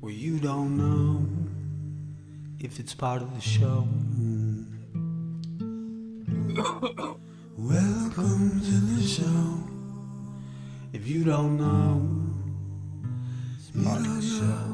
Well, you don't know if it's part of the show. Welcome to the show. If you don't know, it's part of the show.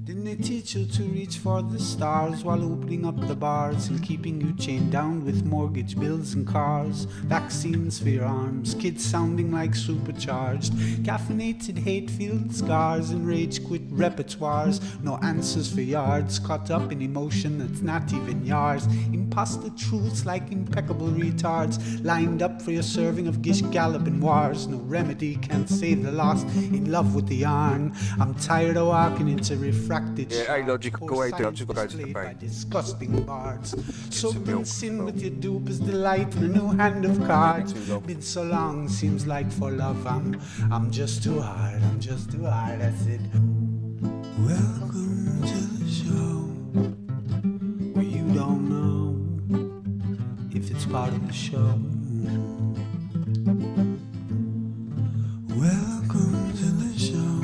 Didn't they teach you to reach for the stars while opening up the bars and keeping you chained down with mortgage bills and cars? Vaccines for your arms, kids sounding like supercharged, caffeinated hate-filled scars and rage-quit repertoires. No answers for yards, caught up in emotion that's not even yours. Imposter truths like impeccable retards, lined up for your serving of Gish Galloping wars. No remedy can't save the lost, in love with the yarn. I'm tired of walking into refracted hey, Logic, go away, dude. I've just got to go to the by bank. disgusting bards. some Soaked in milk, sin bro. with your dupe is delight and a new hand of cards. Too long. Been so long, seems like for love I'm just too hard, I'm just too hard. I said, welcome to the show, where you don't know if it's part of the show. Welcome to the show.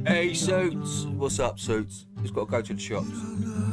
Hey, Suits. What's up, Suits? Just got to go to the shops,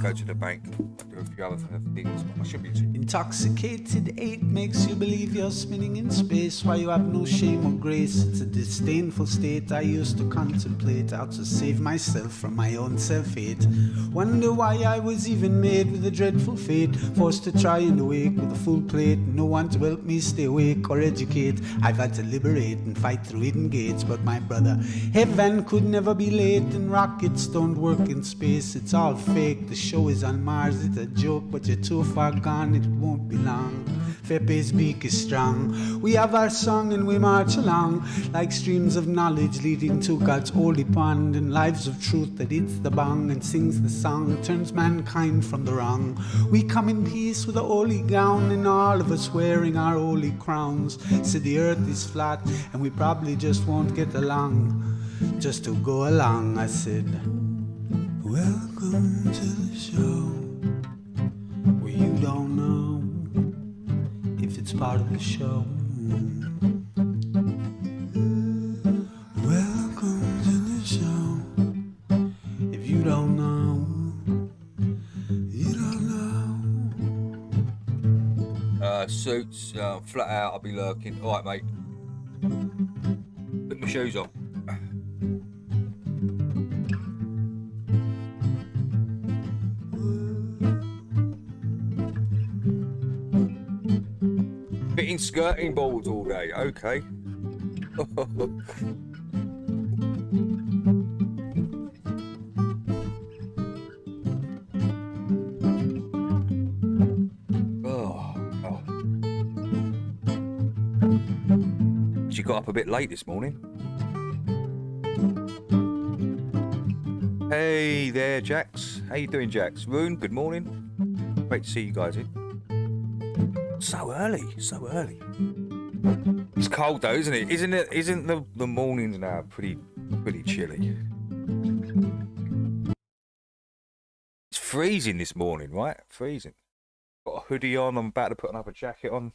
go to the bank, do a few other things. I should be. Intoxicated eight makes you believe you're spinning in space while you have no shame or grace. It's a disdainful state I used to contemplate how to save myself from my own self-hate. Wonder why I was even made with a dreadful fate, forced to try and awake with a full plate, no one to help me stay awake or educate. I've had to liberate and fight through hidden gates, but my brother, heaven could never be late, and rockets don't work in space. It's all fake, the show is on Mars, it's a joke, but you're too far gone, it won't be long. Fepe's beak is strong. We have our song and we march along like streams of knowledge leading to God's holy pond, and lives of truth that hits the bong and sings the song, turns mankind from the wrong. We come in peace with a holy gown and all of us wearing our holy crowns. Said the earth is flat and we probably just won't get along. Just to go along, I said, welcome to the show, where you don't know if it's part of the show. Welcome to the show. If you don't know, you don't know. Suits, flat out, I'll be lurking. All right, mate. Put my shoes on. Fitting skirting boards all day, okay. She got up a bit late this morning. Hey there, Jax. How you doing, Jax? Rune, good morning. Great to see you guys in. So early, so early. It's cold though, isn't it? Isn't the mornings now pretty chilly? It's freezing this morning, right? Freezing. Got a hoodie on, I'm about to put another jacket on.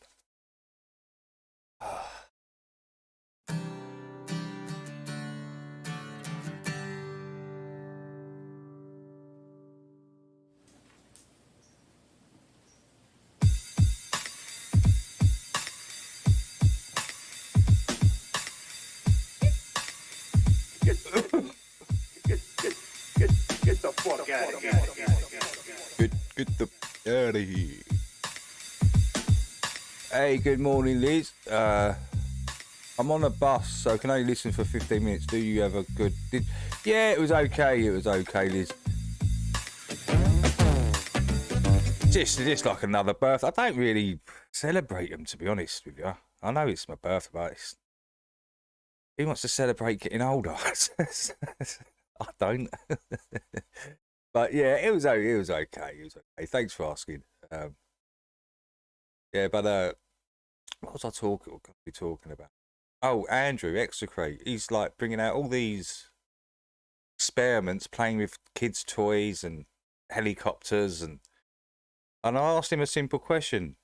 Get the fuck out of here. Get the out of here. Hey, good morning, Liz. I'm on a bus, so can only listen for 15 minutes. Do you have a good... Yeah, it was okay. It was okay, Liz. Just like another birthday. I don't really celebrate them, to be honest with you. I know it's my birthday, but it's... Who wants to celebrate getting older? I don't. But yeah, it was okay. It was okay. Thanks for asking. Yeah, but what was I talking about? Oh, Andrew Execrate. He's like bringing out all these experiments, playing with kids' toys and helicopters, and I asked him a simple question.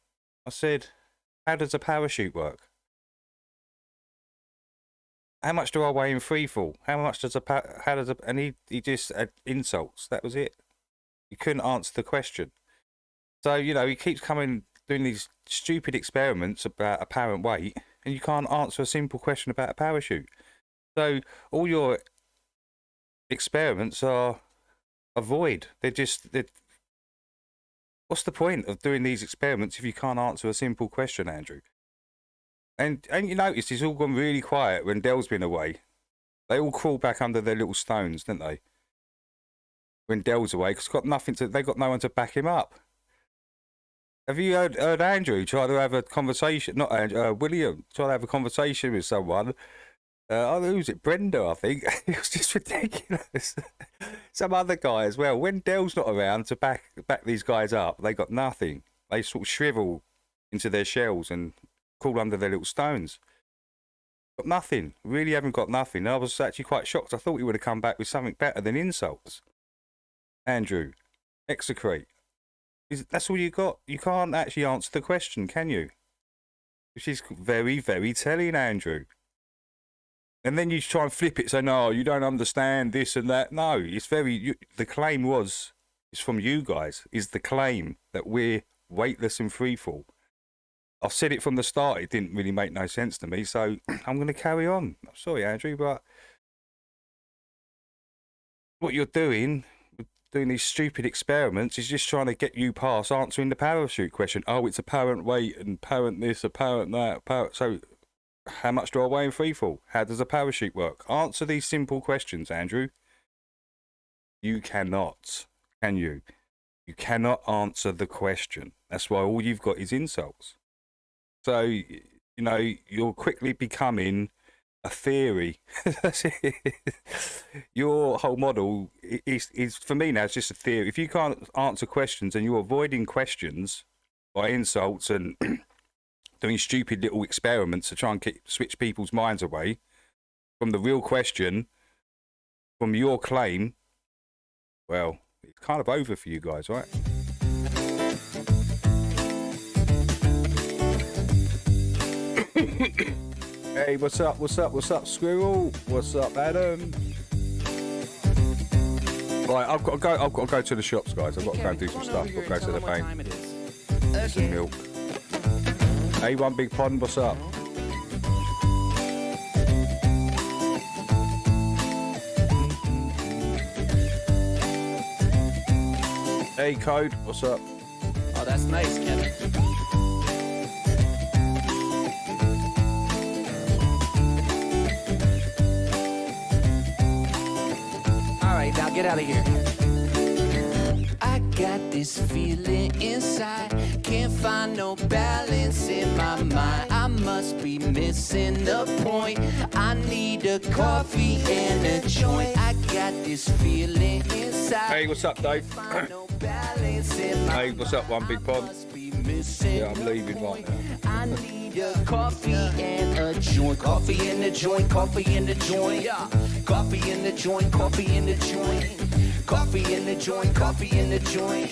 I said, "How does a parachute work?" how much do I weigh in free fall? How much does how does and he just insults. That was it. He couldn't answer the question. So, you know, he keeps doing these stupid experiments about apparent weight, and you can't answer a simple question about a parachute. So all your experiments are a void. What's the point of doing these experiments if you can't answer a simple question, Andrew? And you notice it's all gone really quiet when Dell's been away. They all crawl back under their little stones, don't they? When Dell's away, because they got no one to back him up. Have you heard Andrew try to have a conversation? Not Andrew, William try to have a conversation with someone. Who was it? Brenda, I think. It was just ridiculous. Some other guy as well. When Dell's not around to back these guys up, they got nothing. They sort of shrivel into their shells and crawl under their little stones. Got nothing. Really haven't got nothing. I was actually quite shocked. I thought he would have come back with something better than insults. Andrew, execrate. That's all you got. You can't actually answer the question, can you? Which is very, very telling, Andrew. And then you try and flip it, say, no, you don't understand this and that. No, it's the claim is from you guys, is the claim that we're weightless and freefall. I've said it from the start, it didn't really make no sense to me, so I'm going to carry on. I'm sorry, Andrew, but what you're doing these stupid experiments is just trying to get you past answering the parachute question. Oh, it's apparent weight and apparent this, apparent that. So how much do I weigh in freefall? How does a parachute work? Answer these simple questions, Andrew. You cannot, can you? You cannot answer the question. That's why all you've got is insults. So, you know, you're quickly becoming a theory. Your whole model is for me now, it's just a theory. If you can't answer questions and you're avoiding questions by insults and doing stupid little experiments to try and switch people's minds away from the real question, from your claim, well, it's kind of over for you guys, right? Hey, what's up, Squirrel? What's up, Adam? Right, I've got to go to the shops, guys. I've got to go and do some stuff. I've got to go to the bank. Some milk. Hey, one big pond, what's up? Hey, Code, what's up? Oh, that's nice, Kevin. Now get out of here. I got this feeling inside, can't find no balance in my mind. I must be missing the point. I need a coffee and a joint. I got this feeling inside. Hey, what's up, Dave? Hey, what's up, one big pond? Yeah, I'm leaving right now. I need a coffee and a joint. Coffee in the joint, coffee in the joint. Yeah. Coffee in the joint, coffee in the joint. Coffee in the joint, coffee in the joint.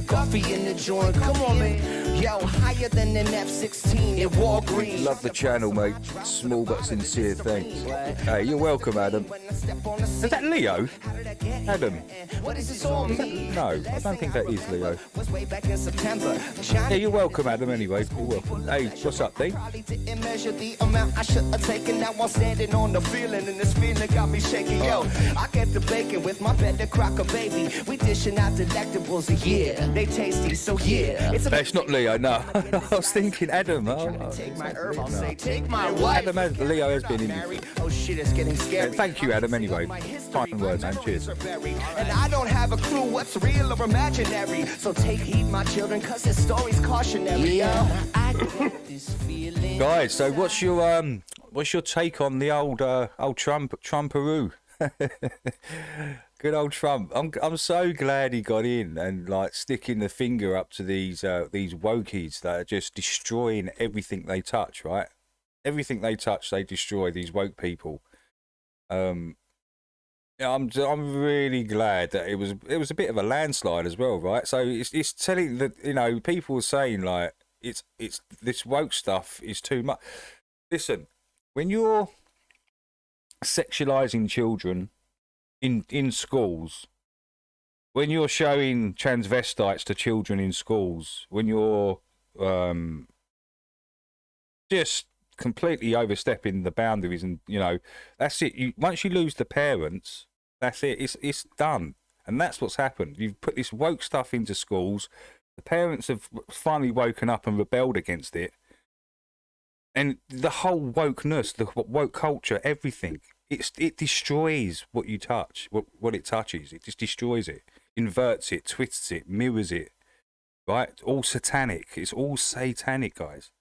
Coffee in the joint, come on, man. Yo, higher than an F-16 in Walgreens. Love the channel, mate. Small but sincere thanks. Hey, you're welcome, Adam. Is that Leo? Adam? What is this on me? No, I don't think that is Leo. Yeah, you're welcome, Adam, anyway. You're welcome. Hey, what's up, D? Didn't measure the amount I should have taken. Now I'm standing on the feeling, and this feeling got me shaking. Yo, I get the bacon with my better crocker, baby. We dishing out delectables, yeah. They tasty, so yeah. It's not Leo, no. I was thinking Adam. Take my herb, I'll say, take my wife. Leo has been in here. Oh shit, it's getting scary. Thank you, Adam, anyway. Final words, and cheers. And I don't have a clue what's real or imaginary. So take heed, my children, cause this story's cautionary. Yeah. I get this feeling. Guys, so what's your take on the old Trumparoo? Good old Trump. I'm so glad he got in and like sticking the finger up to these wokies that are just destroying everything they touch, right? Everything they touch, they destroy, these woke people. Yeah, I'm really glad that it was a bit of a landslide as well, right? So it's telling that, you know, people are saying like it's this woke stuff is too much. Listen, when you're sexualizing children in schools, when you're showing transvestites to children in schools, when you're just completely overstepping the boundaries, and that's it. Once you lose the parents, that's it. It's done, and that's what's happened. You've put this woke stuff into schools. The parents have finally woken up and rebelled against it, and the whole wokeness, the woke culture, everything. It destroys what you touch, what it touches. It just destroys it, inverts it, twists it, mirrors it. Right? All satanic. It's all satanic, guys.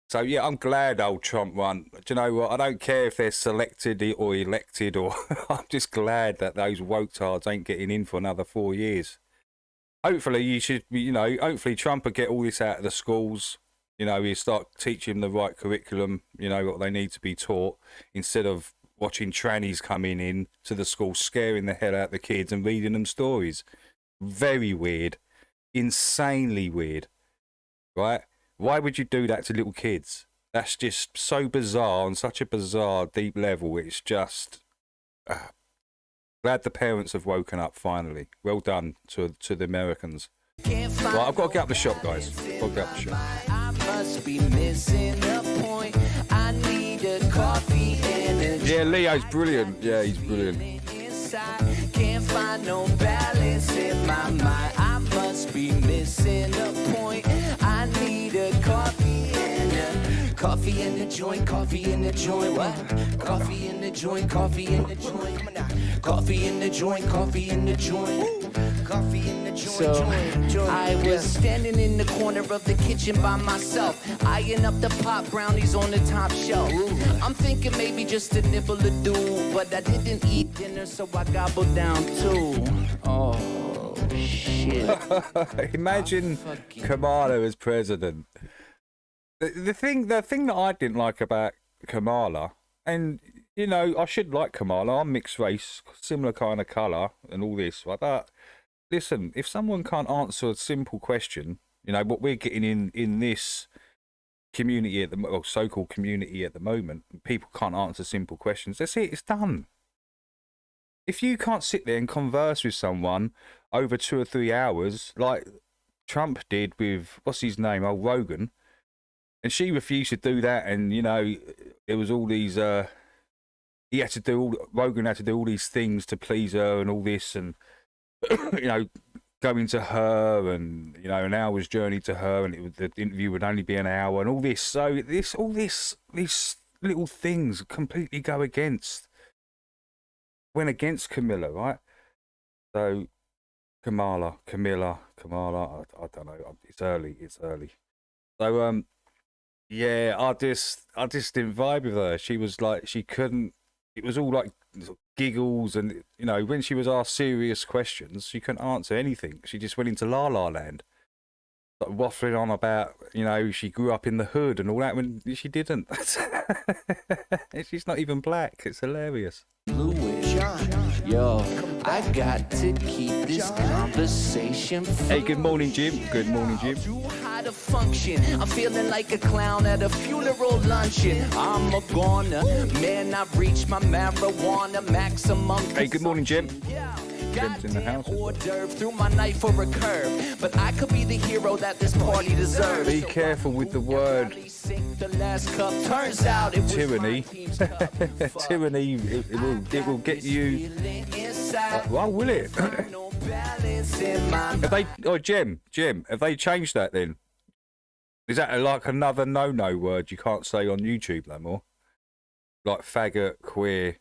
So yeah, I'm glad old Trump won. Do you know what? I don't care if they're selected or elected, or I'm just glad that those woketards ain't getting in for another 4 years. Hopefully, hopefully Trump will get all this out of the schools. You start teaching the right curriculum, what they need to be taught, instead of watching trannies coming in to the school, scaring the hell out of the kids and reading them stories. Very weird. Insanely weird. Right? Why would you do that to little kids? That's just so bizarre, on such a bizarre, deep level. It's just... glad the parents have woken up, finally. Well done to the Americans. Right, I've got to get up the shop, guys. I've got to get up the shop. I must be missing a point. I need a coffee and a... Yeah, Leo's brilliant. Yeah, he's brilliant. Can't find no balance in my mind. I must be missing a point. I need a coffee and a... Coffee in the joint, coffee in the joint. What? Coffee in the joint, coffee in the joint. Come on now. Coffee in the joint, coffee in the joint. Coffee in the joint. So I was standing in the corner of the kitchen by myself, eyeing up the pot brownies on the top shelf. I'm thinking maybe just a nibble or two, but I didn't eat dinner, so I gobbled down too. Oh shit! Imagine Kamala as president. The thing that I didn't like about Kamala, and I should like Kamala. I'm mixed race, similar kind of colour, and all this. But listen, if someone can't answer a simple question, what we're getting in this community so-called community at the moment, people can't answer simple questions. That's it. It's done. If you can't sit there and converse with someone over 2 or 3 hours, like Trump did with what's his name, Rogan, and she refused to do that, and there was all these. Rogan had to do all these things to please her and all this, and going to her, and an hour's journey to her, and the interview would only be an hour, and all this. So these little things completely went against Camilla, right? So Camilla, I don't know. It's early. So yeah, I just didn't vibe with her. She was like, she couldn't. It was all like giggles, and when she was asked serious questions, she couldn't answer anything. She just went into la la land, like waffling on about she grew up in the hood and all that, when she didn't. She's not even black. It's hilarious. Yo, I got to keep this conversation free. Hey, good morning, Jim. Good morning, Jim. How to function? I'm feeling like a clown at a funeral luncheon. I'm a goner, man. I've reached my marijuana maximum. Hey, good morning, Jim. Jim's in the house. Hors d'oeuvre through my knife for a curve, but I could be the hero that this party deserves. Be careful with the word turns out it tyranny. Tyranny. It will get you. Well, will it? Have they? Oh, Jim. Have they changed that then? Is that like another no word you can't say on YouTube no more? Like faggot, queer,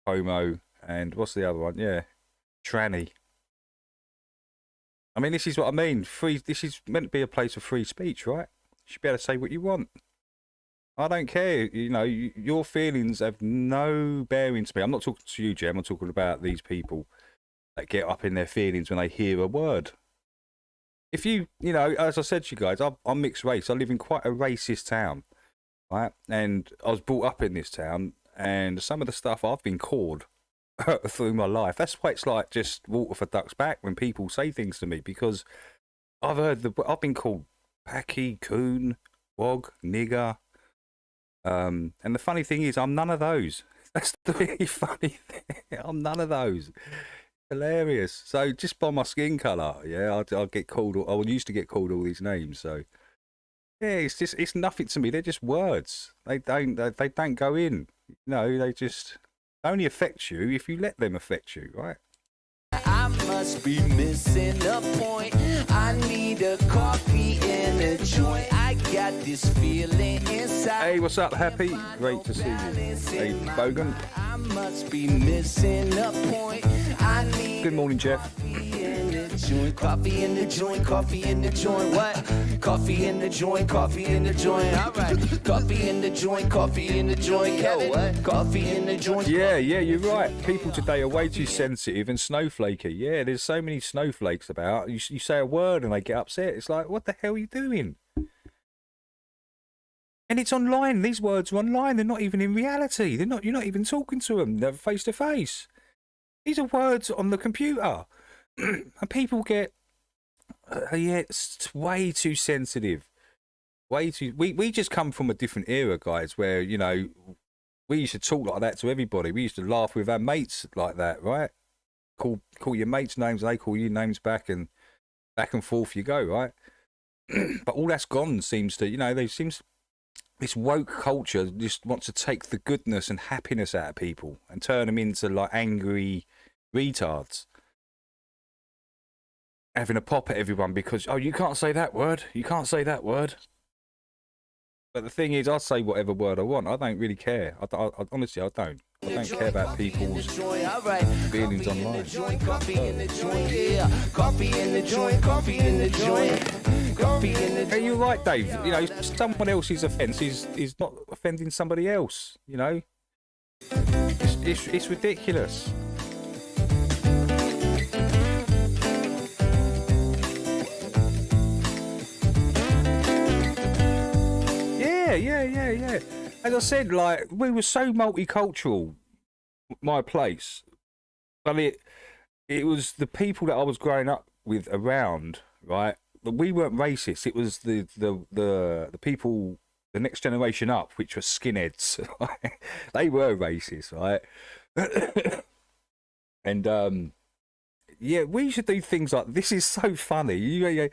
homo, and what's the other one? Yeah. Tranny. I mean, this is what I mean. This is meant to be a place of free speech, right? You should be able to say what you want. I don't care. Your feelings have no bearing to me. I'm not talking to you, Jem. I'm talking about these people that get up in their feelings when they hear a word. If as I said to you guys, I'm mixed race. I live in quite a racist town, right? And I was brought up in this town, and some of the stuff I've been called through my life. That's why it's like just water for ducks back when people say things to me, because I've been called packy, coon, wog, nigger, And the funny thing is, I'm none of those. That's the really funny thing. I'm none of those. Hilarious. So just by my skin colour, yeah, I'll get called. I used to get called all these names. So yeah, it's nothing to me. They're just words. They don't go in. No, they just only affect you if you let them affect you, right? I must be missing a point. I need a coffee and a joint. I got this feeling inside. Hey, what's up, Happy? Great to see you. Hey, Bogan. I must be missing a point. I need Good morning, Jeff. coffee in the joint, coffee in the joint. What? Coffee in the joint, coffee in the joint. All right. Coffee in the joint, coffee in the joint. Kevin, what? Coffee in the joint. Yeah, you're right. People today are way too sensitive and snowflakey. Yeah, there's so many snowflakes about. You say a word and they get upset. It's like, what the hell are you doing? And it's online. These words are online. They're not even in reality. They're not. You're not even talking to them. They're face to face. These are words on the computer. And people get, it's way too sensitive. Way too. We just come from a different era, guys, where, you know, we used to talk like that to everybody. We used to laugh with our mates like that, right? Call your mates names, and they call you names back and forth you go, right? But all that's gone seems to, you know, this woke culture just wants to take the goodness and happiness out of people and turn them into like angry retards. Having a pop at everyone because, oh, you can't say that word. You can't say that word. But the thing is, I say whatever word I want. I don't really care. I honestly, I don't. I don't care about people's feelings online. Coffee in the joint, yeah. Coffee in the joint, coffee in the joint. Coffee in the joint. Hey, you're right, Dave. You know, someone else's offence is not offending somebody else. You know, it's ridiculous. Yeah. As I said, like, we were so multicultural, my place, but it was the people that I was growing up with around, right? We weren't racist. It was the people, the next generation up, which were skinheads. Right? They were racist, right? And yeah, we should do things like this. Is so funny. I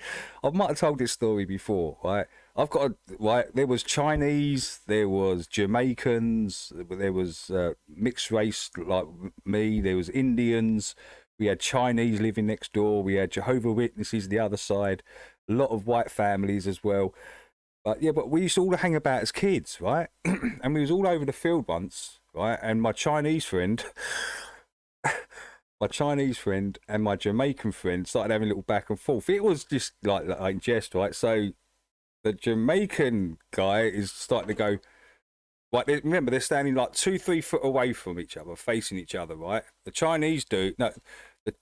might have told this story before, right? There was Chinese, there was Jamaicans, there was mixed race like me, there was Indians, we had Chinese living next door, we had Jehovah's Witnesses the other side, a lot of white families as well. But yeah, but we used to all hang about as kids, right? And we was all over the field once, right? And my Chinese friend and my Jamaican friend started having a little back and forth. It was just like jest, right? So the Jamaican guy is starting to go, right, remember, they're standing like 2-3 foot away from each other, facing each other, right? The Chinese dude, no,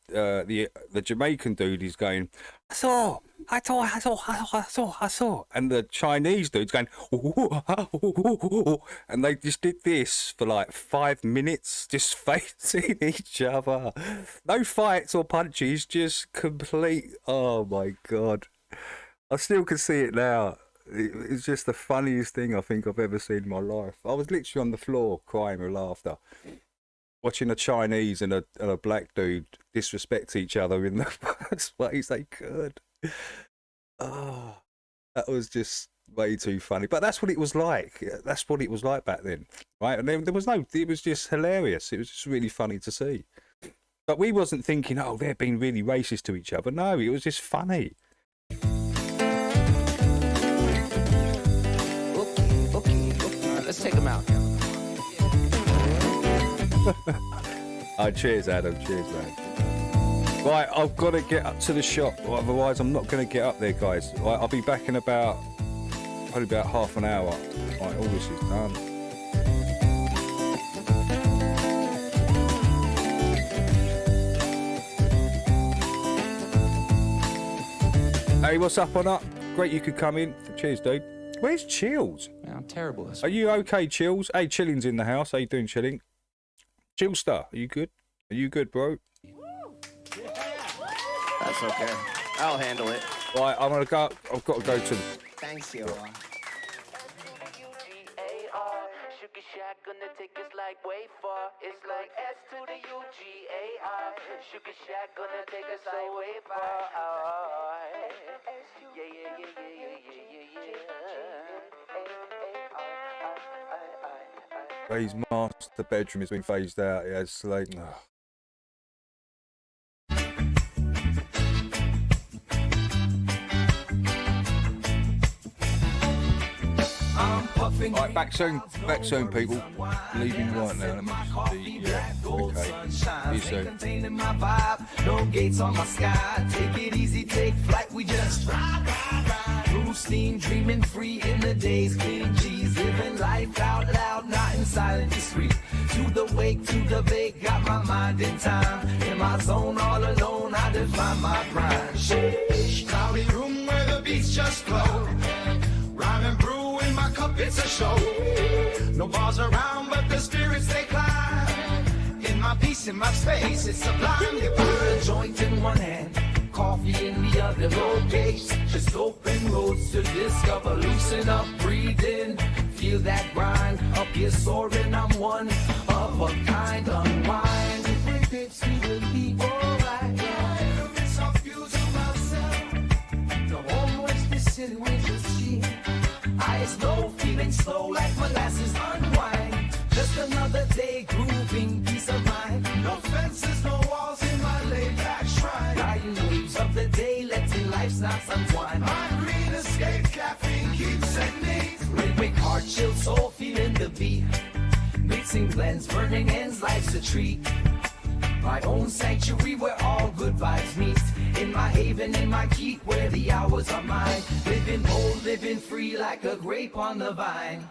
the Jamaican dude is going, I saw. And the Chinese dude's going, and they just did this for like 5 minutes, just facing each other. No fights or punches, just complete, oh my God. I still can see it now. It's just the funniest thing I think I've ever seen in my life. I was literally on the floor crying with laughter, watching a Chinese and a black dude disrespect each other in the worst ways they could. Oh, that was just way too funny. But that's what it was like. That's what it was like back then, right? And there was it was just hilarious. It was just really funny to see. But we wasn't thinking, oh, they're being really racist to each other. No, it was just funny. Okay. Let's take them out. Oh, cheers, Adam. Cheers, man. Right, I've got to get up to the shop, otherwise I'm not going to get up there, guys. Right, I'll be back in probably about half an hour. Right, all this is done. Hey, what's up on up? Great you could come in. Cheers, dude. Where's Chills? Man, I'm terrible. Are you okay, Chills? Hey, Chilling's in the house. How you doing, Chilling? Chillstar, are you good? Are you good, bro? That's okay. I'll handle it. Right, I'm gonna go. I've got to go to. Thanks, you. gonna take us like way far. It's like S to the UGAR. Sugar Shack gonna take us like way far. Yeah, yeah, yeah, yeah, yeah, yeah, yeah. His master bedroom has been phased out. Yeah, it's like. Oh. Right, back soon, people. Leaving right now. Let me just see. Yeah, okay. See you soon. No gates on my sky. Take it easy, take flight. We just ride. Through steam, dreaming free in the days. Clean G's, living life out loud, not in silent discreet. To the wake, to the vague, got my mind in time. In my zone, all alone, I define my grind. Sheesh, cloudy room where the beats just flow. Rhyme and brew in my cup, it's a show. No bars around, but the spirits they climb. In my peace, in my space, it's sublime. You put a joint in one hand, coffee in the other. No gates, just open roads to discover. Loosen up, breathe in, feel that grind. Up here soaring, I'm one of a kind. Unwind, bring pips to the beat, alright. Yeah, it's off views of myself. No home, this city, we just see. Eyes low, feeling slow like molasses unwind. Just another day grooving, peace of mind. No fences, no walls in my laid back shrine. Riding waves of the day, letting life's knots unwind. My green escape, caffeine keeps at me. Rhythmic heart, chill soul, feeling the beat. Mixing blends, burning ends, life's a treat. My own sanctuary where all good vibes meet. In my haven, in my keep, where the hours are mine. Living bold, living free like a grape on the vine.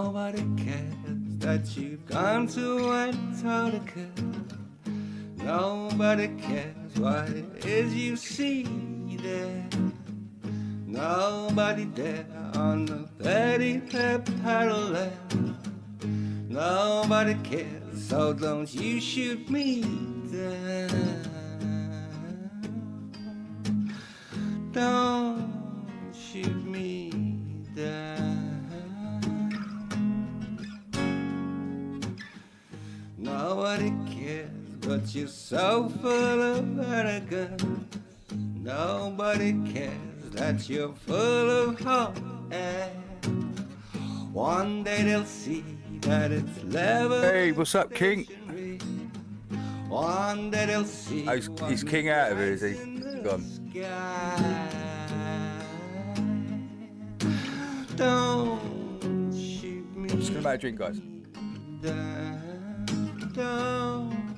Nobody cares that you've gone to Antarctica. Nobody cares what it is you see there. Nobody there on the petty paddle land. Nobody cares, so don't you shoot me down. Don't shoot me down. Nobody cares, but you're so full of arrogance. Nobody cares that you're full of hope. And one day they'll see that it's level. Hey, what's up, King? One day they'll see. Oh, he's King out of here, is he? Gone. Don't shoot me. I'm just gonna make a drink, guys. Don't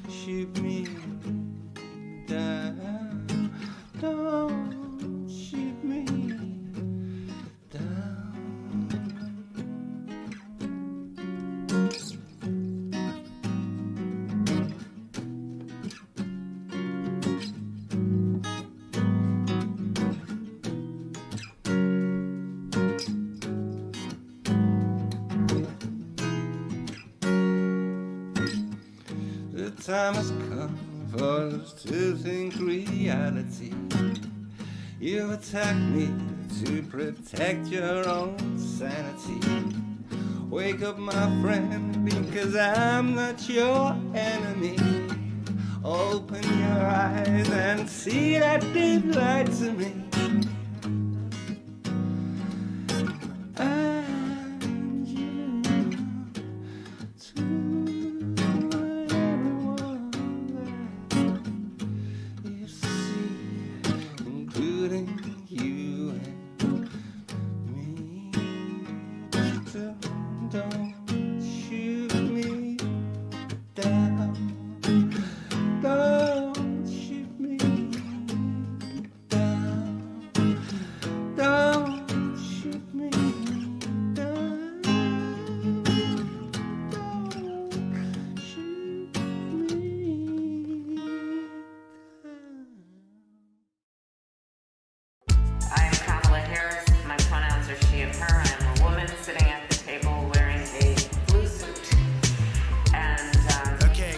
shoot me down. Don't shoot me down. The time has come for us to think reality. You attack me to protect your own sanity. Wake up, my friend, because I'm not your enemy. Open your eyes and see that deep light to me. And you to everyone that you see, including you and me. Don't shoot me down. Don't shoot me down. Don't shoot me down. Don't shoot me down. I am Kamala Harris. My pronouns are she and her. I am a woman sitting at the table wearing a blue suit. And Okay,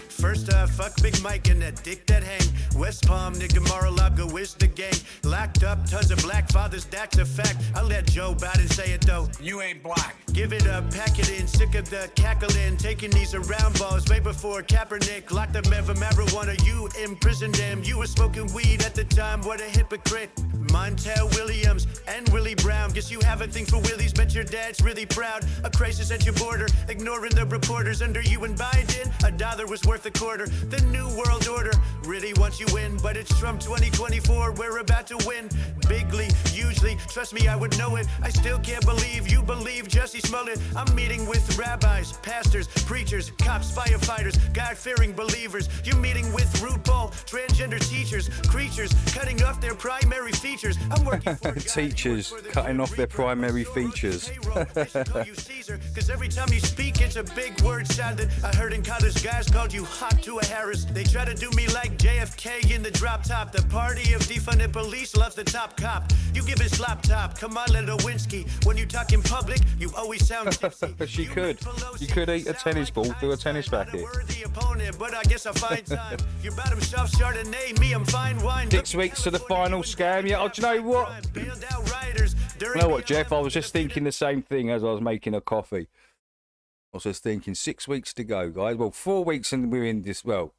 first fuck Big Mike and that dick that hang. West Palm, nigga, Mar-a-Lago is the gang. Locked up, tons of black fathers, that's a fact. I let Joe Biden say it though. You ain't black. Give it up, pack it in, sick of the cackling. Taking these around balls way before Kaepernick. Locked up ever marijuana, you imprisoned them. You were smoking weed at the time, what a hypocrite. Montel Williams and Willie Brown. Guess you have a thing for Willies, bet your dad's really proud. A crisis at your border, ignoring the reporters. Under you and Biden, $1 was worth a quarter. The new world order really wants you in, but it's Trump 2024, we're about to win. Bigly, hugely, trust me, I would know it. I still can't believe you believe Jussie Smollett. I'm meeting with rabbis, pastors, preachers, cops, firefighters, God-fearing believers. You're meeting with RuPaul, transgender teachers, creatures, cutting off their primary features. I'm working for God, Teachers cutting off their primary features. Because every time you speak, it's a big word salad. I heard in college guys called you hot to a Harris. They try to do me like JFK in the drop top. The party of defunded police loves the top cop. You give it slop top. Come on, little Lewinsky. When you talk in public, you always sound tipsy. She could. You could eat a tennis ball through a tennis racket. Opponent, but I guess I'll find time. Your bottom shelf Chardonnay, me, I'm fine wine. 6 weeks to the final scam. Yeah, oh, do you know what? You know what, Jeff? I was just thinking the same thing as I was making a coffee. I was just thinking 6 weeks to go, guys. Well, 4 weeks and we're in this. Well,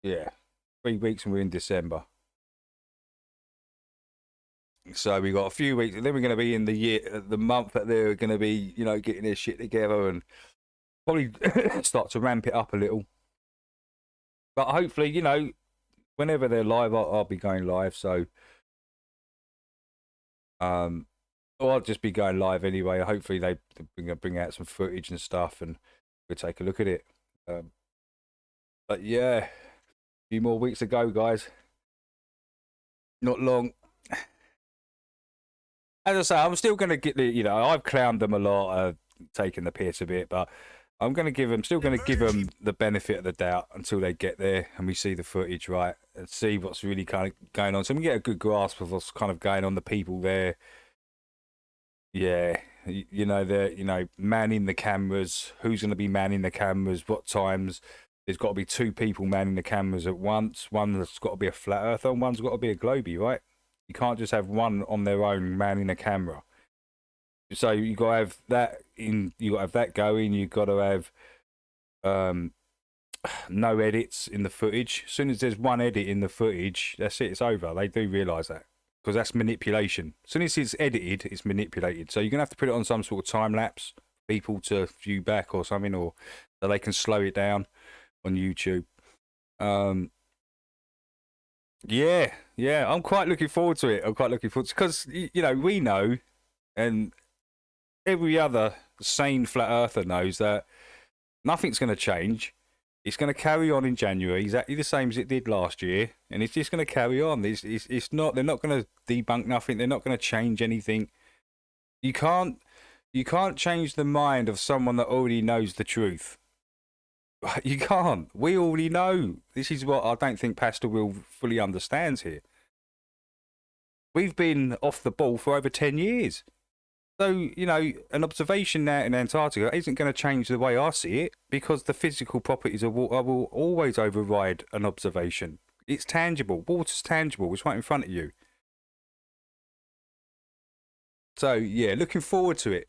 yeah, 3 weeks and we're in December. So we got a few weeks, and then we're going to be in the month that they're going to be, you know, getting their shit together and probably start to ramp it up a little. But hopefully, you know, whenever they're live, I'll be going live. So, or I'll just be going live anyway. Hopefully they bring out some footage and stuff, and we'll take a look at it. But yeah, a few more weeks to go, guys. Not long. as I say, I'm still going to get the, you know, I've clowned them a lot, taking the piss a bit, but I'm going to give them, still going to give them the benefit of the doubt until they get there and we see the footage, right, and see what's really kind of going on. So we get a good grasp of what's kind of going on, the people there. Yeah, you know, they're, you know, manning the cameras. Who's going to be manning the cameras? What times? There's got to be 2 people manning the cameras at once. One's got to be a flat earther and one's got to be a globie, right? You can't just have one on their own manning a camera. So you got to have that in. You got to have that going. You got to have no edits in the footage. As soon as there's one edit in the footage, that's it. It's over. They do realise that because that's manipulation. As soon as it's edited, it's manipulated. So you're gonna have to put it on some sort of time lapse, people to view back or something, or so they can slow it down on YouTube. Yeah, I'm quite looking forward to it. I'm quite looking forward to, because you know, we know, and every other sane flat earther knows that nothing's going to change. It's going to carry on in January exactly the same as it did last year, and it's just going to carry on. It's not. They're not going to debunk nothing. They're not going to change anything. You can't change the mind of someone that already knows the truth. You can't. We already know. This is what I don't think Pastor Will fully understands here. We've been off the ball for over 10 years. So, you know, an observation now in Antarctica isn't going to change the way I see it, because the physical properties of water will always override an observation. It's tangible. Water's tangible. It's right in front of you. So, yeah, looking forward to it.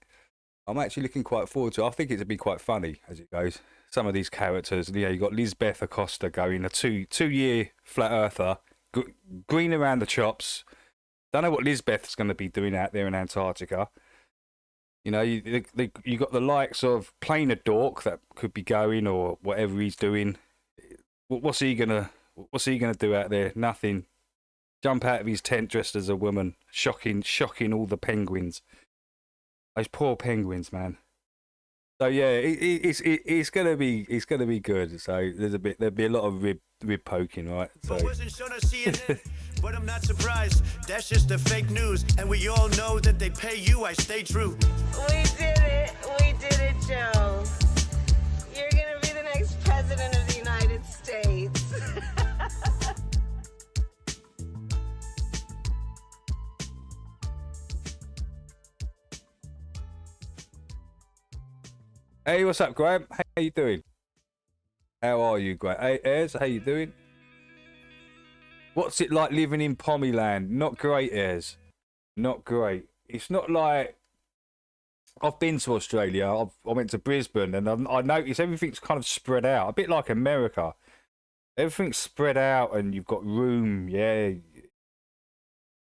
I'm actually looking quite forward to it. I think it'll be quite funny as it goes. Some of these characters, yeah, you got Lisbeth Acosta going, a two-year flat earther, green around the chops. Don't know what Lisbeth's going to be doing out there in Antarctica. You know, you got the likes of Plainer Dork that could be going, or whatever he's doing. What's he gonna do out there? Nothing. Jump out of his tent dressed as a woman, shocking all the penguins. Those poor penguins, man. So yeah, it's gonna be good. So there'll be a lot of rib poking, right? So. But I'm not surprised, that's just the fake news. And we all know that they pay you, I stay true. We did it, Joe. You're gonna be the next president of the United States. Hey, what's up, Graham? How you doing? How are you, Graham? Hey, Ayers, how you doing? What's it like living in Pommyland? Not great, Ayers. Not great. It's not like... I've been to Australia. I went to Brisbane, and I noticed everything's kind of spread out. A bit like America. Everything's spread out, and you've got room, yeah.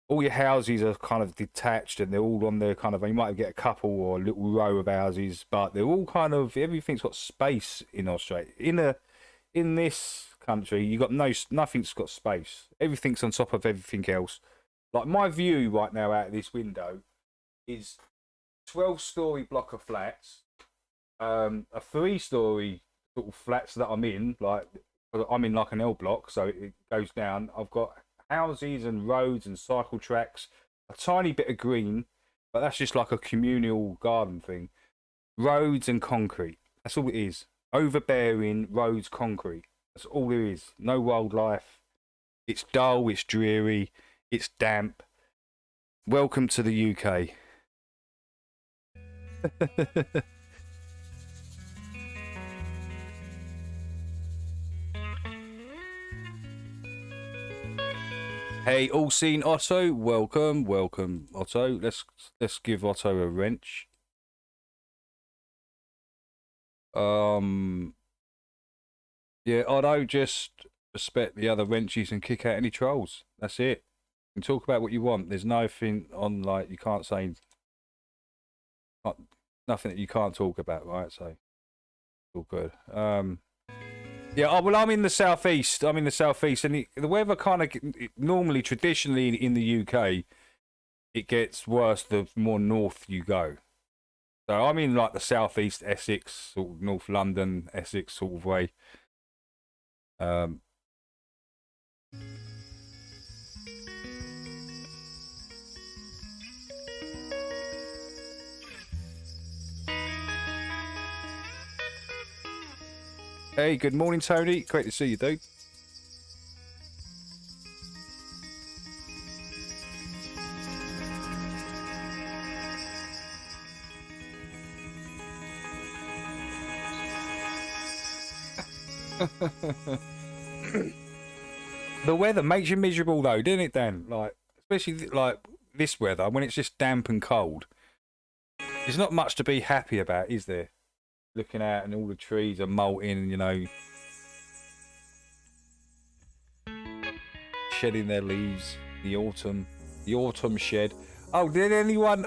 All your houses are kind of detached, and they're all on their kind of... You might get a couple or a little row of houses, but they're all kind of... Everything's got space in Australia. In this country, you got nothing's got space. Everything's on top of everything else. Like my view right now out of this window is 12-story block of flats, a 3-story sort of flats that I'm in. Like I'm in like an L block, so it goes down. I've got houses and roads and cycle tracks, a tiny bit of green, but that's just like a communal garden thing. Roads and concrete. That's all it is. Overbearing roads, concrete. That's all there is. No wildlife. It's dull, it's dreary, it's damp. Welcome to the UK. Hey, all seen Otto? Welcome, Otto. Let's give Otto a wrench. Yeah, Otto, just respect the other wrenches and kick out any trolls. That's it. You can talk about what you want. There's nothing on, like, you can't say... nothing that you can't talk about, right? So, all good. Yeah, well, I'm in the southeast. And the weather kind of... Normally, traditionally, in the UK, it gets worse the more north you go. So I'm in, like, the southeast Essex, sort of North London, Essex sort of way. Hey, good morning, Tony. Great to see you, dude. The weather makes you miserable though, doesn't it, Dan? Like, especially like this weather when it's just damp and cold. There's not much to be happy about, is there? Looking out and all the trees are molting, you know, shedding their leaves. The autumn shed. Oh, did anyone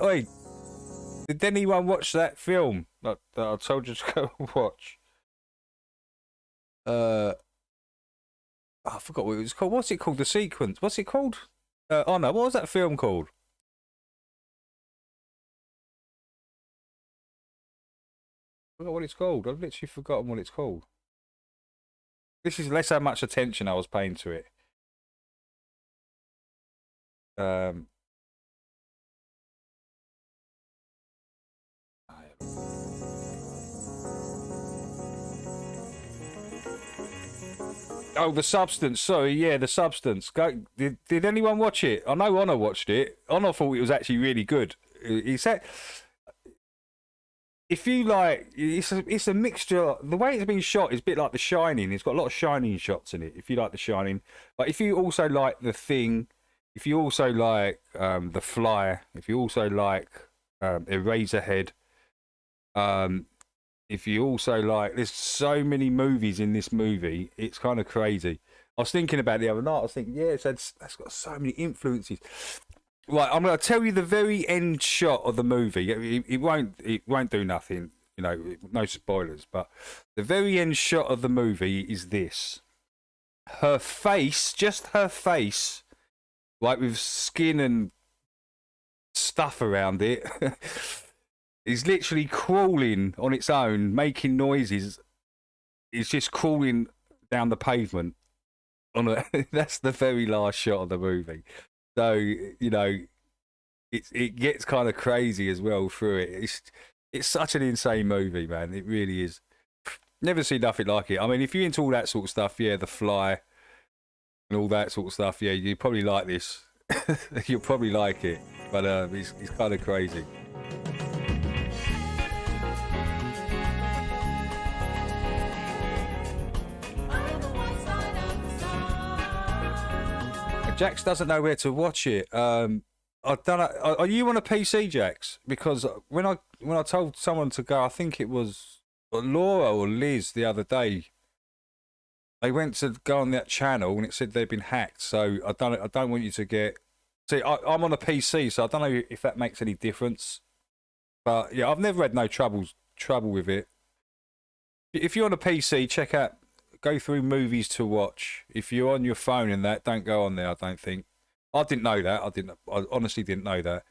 watch that film that I told you to go watch? I forgot what it was called. What's it called? The sequence. What's it called? Oh no, what was that film called? I forgot what it's called. I've literally forgotten what it's called. This is less how much attention I was paying to it. Oh, The Substance. Sorry, yeah, The Substance. Did anyone watch it? I know Honor watched it. Honor thought it was actually really good. He said, if you like, it's a mixture. The way it's been shot is a bit like The Shining. It's got a lot of Shining shots in it. If you like The Shining, but if you also like The Thing, if you also like The Fly, if you also like Eraserhead, if you also like, there's so many movies in this movie, it's kind of crazy. I was thinking about it the other night. I was thinking, yeah, that's got so many influences. Right, I'm going to tell you the very end shot of the movie. It won't do nothing, you know, no spoilers. But the very end shot of the movie is this: her face, just her face, like with skin and stuff around it. Is literally crawling on its own, making noises. It's just crawling down the pavement. That's the very last shot of the movie. So, you know, it gets kind of crazy as well through it. It's such an insane movie, man. It really is. Never seen nothing like it. I mean, if you're into all that sort of stuff, yeah, The Fly and all that sort of stuff, yeah, you probably like this. You'll probably like it. But it's kind of crazy. Jax doesn't know where to watch it. I don't know. Are you on a PC, Jax? Because when I told someone to go, I think it was Laura or Liz the other day. They went to go on that channel and it said they'd been hacked. So I don't want you to get. See, I'm on a PC, so I don't know if that makes any difference. But yeah, I've never had no trouble with it. If you're on a PC, check out. Go through movies to watch. If you're on your phone and that, don't go on there, I don't think. I didn't know that. I honestly didn't know that.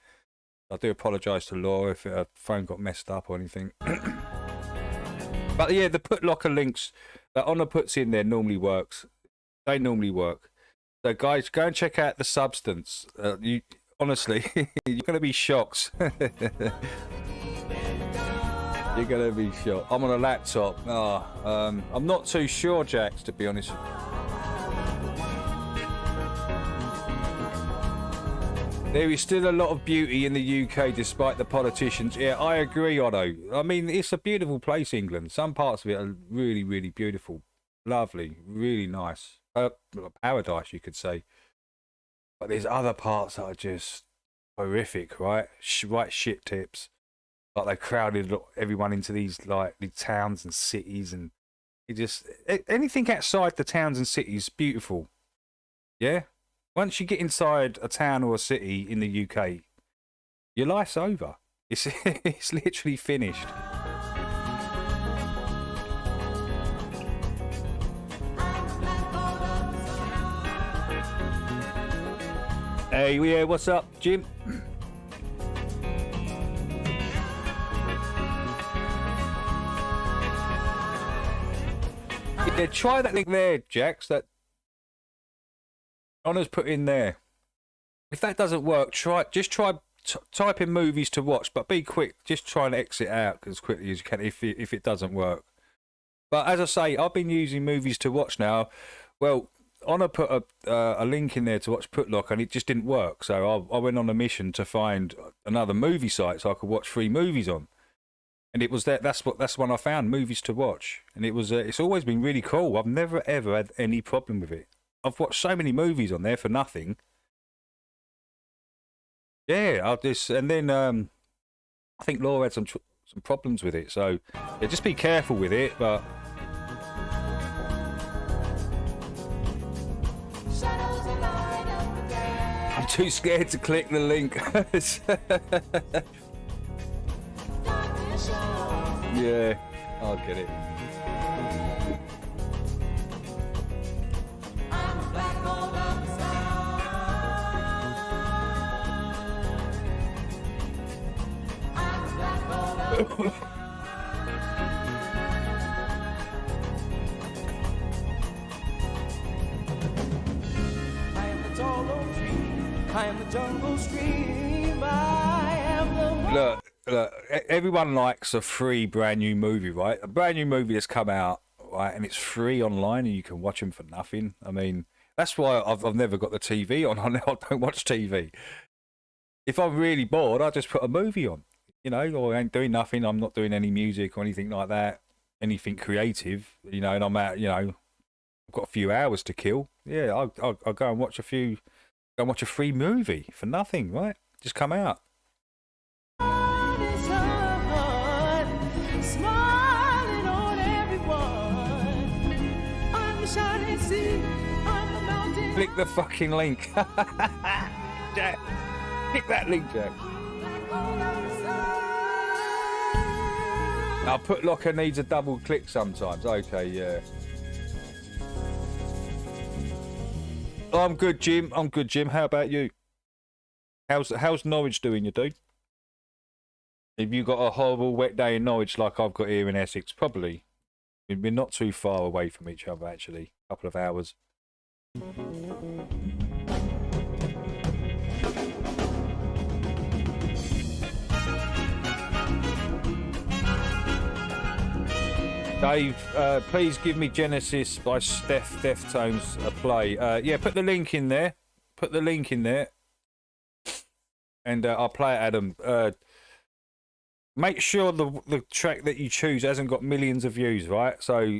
I do apologise to Laura if her phone got messed up or anything. But yeah, the put locker links that Honor puts in there normally works. They normally work. So guys, go and check out The Substance. You honestly, you're going to be shocked. You're going to be shocked. I'm on a laptop. I'm not too sure, Jax, to be honest. There is still a lot of beauty in the UK despite the politicians. Yeah, I agree, Otto. I mean, it's a beautiful place, England. Some parts of it are really, really beautiful. Lovely. Really nice. Paradise, you could say. But there's other parts that are just horrific, right? Right shit tips. Like they crowded everyone into these towns and cities, and it just anything outside the towns and cities is beautiful. Yeah, once you get inside a town or a city in the UK, your life's over. It's literally finished. Hey, yeah, what's up, Jim? Yeah, try that link there, Jax. That Honor's put in there. If that doesn't work, type in movies to watch, but be quick. Just try and exit out as quickly as you can if it doesn't work. But as I say, I've been using movies to watch now. Well, Honor put a link in there to watch Putlock, and it just didn't work. So I went on a mission to find another movie site so I could watch 3 movies on. And it was that's when I found movies to watch, and it was it's always been really cool. I've never ever had any problem with it. I've watched so many movies on there for nothing. Yeah, and then I think Laura had some problems with it, so yeah, just be careful with it. But I'm too scared to click the link. Yeah, I'll get it. I am the tall oak tree. I am the jungle stream. I am the Look, everyone likes a free brand new movie, right? A brand new movie that's come out, right, and it's free online and you can watch them for nothing. I mean, that's why I've never got the TV on. I don't watch TV. If I'm really bored, I just put a movie on, you know, or I ain't doing nothing. I'm not doing any music or anything like that, anything creative, you know, and I'm out, you know, I've got a few hours to kill. Yeah, I'll go and watch a free movie for nothing, right? Just come out. Click the fucking link. Jack, click that link, Jack. Now, Putlocker needs a double click sometimes. Okay, yeah. I'm good, Jim. How about you? How's Norwich doing, you dude? Have you got a horrible wet day in Norwich like I've got here in Essex? Probably. We're not too far away from each other, actually. A couple of hours. Dave, please give me Genesis by Steph Deftones a play. Yeah, put the link in there. And I'll play it, Adam. Make sure the track that you choose hasn't got millions of views, right? So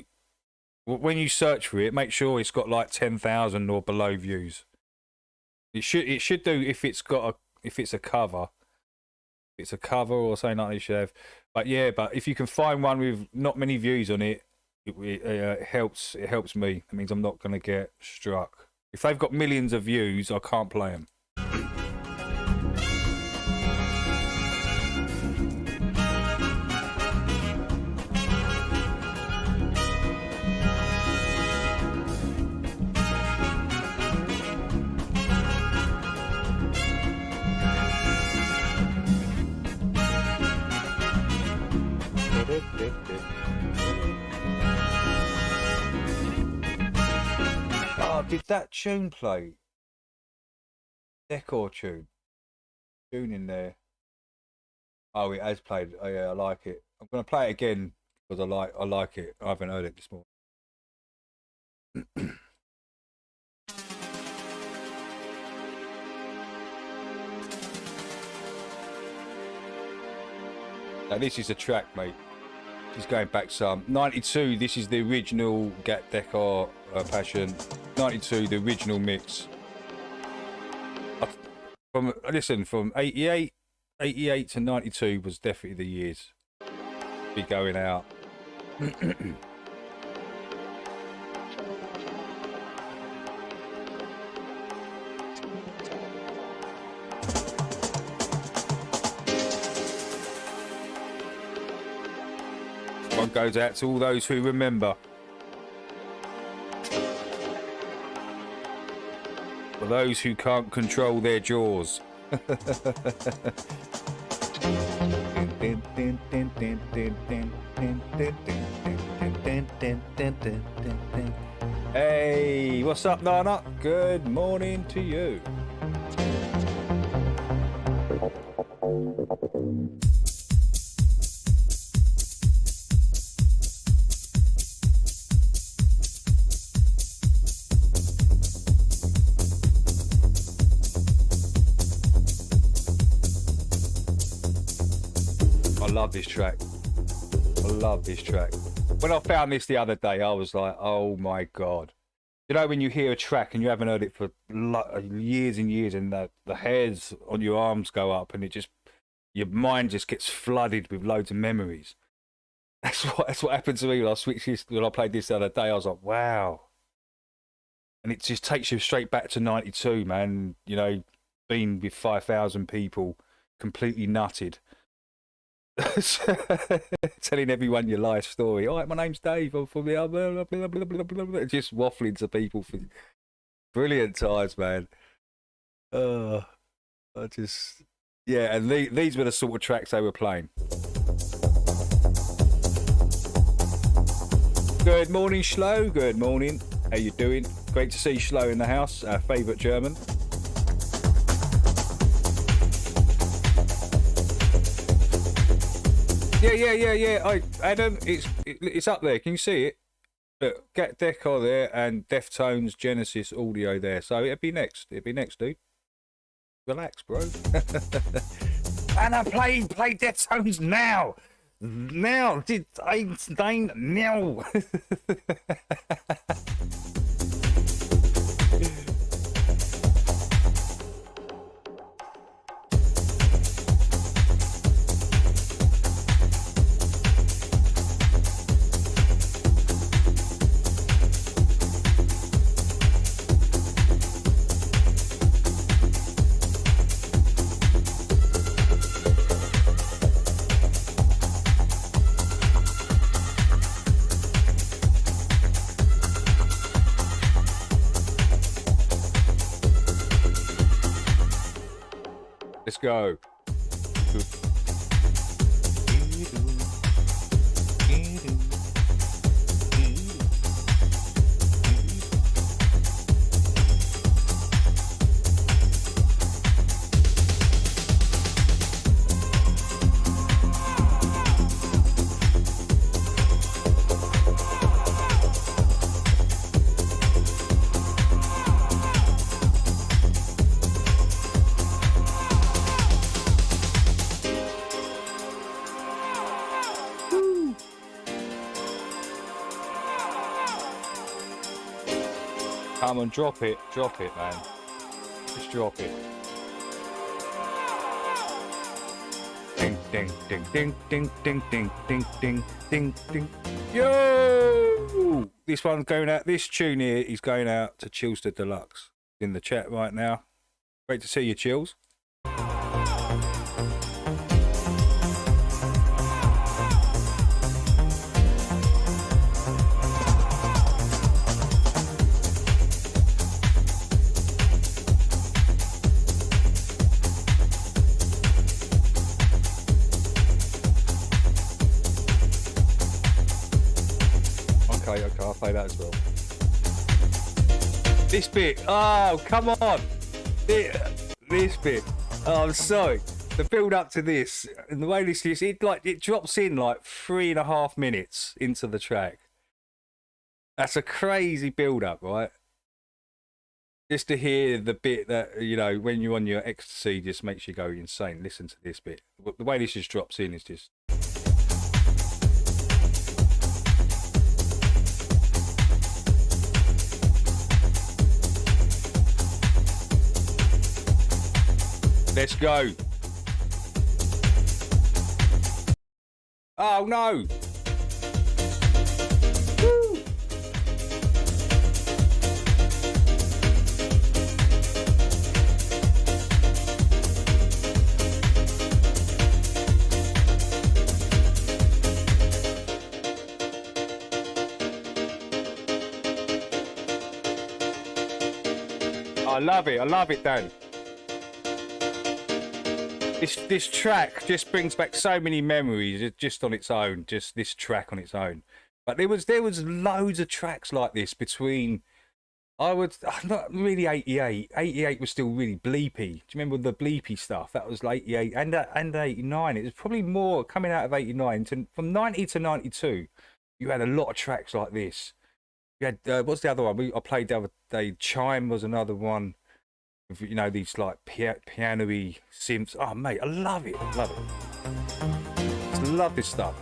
when you search for it, make sure it's got like 10,000 or below views. It should do if it's a cover. If it's a cover or something like that, you should have. But yeah, but if you can find one with not many views on it, it helps. It helps me. It means I'm not going to get struck. If they've got millions of views, I can't play them. Oh, did that tune play? Decor tune in there. Oh, it has played. Oh yeah, I like it. I'm gonna play it again because I like it. I haven't heard it this morning. Now this is a track, mate. This is going back some 92. This is the original Gat Decor Passion. 92, the original mix. From 88 to 92 was definitely the years. Be going out. One goes out to all those who remember. For those who can't control their jaws. Hey, what's up, Nana? Good morning to you. love this track. I love this track. When I found this the other day, I was like, oh my God. You know, when you hear a track and you haven't heard it for years and years, and the hairs on your arms go up, and your mind just gets flooded with loads of memories. That's what happened to me when I played this the other day. I was like, wow. And it just takes you straight back to 92, man. You know, being with 5,000 people, completely nutted. Telling everyone your life story. All right, my name's Dave. I'm from the blah, blah, blah, blah, blah, blah. Just waffling to people for brilliant times, man. Yeah, and these were the sort of tracks they were playing. Good morning, Schlo. Good morning. How you doing? Great to see Schlo in the house. Our favourite German. Yeah. Adam, it's up there. Can you see it? Look, Get Deco there and Deftones Genesis Audio there. So it'll be next, dude. Relax, bro. And I play Deftones now. Now, did Einstein now? Let's go. Come on, drop it, man. Just drop it. Ding, ding, ding, ding, ding, ding, ding, ding, ding, ding, ding. Yo! This one's going out. This tune here is going out to Chillster Deluxe in the chat right now. Great to see you, Chills. Okay, I'll play that as well. This bit, oh, come on. This bit, oh, I'm sorry. The build up to this, and the way this is, it drops in like 3.5 minutes into the track. That's a crazy build up, right? Just to hear the bit that, you know, when you're on your ecstasy, just makes you go insane. Listen to this bit. The way this just drops in is just... Let's go. Oh no. Woo. I love it, Dan. This track just brings back so many memories just on its own, just this track on its own. But there was loads of tracks like this between, not really 88. 88 was still really bleepy. Do you remember the bleepy stuff? That was like 88 and 89. It was probably more coming out of 89 from 90 to 92. You had a lot of tracks like this. You had what's the other one? I played the other day. Chime was another one. You know, these like piano-y synths. Oh mate, I love it. love this stuff.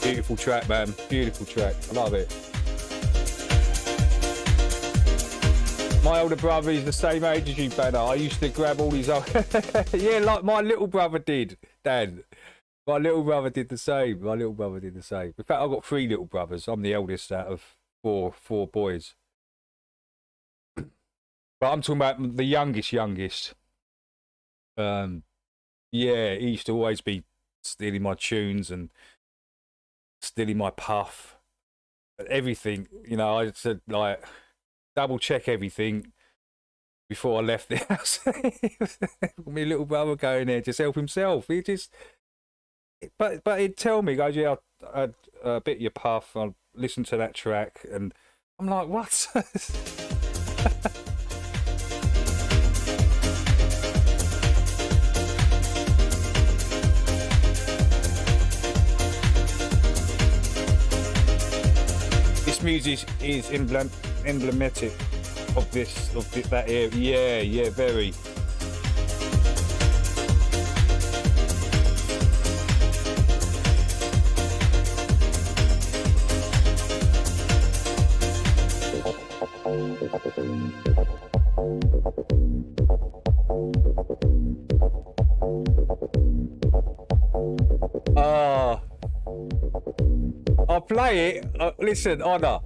Beautiful track, man. Beautiful track. I love it. My older brother is the same age as you, Banner. I used to grab all his old... yeah, like my little brother did, Dan. My little brother did the same. My little brother did the same. In fact, I've got 3 little brothers. I'm the eldest out of four boys. But I'm talking about the youngest. Yeah, he used to always be stealing my tunes and stealing my puff. Everything, you know, I said, like, double check everything before I left the house. My little brother going there, just help himself. He just, but he'd tell me, goes, yeah, I'd bit your puff, I'll listen to that track, and I'm like, what? This music is emblematic of that area. Yeah, very. I'll play it. Listen, Honor.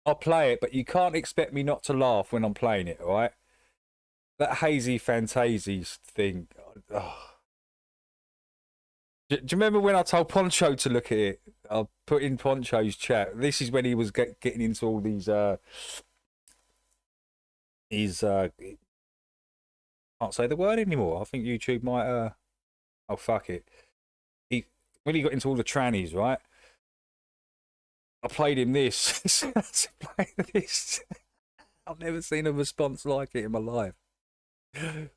I'll play it, but you can't expect me not to laugh when I'm playing it, all right? That Hazy Fantasies thing. Oh. Do you remember when I told Poncho to look at it? I'll put in Poncho's chat. This is when he was getting into all these... can't say the word anymore. I think YouTube might... oh, fuck it. When he got into all the trannies, right? I played him this. I've never seen a response like it in my life.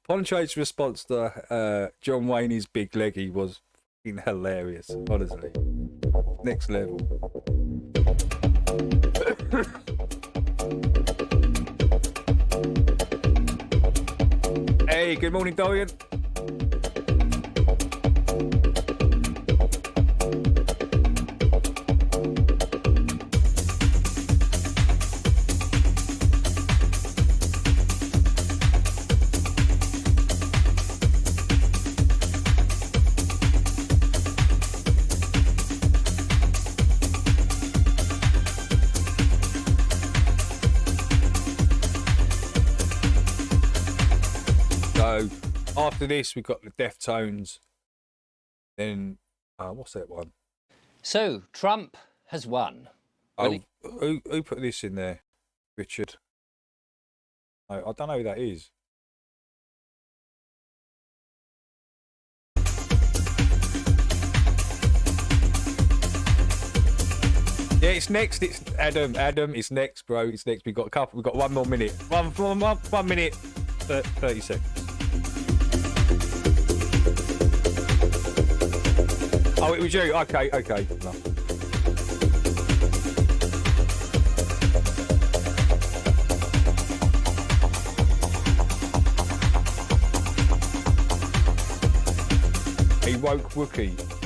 Poncho's response to John Wayne's Big Leggy was fucking hilarious, honestly. Next level. Hey, good morning, Dorian. After this, we've got the Deftones. Then, what's that one? So, Trump has won. Oh, who put this in there? Richard. I don't know who that is. Yeah, it's next. It's Adam. Adam, it's next, bro. It's next. We've got 1 more minute. One minute, 30 seconds. Oh, it was you. Okay. No. A woke Wookiee.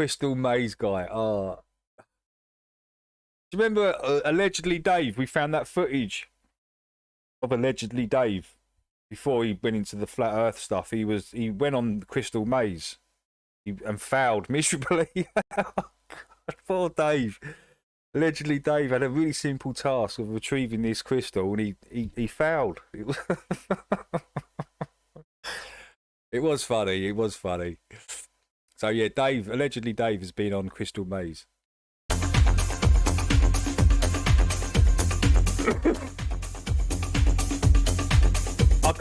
crystal maze guy. Oh. Do you remember allegedly Dave? We found that footage of allegedly Dave before he went into the flat Earth stuff. He went on the crystal maze and failed miserably. Oh, God, poor Dave. Allegedly Dave had a really simple task of retrieving this crystal, and he failed. It was funny. It was funny. So yeah, allegedly Dave has been on crystal maze. I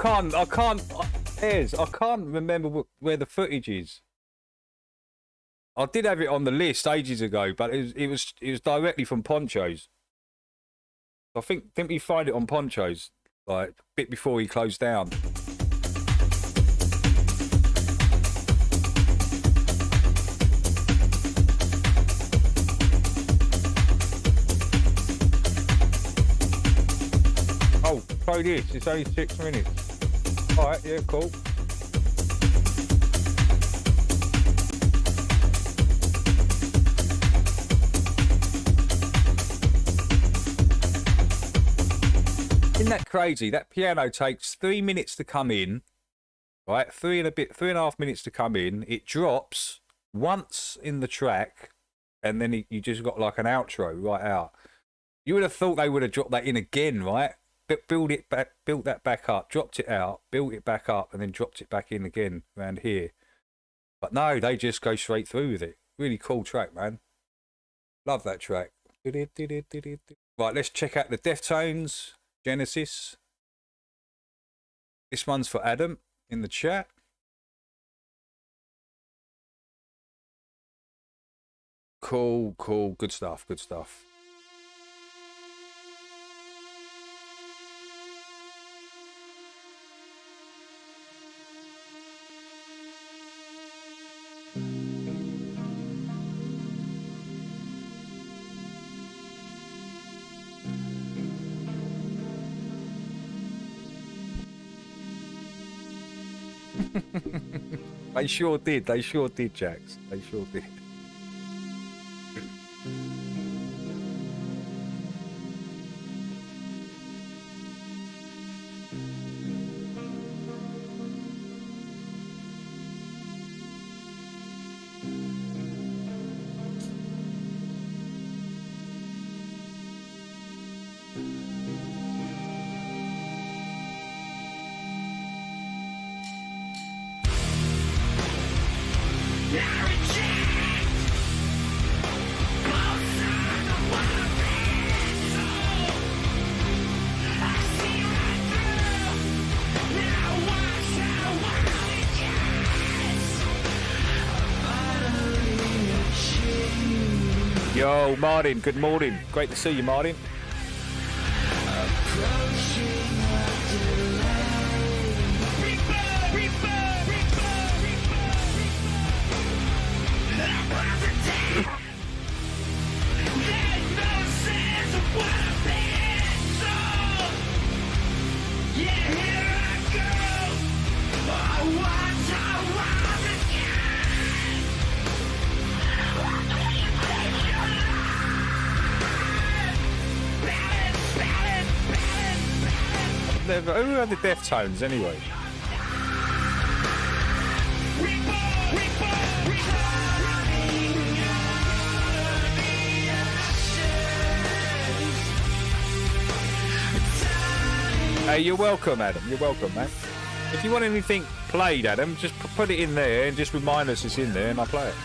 can't remember where the footage is. I did have it on the list ages ago, but it was directly from Poncho's. I think didn't we find it on Poncho's like a bit before he closed down? Oh, play this. It's only 6 minutes. All right, yeah, cool. Isn't that crazy? That piano takes 3 minutes to come in, right? 3.5 minutes to come in. It drops once in the track, and then you just got like an outro right out. You would have thought they would have dropped that in again, right? Built that back up, dropped it out, built it back up, and then dropped it back in again around here. But no, they just go straight through with it. Really cool track, man. Love that track. Right, let's check out the Deftones. Genesis. This one's for Adam in the chat. Cool. Good stuff. They sure did, Jax. They sure did. Yo, Martin, good morning. Great to see you, Martin. Who are the Deftones anyway? Hey, you're welcome, Adam. You're welcome, man. If you want anything played, Adam, just put it in there and just remind us it's in there and I'll play it.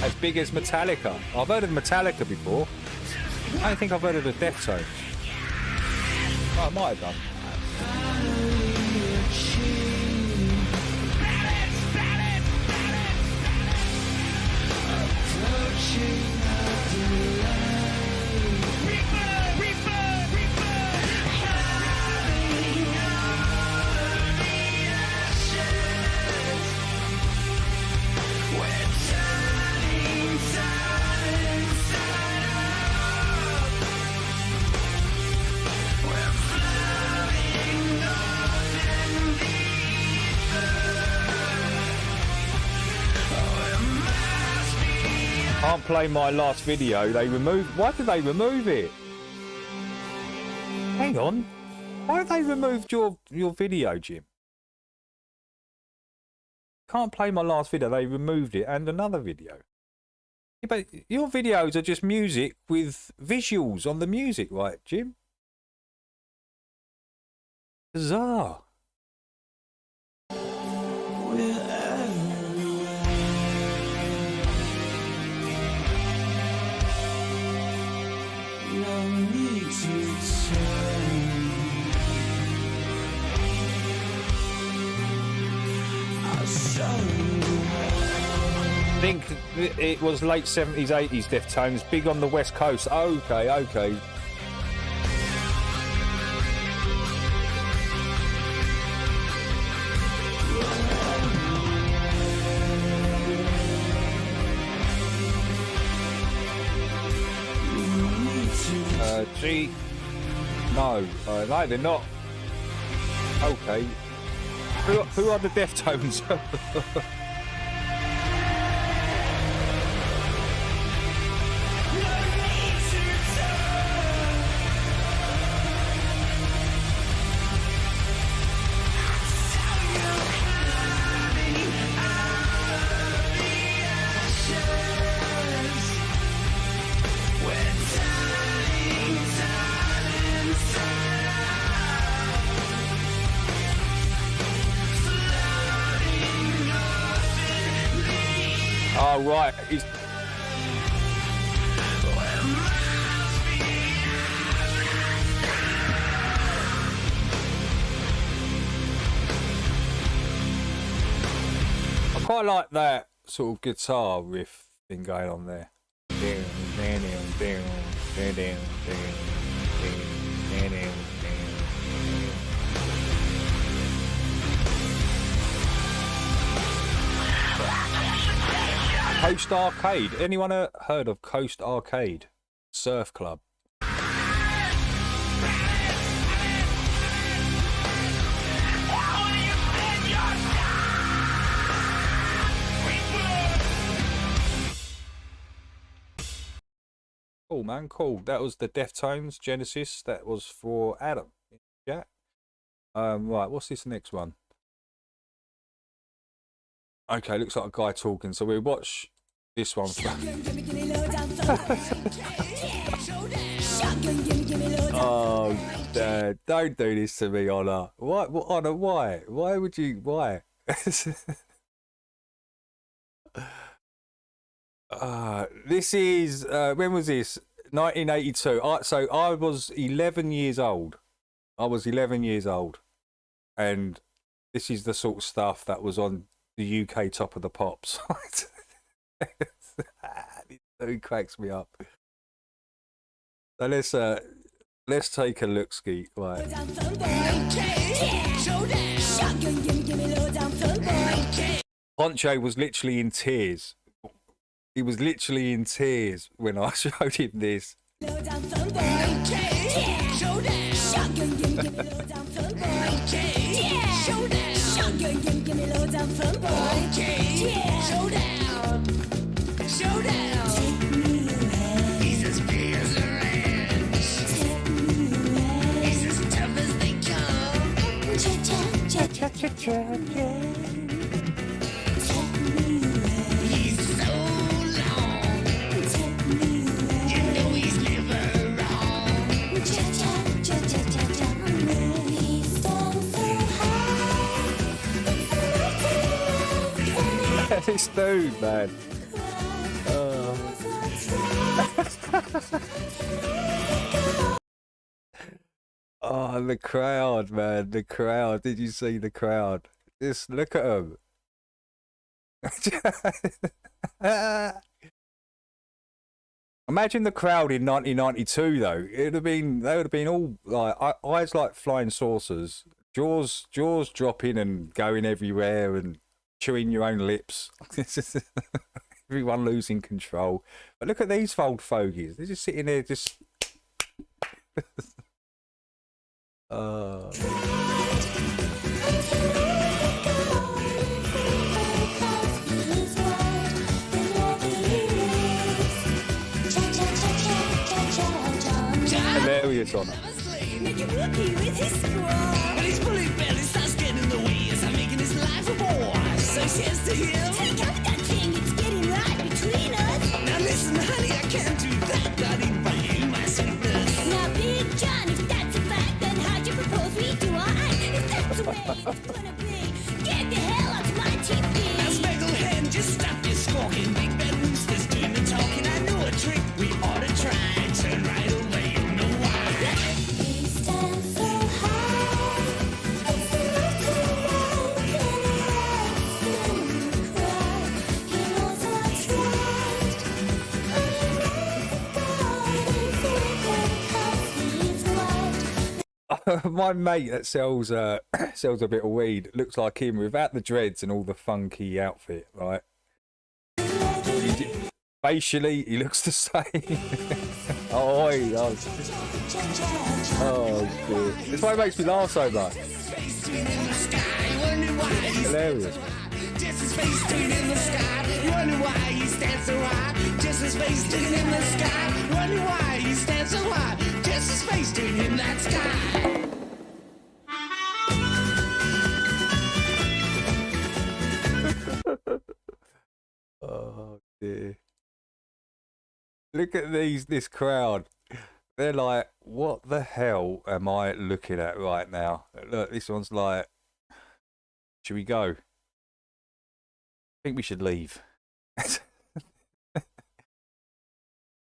As big as Metallica. I've heard of Metallica before. I don't think I've heard of the Deftones. Oh, I might have done. Can't play my last video. They removed. Why did they remove it? Hang on. Why have they removed your video, Jim? Can't play my last video. They removed it and another video. Yeah, but your videos are just music with visuals on the music, right, Jim? Bizarre. I think it was late 70s, 80s Deftones, big on the West Coast. Okay, okay. G. No, no, they're not. Okay. Who are the Deftones? Oh, right. He's... I quite like that sort of guitar riff thing going on there. Coast Arcade. Anyone heard of Coast Arcade? Surf club. Cool, man, cool. That was the Deftones, Genesis. That was for Adam. Yeah. Right, what's this next one? Okay, looks like a guy talking, so we'll watch this one from... Oh, Dad, don't do this to me, Honor. Why? Honor, why? Why would you... Why? This is... when was this? 1982. So I was 11 years old. I was 11 years old. And this is the sort of stuff that was on the UK Top of the Pops. It cracks me up. So let's take a look, Ski. Right. Poncho was literally in tears. He was literally in tears when I showed him this. He's as big as a ranch. He's as tough as they come. He's so long. You know he's never wrong. This dude, man. Oh, the crowd, man. The crowd. Did you see the crowd? Just look at them. Imagine the crowd in 1992, though. They would have been all like eyes like flying saucers, jaws dropping and going everywhere, and chewing your own lips. Everyone losing control. But look at these old fogies. They're just sitting there, just. oblivious on her. But his bullet belly starts getting in the way as I'm making his life a bore. So she says to him, take out that thing, it's getting right between us. Now listen, honey, I can't do that, not even by you, my sweetness. Now, Big John, if that's a fact, then how'd you propose we do our act? If that's the way it's gonna be, get the hell out of my TV. Now, Speckled Hen, just stop your squawking. Big Bad Rooster's doing the talking. I know a trick we ought to try. Turn right over, you know why. He stands so high, it's the most he knows what's right. My mate that sells sells a bit of weed looks like him without the dreads and all the funky outfit, right? Facially, he looks the same. Oh, he does. Oh, dear. This why it makes me laugh so much. Hilarious. Just his face sticking in the sky. You wonder why he stands so high. Just his face sticking in the sky. Wonder why he stands so high. Just his face sticking in that sky. Oh dear. Look at this crowd. They're like, what the hell am I looking at right now? Look, this one's like, should we go? I think we should leave.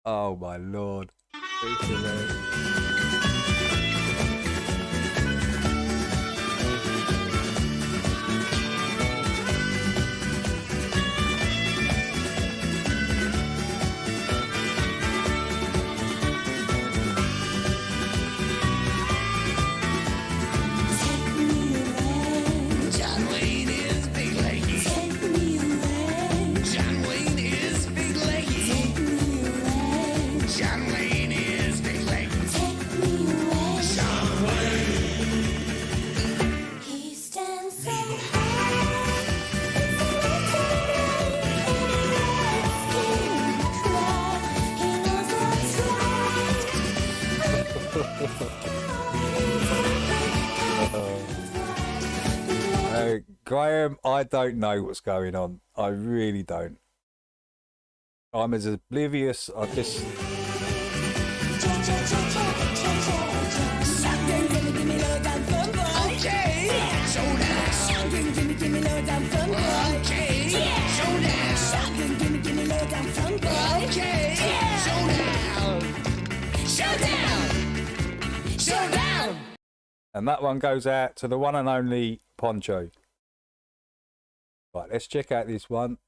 Oh my lord. It's hilarious. John Wayne is big leggy. John Wayne is big leggy. John Wayne is big leggy. John Wayne. He stands so Graham, I don't know what's going on. I really don't. I'm as oblivious. I just. And that one goes out to the one and only Poncho. Right, let's check out this one.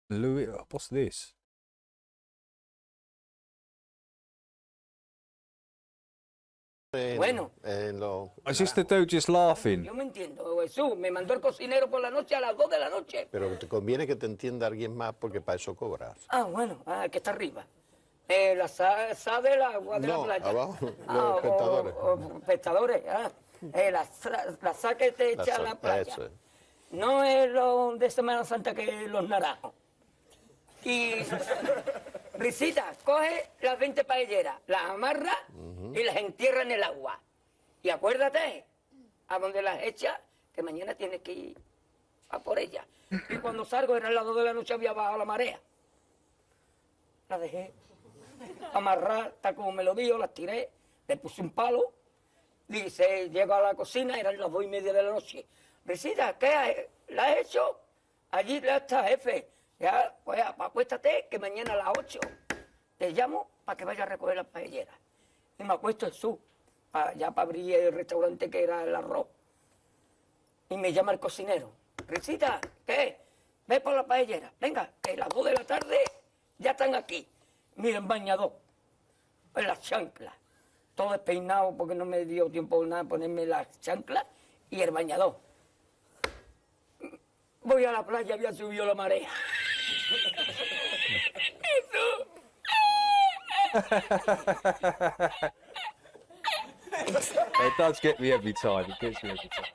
Louis, what's this? Bueno. Is this the dude just laughing? Yo me entiendo. Jesús me mandó el cocinero por la noche a las 2 de la noche. Pero te conviene que te entienda alguien más porque para eso cobras. Ah, bueno, que está arriba. La sal del agua de la playa. Abajo, los pescadores. Pescadores, la sal que te echa a la playa. Eso es. No es lo de Semana Santa que los naranjos. Y Risita, coge las 20 paelleras, las amarra y las entierra en el agua. Y acuérdate, a donde las echa, que mañana tienes que ir a por ellas. Y cuando salgo, era a las 2 de la noche, había bajado la marea. La dejé amarrar, tal como me lo dijo, las tiré, le puse un palo. Dice, llego a la cocina, eran las 2:30 de la noche. Risita, ¿qué la has hecho? Allí ya está, jefe. Ya, pues acuéstate, que mañana a las 8 te llamo para que vaya a recoger las paelleras. Y me acuesto Jesús, ya para abrir el restaurante que era el arroz. Y me llama el cocinero. Risita, ¿qué? Ve por la paellera. Venga, que a las 2 de la tarde ya están aquí. Miren, bañador, en las chanclas. Todo despeinado porque no me dio tiempo nada ponerme las chanclas y el bañador. Voy a la playa, había subido la marea. It does get me every time. It gets me every time.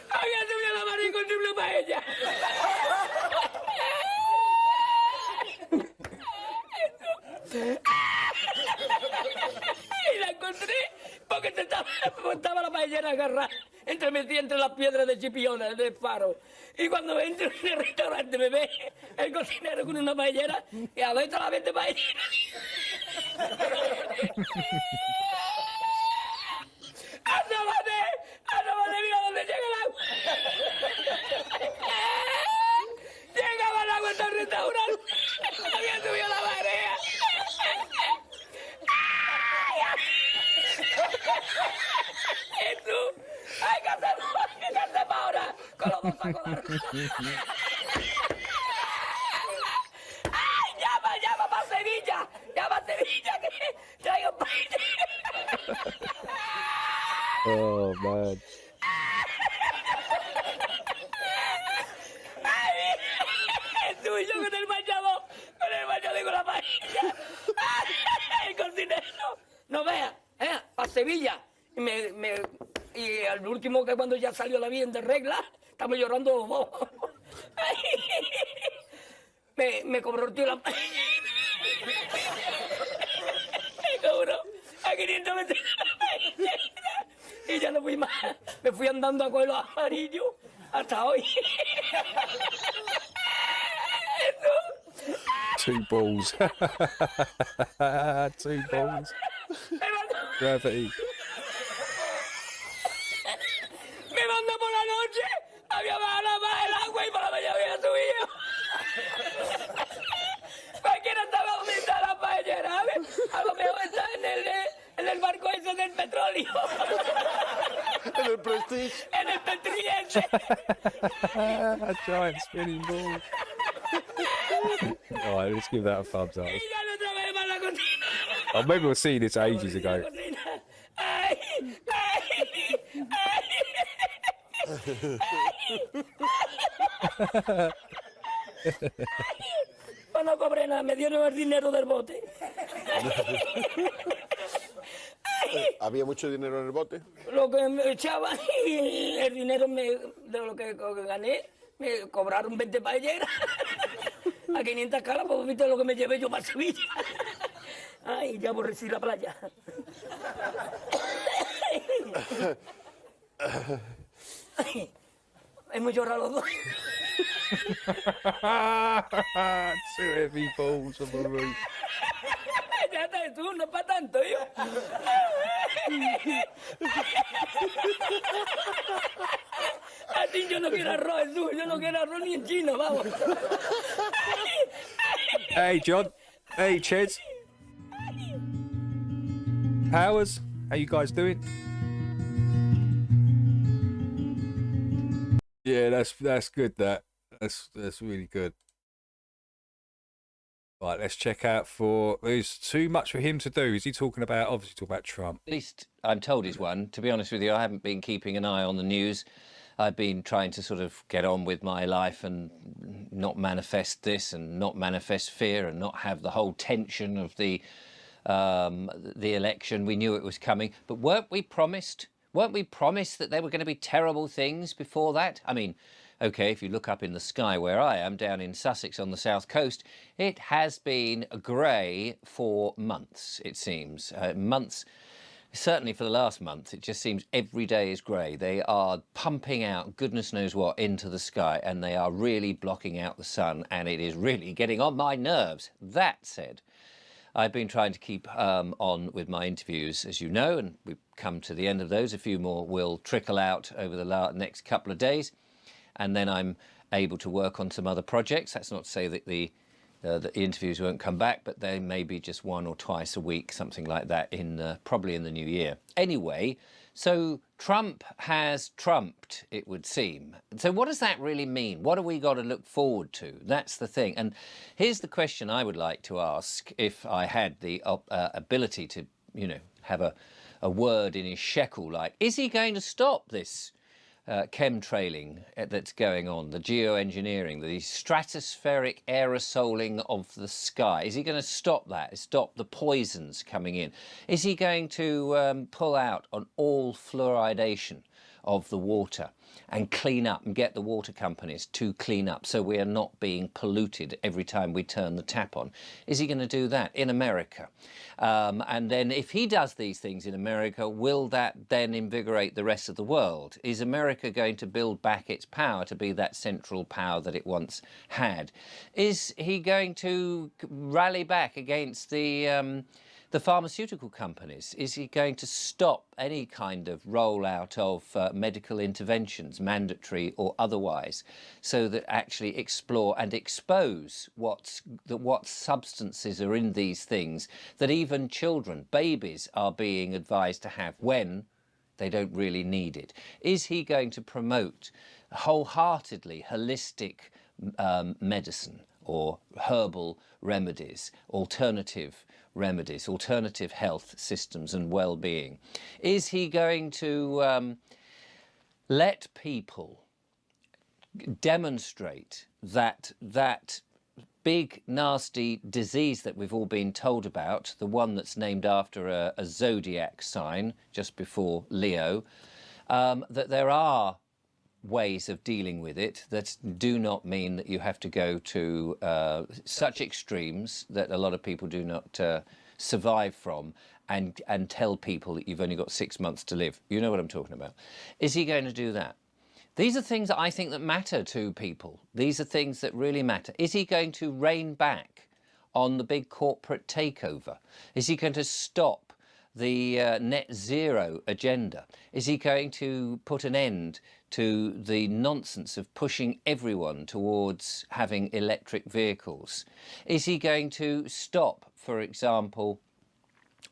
Había subido la marea y encontré una paella. Y la encontré porque estaba la paellera agarrada metida entre las piedras de Chipiona, del faro. Y cuando entro en el restaurante me ve el cocinero con una paellera y a ver la 20 paelleras. ¡Asómate, mira dónde llega el agua! Llegaba el agua hasta el restaurante. Había subido la marea. ¡Jesús! ¡Hay que hacer ahora! Con los dos sacos de arroz. ¡Ay, llama para Sevilla! ¡Llama a Sevilla que traigo paella! Oh, man. ¡Ay! Jesús, yo con el bañador con la paella. ¡Ay, el cocinero! No veas, a Sevilla. Y al último, que cuando ya salió la bien de regla, estamos llorando. Me cobró el tío la paella. Me cobró a 500 metros la paella. Y ya no fui más. Me fui andando a coger los amarillos hasta hoy. Two balls. Two balls. Gravity. Me mandó por la noche, había bajado más el agua y por la mañana había subido. Cualquiera estaba vomitando la paellera, ¿sabes? A lo mejor está en el barco ese del petróleo. En el Prestige. En el Petriense. A giant spinning ball. All right, let's give that a thumbs up. I remember seeing this ages ago. No cobré nada, me dieron el dinero del bote. ¿Había mucho dinero en el bote? Lo que me echaban y el dinero de lo que gané, me cobraron 20 paelleras a 500 caras, pues viste lo que me llevé yo para Sevilla. Ay, ya aborrecí la playa. Hemos llorado los dos. Two heavy balls on the roof. Ya está, tú, no es para tanto, yo. A ti yo no quiero arroz, Jesús, yo no quiero arroz ni en chino, vamos. Hey, John. Hey, Cheds. Powers, how you guys doing? Yeah, that's good. That's really good. Right, let's check out for. There's too much for him to do. Is he talking about? Obviously, talking about Trump. At least I'm told he's one. To be honest with you, I haven't been keeping an eye on the news. I've been trying to sort of get on with my life and not manifest this and not manifest fear and not have the whole tension of the election. We knew it was coming, but weren't we promised that there were going to be terrible things before that? I mean, okay, if you look up in the sky where I am, down in Sussex on the south coast, it has been grey for months, it seems. Months, certainly for the last month, it just seems every day is grey. They are pumping out goodness knows what into the sky, and they are really blocking out the sun, and it is really getting on my nerves. That said, I've been trying to keep on with my interviews, as you know, and we've come to the end of those. A few more will trickle out over the next couple of days, and then I'm able to work on some other projects. That's not to say that the interviews won't come back, but they may be just one or twice a week, something like that, probably in the new year. Anyway, so Trump has trumped, it would seem. So what does that really mean? What have we got to look forward to? That's the thing. And here's the question I would like to ask if I had the ability to, have a word in his shekel, like, is he going to stop this chemtrailing that's going on, the geoengineering, the stratospheric aerosoling of the sky? Is he going to stop that, stop the poisons coming in? Is he going to pull out on all fluoridation of the water and clean up and get the water companies to clean up so we are not being polluted every time we turn the tap on? Is he going to do that in America? And then if he does these things in America, will that then invigorate the rest of the world? Is America going to build back its power to be that central power that it once had? Is he going to rally back against the pharmaceutical companies? Is he going to stop any kind of rollout of medical interventions, mandatory or otherwise, so that actually explore and expose what substances are in these things that even children, babies, are being advised to have when they don't really need it? Is he going to promote wholeheartedly holistic medicine or herbal remedies, alternative remedies, alternative health systems and well-being? Is he going to let people demonstrate that big nasty disease that we've all been told about, the one that's named after a zodiac sign just before Leo, that there are ways of dealing with it that do not mean that you have to go to such extremes that a lot of people do not survive from, and tell people that you've only got 6 months to live. You know what I'm talking about. Is he going to do that? These are things that I think that matter to people. These are things that really matter. Is he going to rein back on the big corporate takeover? Is he going to stop the net zero agenda? Is he going to put an end to the nonsense of pushing everyone towards having electric vehicles? Is he going to stop, for example,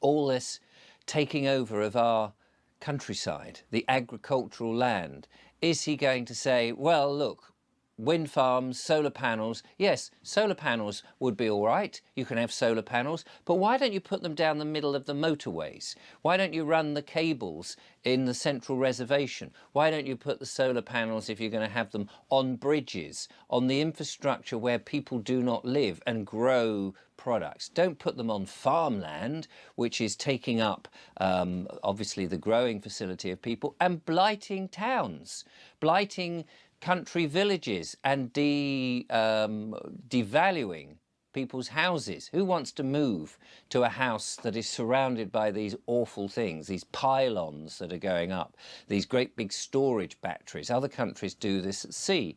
all this taking over of our countryside, the agricultural land? Is he going to say, well, look, wind farms, solar panels, yes, solar panels would be all right, you can have solar panels, but why don't you put them down the middle of the motorways? Why don't you run the cables in the central reservation? Why don't you put the solar panels, if you're going to have them, on bridges, on the infrastructure where people do not live and grow products? Don't put them on farmland, which is taking up obviously the growing facility of people and blighting towns, blighting country villages and devaluing people's houses. Who wants to move to a house that is surrounded by these awful things, these pylons that are going up, these great big storage batteries? Other countries do this at sea.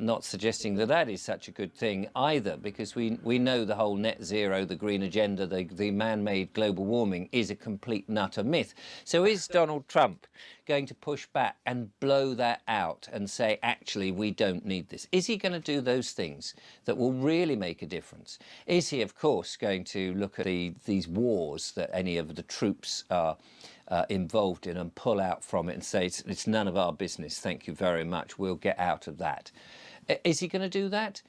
Not suggesting that that is such a good thing either, because we know the whole net zero, the green agenda, the man-made global warming is a complete and utter myth. So is Donald Trump going to push back and blow that out and say, actually, we don't need this? Is he going to do those things that will really make a difference? Is he, of course, going to look at these wars that any of the troops are involved in and pull out from it and say, it's none of our business, thank you very much, we'll get out of that? Is he going to do that?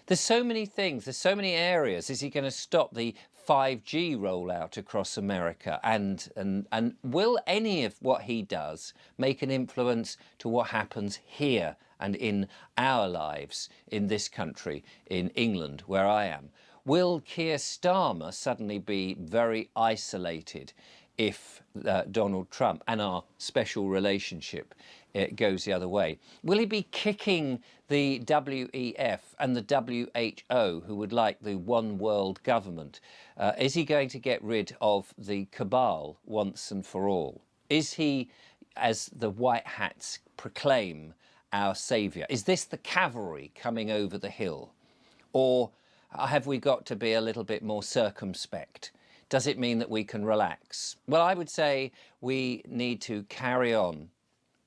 There's so many things, there's so many areas. Is he going to stop the 5G rollout across America? And will any of what he does make an influence to what happens here and in our lives in this country, in England, where I am? Will Keir Starmer suddenly be very isolated if Donald Trump and our special relationship goes the other way? Will he be kicking the WEF and the WHO, who would like the one world government? Is he going to get rid of the cabal once and for all? Is he, as the white hats proclaim, our saviour? Is this the cavalry coming over the hill? Or have we got to be a little bit more circumspect? Does it mean that we can relax? Well, I would say we need to carry on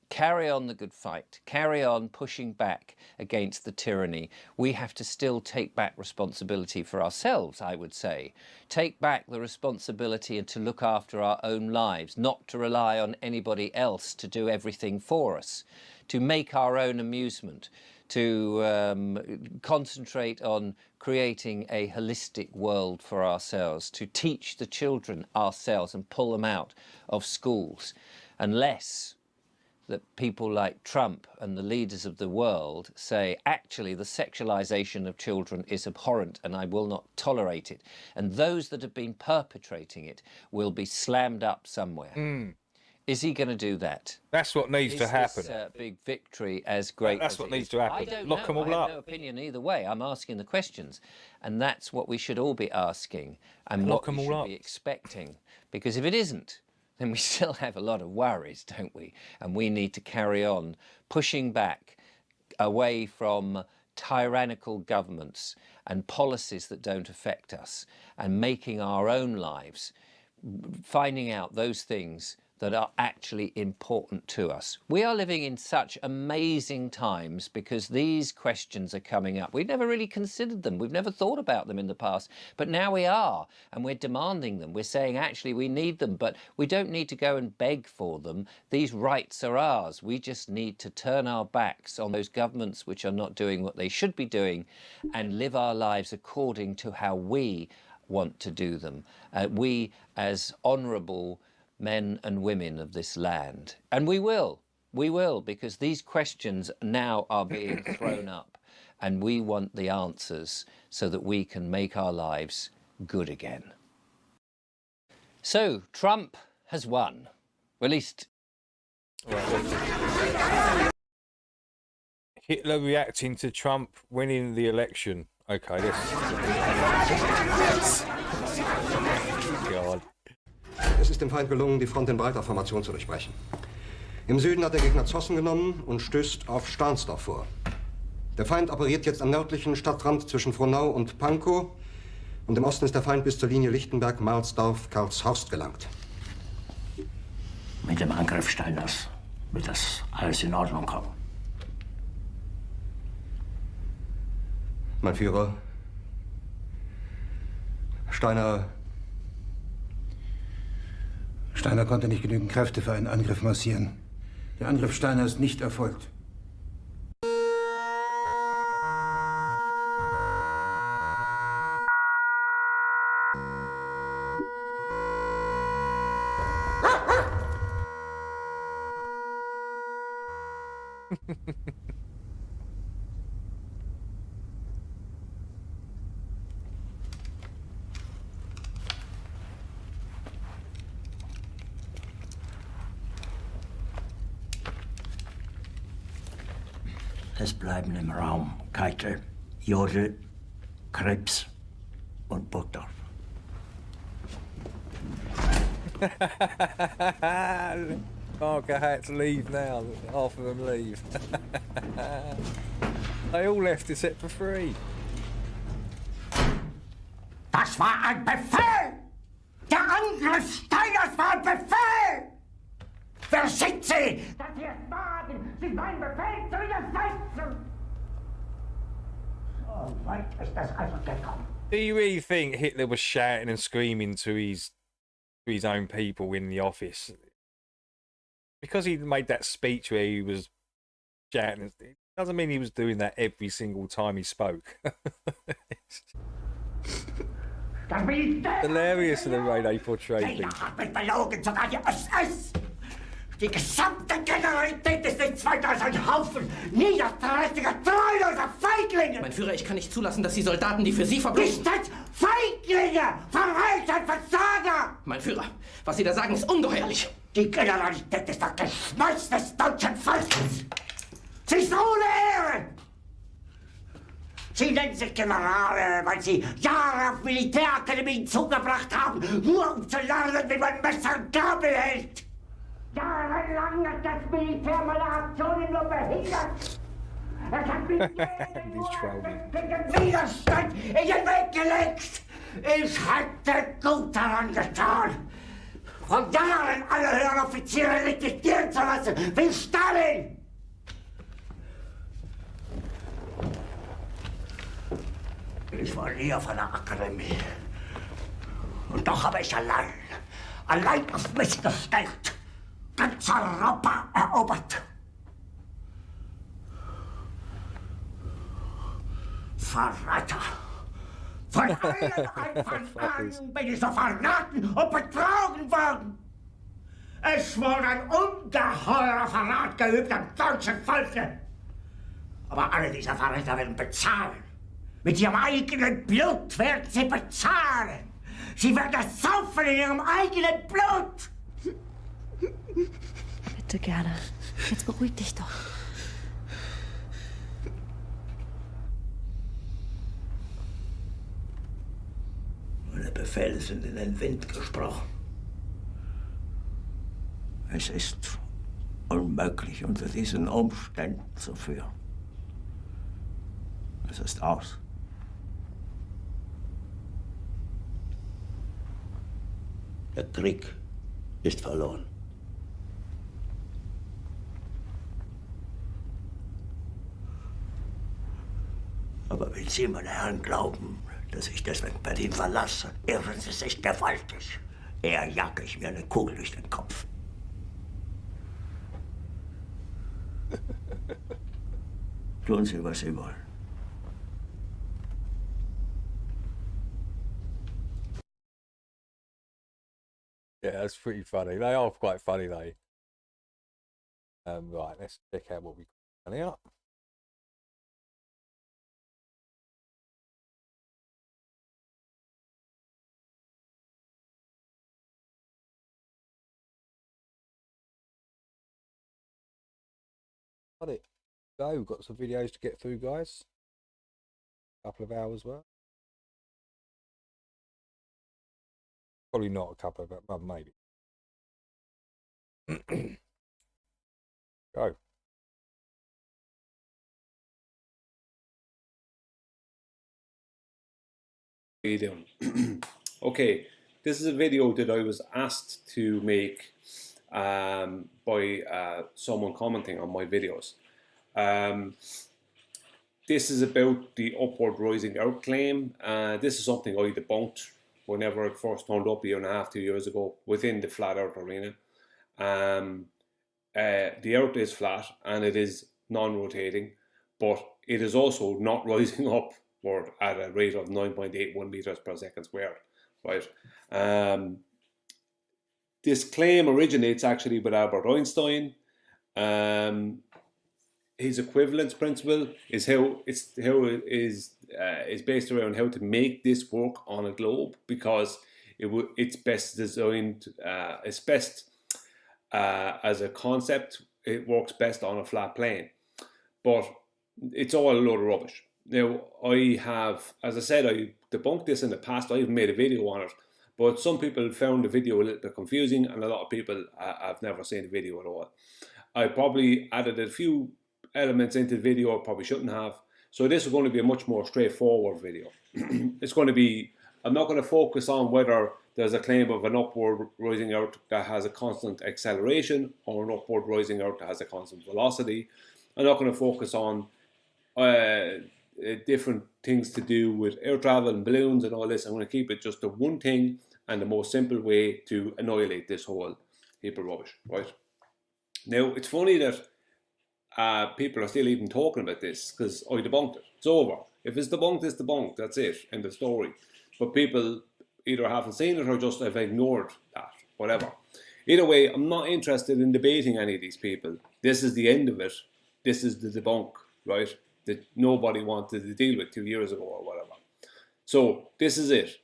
the good fight, carry on pushing back against the tyranny. We have to still take back responsibility for ourselves, I would say. Take back the responsibility and to look after our own lives, not to rely on anybody else to do everything for us, to make our own amusement, to concentrate on creating a holistic world for ourselves, to teach the children ourselves and pull them out of schools, unless that people like Trump and the leaders of the world say, actually, the sexualization of children is abhorrent and I will not tolerate it. And those that have been perpetrating it will be slammed up somewhere. Is he going to do that? That's what needs to happen. Is this big victory as great That's as what it needs is? to happen. I don't Lock know. them all I have up. no opinion either way. I'm asking the questions. And that's what we should all be asking and Lock what we them should all up. be expecting. Because if it isn't, then we still have a lot of worries, don't we? And we need to carry on pushing back away from tyrannical governments and policies that don't affect us and making our own lives, finding out those things that are actually important to us. We are living in such amazing times because these questions are coming up. We've never really considered them. We've never thought about them in the past, but now we are, and we're demanding them. We're saying, actually, we need them, but we don't need to go and beg for them. These rights are ours. We just need to turn our backs on those governments which are not doing what they should be doing and live our lives according to how we want to do them. We, as honourable men and women of this land. And we will, because these questions now are being thrown up and we want the answers so that we can make our lives good again. So, Trump has won. Or at least... Hitler reacting to Trump winning the election. Okay, this... God. Es ist dem Feind gelungen, die Front in breiter Formation zu durchbrechen. Im Süden hat der Gegner Zossen genommen und stößt auf Stahnsdorf vor. Der Feind operiert jetzt am nördlichen Stadtrand zwischen Frohnau und Pankow und im Osten ist der Feind bis zur Linie Lichtenberg-Marsdorf-Karlshorst gelangt. Mit dem Angriff Steiners wird das alles in Ordnung kommen. Mein Führer, Steiner konnte nicht genügend Kräfte für einen Angriff massieren. Der Angriff Steiner ist nicht erfolgt. Es bleiben im Raum Keitel, Jodl, Krebs und Burgdorf. Barker had to leave now. Half of them leave. They all left except for 3. Das war ein Befehl! Der Angriff Steiners war ein Befehl! Wer sind Sie, dass Sie es wagen, sich meinen Befehl zu widersetzen? So weit ist das also gekommen. Do you really think Hitler was shouting and screaming to his own people in the office? Because he made that speech where he was shouting, it doesn't mean he was doing that every single time he spoke. Hilarious in the way they portray things. Hat mich belogen, sogar die SS! Die gesamte Generalität ist nichts weiter als ein Haufen niederträchtiger, treuloser Feiglinge! Mein Führer, ich kann nicht zulassen, dass die Soldaten, die für Sie verbringen... Nicht als Feiglinge! Verreiter, Versager! Mein Führer, was Sie da sagen, ist ungeheuerlich. Die Generalität ist das Geschmeiß des deutschen Volkes! Sie ist ohne Ehre! Sie nennen sich Generale, weil Sie Jahre auf Militärakademien zugebracht haben, nur um zu lernen, wie man Messer und Gabel hält! Jahrelang hat das Militär meine Aktionen nur behindert! Es hat mir jeden Widerstand in den Weg gelegt! Ich hätte gut daran getan, von Jahren alle höheren Offiziere liquidieren zu lassen, wie Stalin! Ich war nie auf einer Akademie. Und doch habe ich allein auf mich gestellt, ganz Europa erobert. Verräter! Von allen Anfang an bin ich so verraten und betrogen worden. Es wurde ein ungeheurer Verrat geübt am deutschen Volke. Aber alle diese Verräter werden bezahlen. Mit ihrem eigenen Blut werden sie bezahlen. Sie werden es saufen in ihrem eigenen Blut. Bitte gerne. Jetzt beruhig dich doch. Meine Befehle sind in den Wind gesprochen. Es ist unmöglich, unter diesen Umständen zu führen. Es ist aus. Der Krieg ist verloren. Aber wenn Sie, meine Herren, glauben, dass ich deswegen Berlin verlasse, irren Sie sich gewaltig. Eher jage ich mir eine Kugel durch den Kopf. Tun Sie, was Sie wollen. Yeah, that's pretty funny. They are quite funny, they. Right, let's check out what we got out. Got it. So we've got some videos to get through, guys. A couple of hours worth. Probably not a couple of, but maybe. Go. How you doing? Okay, this is a video that I was asked to make by someone commenting on my videos. This is about the upward rising Earth claim. This is something I debunked whenever it first turned up a year and a half, 2 years ago, within the flat Earth arena. The Earth is flat and it is non-rotating, but it is also not rising upward at a rate of 9.81 meters per second squared, right? This claim originates actually with Albert Einstein. His equivalence principle is is based around how to make this work on a globe, because it's best designed, it's best as a concept. It works best on a flat plane, but it's all a load of rubbish. Now, I have, as I said, I debunked this in the past. I even made a video on it, but some people found the video a little bit confusing, and a lot of people have never seen the video at all. I probably added a few elements into the video I probably shouldn't have. So this is going to be a much more straightforward video. It's going to be, I'm not going to focus on whether there's a claim of an upward rising Earth that has a constant acceleration or an upward rising Earth that has a constant velocity. I'm not going to focus on different things to do with air travel and balloons and all this. I'm going to keep it just the one thing and the most simple way to annihilate this whole heap of rubbish, right? Now, it's funny that people are still even talking about this, because I debunked it. It's over. If it's debunked, it's debunked. That's it. End of story. But people either haven't seen it or just have ignored that. Whatever. Either way, I'm not interested in debating any of these people. This is the end of it. This is the debunk, right? That nobody wanted to deal with 2 years ago or whatever. So this is it.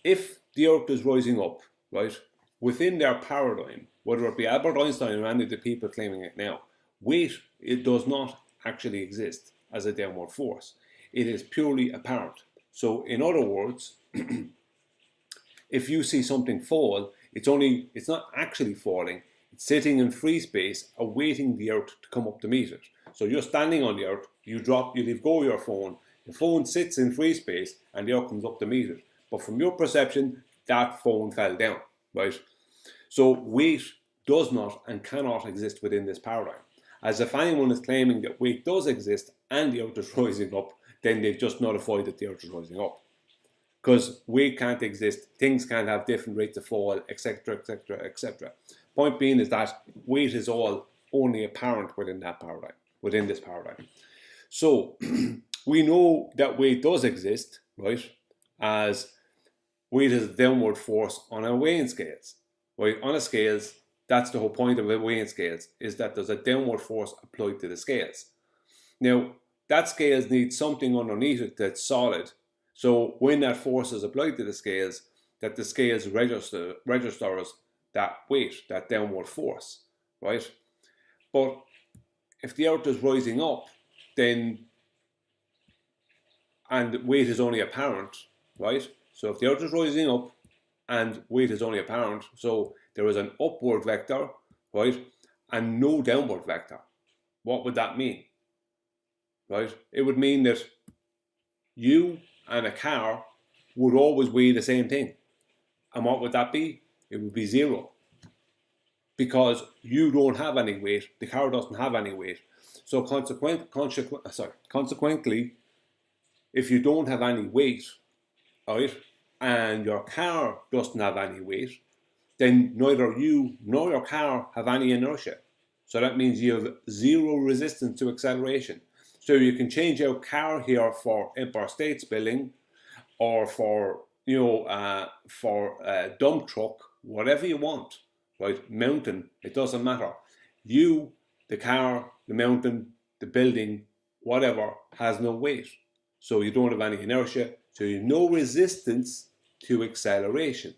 If the Earth is rising up, right, within their paradigm, whether it be Albert Einstein or any of the people claiming it now, weight, it does not actually exist as a downward force. It is purely apparent. So in other words, if you see something fall, it's not actually falling. It's sitting in free space, awaiting the Earth to come up to meet it. So you're standing on the Earth, you leave go of your phone, the phone sits in free space and the Earth comes up to meet it. But from your perception, that phone fell down, right? So weight does not and cannot exist within this paradigm. As if anyone is claiming that weight does exist and the Earth is rising up, then they've just nullified that the Earth is rising up. Because weight can't exist, things can't have different rates of fall, etc., etc., etc. Point being is that weight is all only apparent within that paradigm, within this paradigm. So we know that weight does exist, right? As weight is a downward force on our weighing scales, right? On a scales, that's the whole point of weighing scales, is that there's a downward force applied to the scales. Now, that scales needs something underneath it that's solid. So when that force is applied to the scales, that the scales registers that weight, that downward force, right? But if the Earth is rising up, then, and weight is only apparent, right? So if the Earth is rising up and weight is only apparent, so there is an upward vector, right, and no downward vector, what would that mean, right? It would mean that you and a car would always weigh the same thing. And what would that be? It would be zero. Because you don't have any weight, the car doesn't have any weight. So consequently, if you don't have any weight, right, and your car doesn't have any weight, then neither you nor your car have any inertia. So that means you have zero resistance to acceleration. So you can change out car here for Empire State's Building, or for, you know, for a dump truck, whatever you want, right? Mountain, it doesn't matter. You, the car, the mountain, the building, whatever, has no weight. So you don't have any inertia, so you have no resistance to acceleration,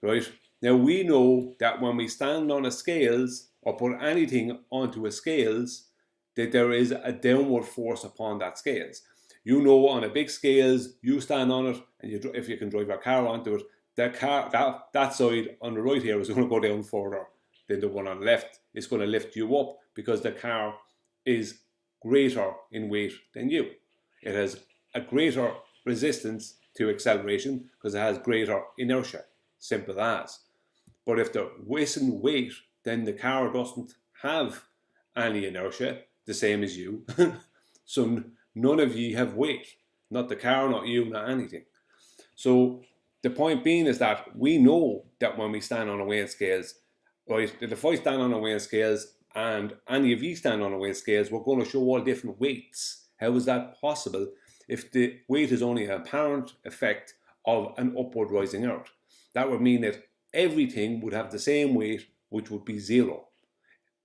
right? Now we know that when we stand on a scales or put anything onto a scales, that there is a downward force upon that scales. You know, on a big scales, you stand on it, and you, if you can drive your car onto it, that side on the right here is going to go down further than the one on the left. It's going to lift you up because the car is greater in weight than you. It has a greater resistance to acceleration because it has greater inertia. Simple as. But if there isn't weight, then the car doesn't have any inertia, the same as you. So none of you have weight. Not the car, not you, not anything. So the point being is that we know that when we stand on a weighing scales, right, that if I stand on a weighing scales and any of you stand on a weighing scales, we're going to show all different weights. How is that possible if the weight is only an apparent effect of an upward rising Earth? That would mean that everything would have the same weight, which would be zero.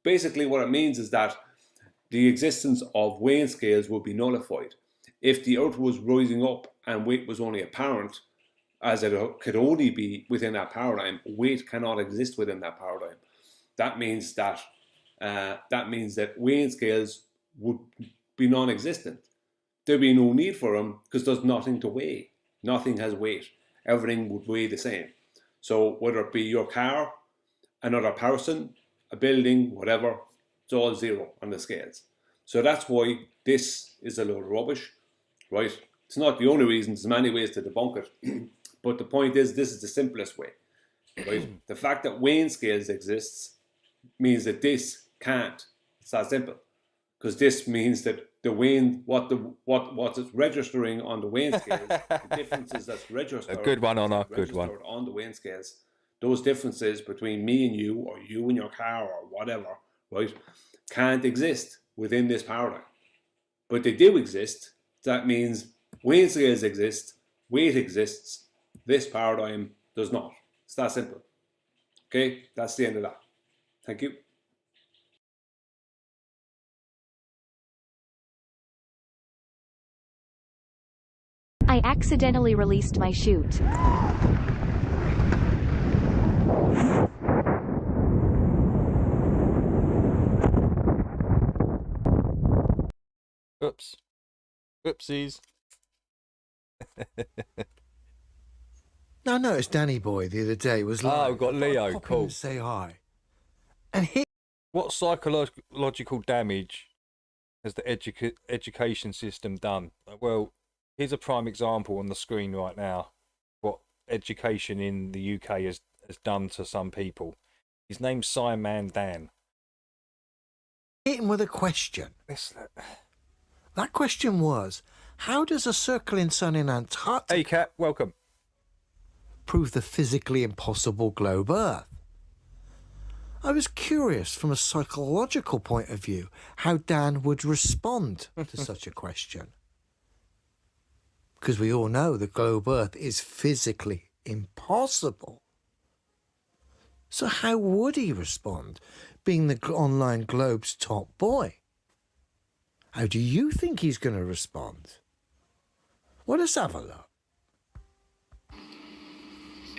Basically what it means is that the existence of weighing scales would be nullified. If the Earth was rising up and weight was only apparent, as it could only be within that paradigm, weight cannot exist within that paradigm. That means that weighing scales would be non-existent. There'd be no need for them because there's nothing to weigh. Nothing has weight. Everything would weigh the same. So whether it be your car, another person, a building, whatever, it's all zero on the scales. So that's why this is a load of rubbish, right? It's not the only reason. There's many ways to debunk it. But the point is, this is the simplest way, right? The fact that weighing scales exists means that this can't. It's that simple. Because this means that the weighing, what is registering on the weighing scales, the differences that's registered. A good one, Honor. Good one. On the weighing scales, those differences between me and you, or you and your car, or whatever, right, can't exist within this paradigm. But they do exist. That means weighing scales exist, weight exists. This paradigm does not. It's that simple. Okay, that's the end of that. Thank you. I accidentally released my chute. Oops. Oopsies. I noticed Danny Boy the other day was like, oh, we've got Leo. Cool. Say hi. And he. What psychological damage has the education system done? Well, here's a prime example on the screen right now. What education in the UK has done to some people. His name's Simon Dan. Hit him with a question. That question was, how does a circling sun in Antarctica... Hey, Cat, welcome. ...prove the physically impossible globe Earth? I was curious from a psychological point of view how Dan would respond to such a question. Because we all know the globe Earth is physically impossible. So how would he respond, being the online globe's top boy? How do you think he's going to respond? Well, let's have a look.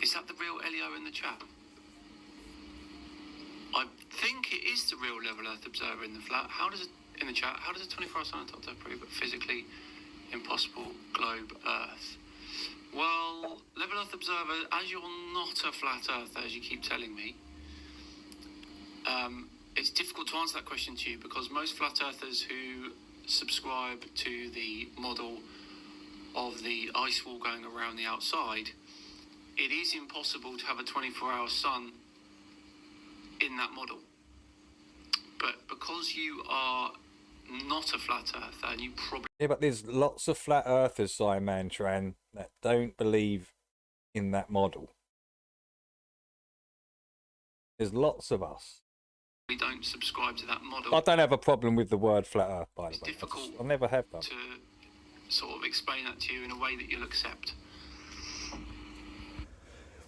Is that the real Elio in the chat? I think it is the real level Earth observer in the flat. How does it, in the chat, how does a 24-hour sun Antarctica prove a physically impossible globe Earth? Well, level Earth observer, as you're not a flat earther, as you keep telling me, it's difficult to answer that question to you because most flat earthers who subscribe to the model of the ice wall going around the outside, it is impossible to have a 24-hour sun in that model. But because you are not a flat earther, and you probably... Yeah, but there's lots of flat earthers, Simon Tran, that don't believe in that model. There's lots of us. We don't subscribe to that model. I don't have a problem with the word flat earth, by the way. Difficult I never have done. to sort of explain that to you in a way that you'll accept.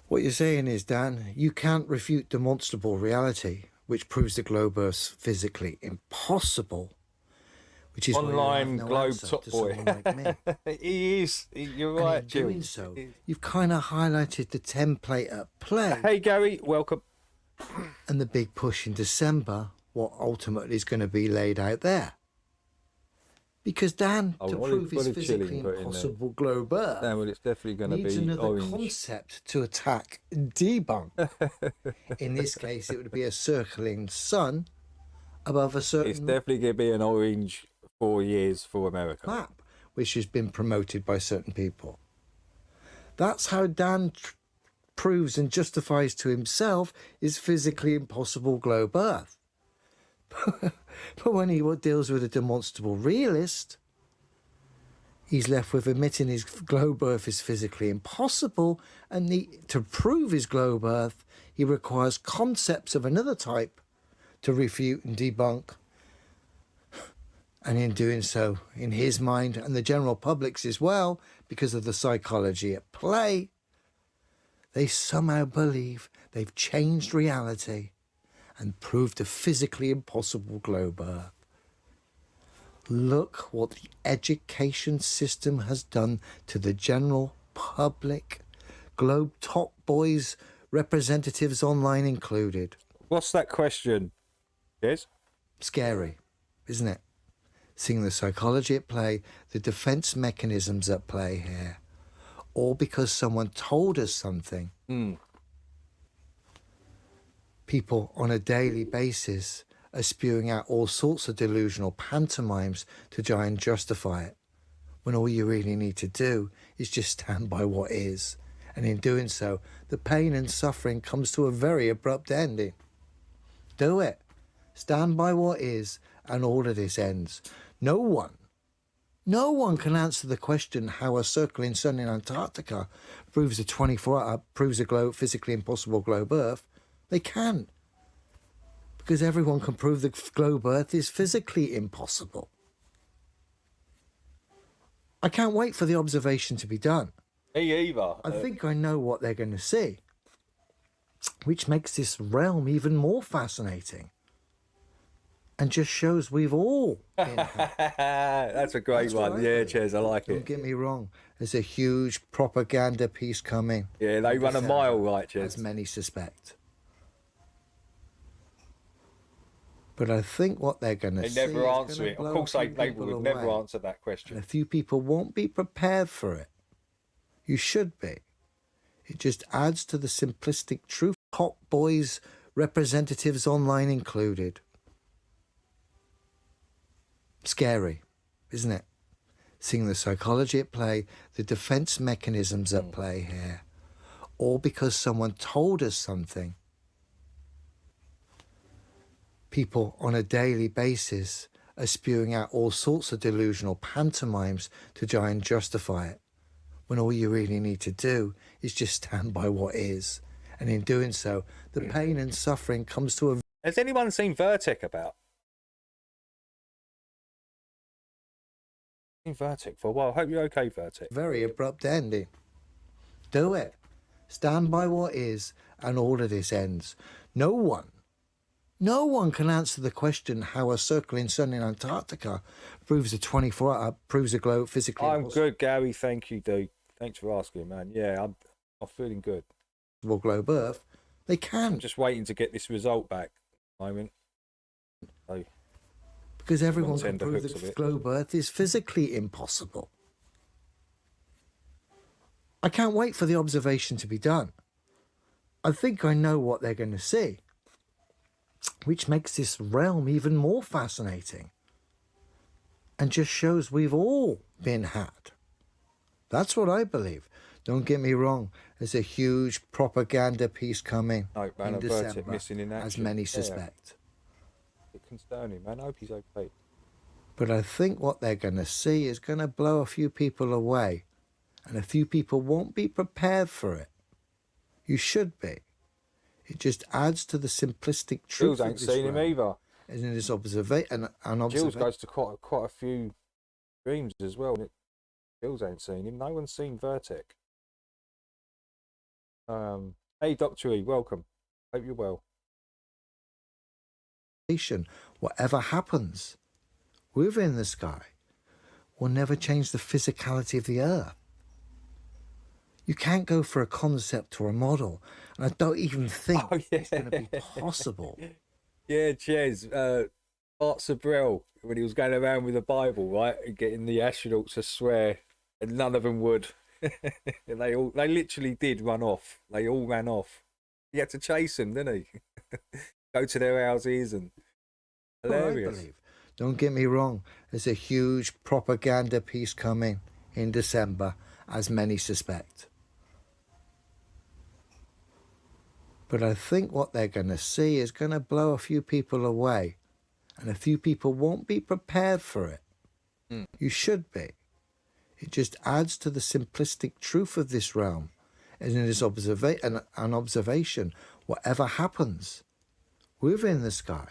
What you're saying is, Dan, you can't refute demonstrable reality, which proves the globe Earth's physically impossible. Which is Online no globe top boy. Like me. He is. You're right, in Jill. doing so, you've kind of highlighted the template at play. Hey, Gary, welcome. And the big push in December, what ultimately is going to be laid out there. Because Dan, to prove his physically impossible globe Earth, Dan, well, it's definitely going to needs be another orange. concept to attack and debunk. In this case, it would be a circling sun above a certain It's definitely going to be an orange 4 years for America. map, which has been promoted by certain people. That's how Dan proves and justifies to himself his physically impossible globe Earth. But when he deals with a demonstrable realist, he's left with admitting his globe Earth is physically impossible, and to prove his globe Earth, he requires concepts of another type to refute and debunk. And in doing so, in his mind and the general public's as well, because of the psychology at play, they somehow believe they've changed reality and proved a physically impossible globe Earth. Look what the education system has done to the general public, globe top boys, representatives online included. What's that question? Yes? Scary, isn't it? Seeing the psychology at play, the defense mechanisms at play here, all because someone told us something. People on a daily basis are spewing out all sorts of delusional pantomimes to try and justify it, when all you really need to do is just stand by what is. And in doing so, the pain and suffering comes to a very abrupt ending. Do it. Stand by what is, and all of this ends. No one can answer the question how a circling sun in Antarctica proves a 24-hour, proves a physically impossible globe Earth. They can't. Because everyone can prove the globe Earth is physically impossible. I can't wait for the observation to be done. Me either. I think I know what they're going to see, which makes this realm even more fascinating. And just shows we've all been That's a great one. Yeah, cheers. I like it. Don't get me wrong. There's a huge propaganda piece coming. Yeah, they run a mile, right, cheers. As many suspect. But I think what they're going to see... They never answer it. Of course, they would never answer that question. And a few people won't be prepared for it. You should be. It just adds to the simplistic truth. Top boys, representatives online included. Scary, isn't it? Seeing the psychology at play, the defense mechanisms at play here, all because someone told us something. People on a daily basis are spewing out all sorts of delusional pantomimes to try and justify it, when all you really need to do is just stand by what is. And in doing so, the pain and suffering comes to a... Has anyone seen Vertic about? Vertic for a while. Hope you're okay, Vertic. Very abrupt ending. Do it. Stand by what is, and all of this ends. No one can answer the question how a circling sun in Antarctica proves a 24-hour, proves a globe physically. I'm good, Gary. Thank you, dude. Thanks for asking, man. Yeah, I'm feeling good. Globe Earth. They can. I'm just waiting to get this result back. moment. So, because everyone can tender prove hooks a that bit. globe Earth is physically impossible. I can't wait for the observation to be done. I think I know what they're going to see, which makes this realm even more fascinating and just shows we've all been had. That's what I believe. Don't get me wrong, there's a huge propaganda piece coming in December, missing in action. as many suspect. It's concerning, man. I hope he's okay. But I think what they're going to see is going to blow a few people away, and a few people won't be prepared for it. You should be. It just adds to the simplistic truth. Jules ain't seen him either. And it is an observation. Jules goes to quite a few streams as well. Jules ain't seen him. No one's seen Vertec. Hey, Dr. E, welcome. Hope you're well. Whatever happens within the sky will never change the physicality of the Earth. You can't go for a concept or a model, and I don't even think it's going to be possible. Yeah, Ches, Art Sabrell, when he was going around with the Bible, right, and getting the astronauts to swear, and none of them would. And they literally did run off. They all ran off. He had to chase them, didn't he? Go to their houses and hilarious. I believe. Don't get me wrong, there's a huge propaganda piece coming in December, as many suspect. But I think what they're going to see is going to blow a few people away, and a few people won't be prepared for it. You should be. It just adds to the simplistic truth of this realm, and it is an observation. Whatever happens within the sky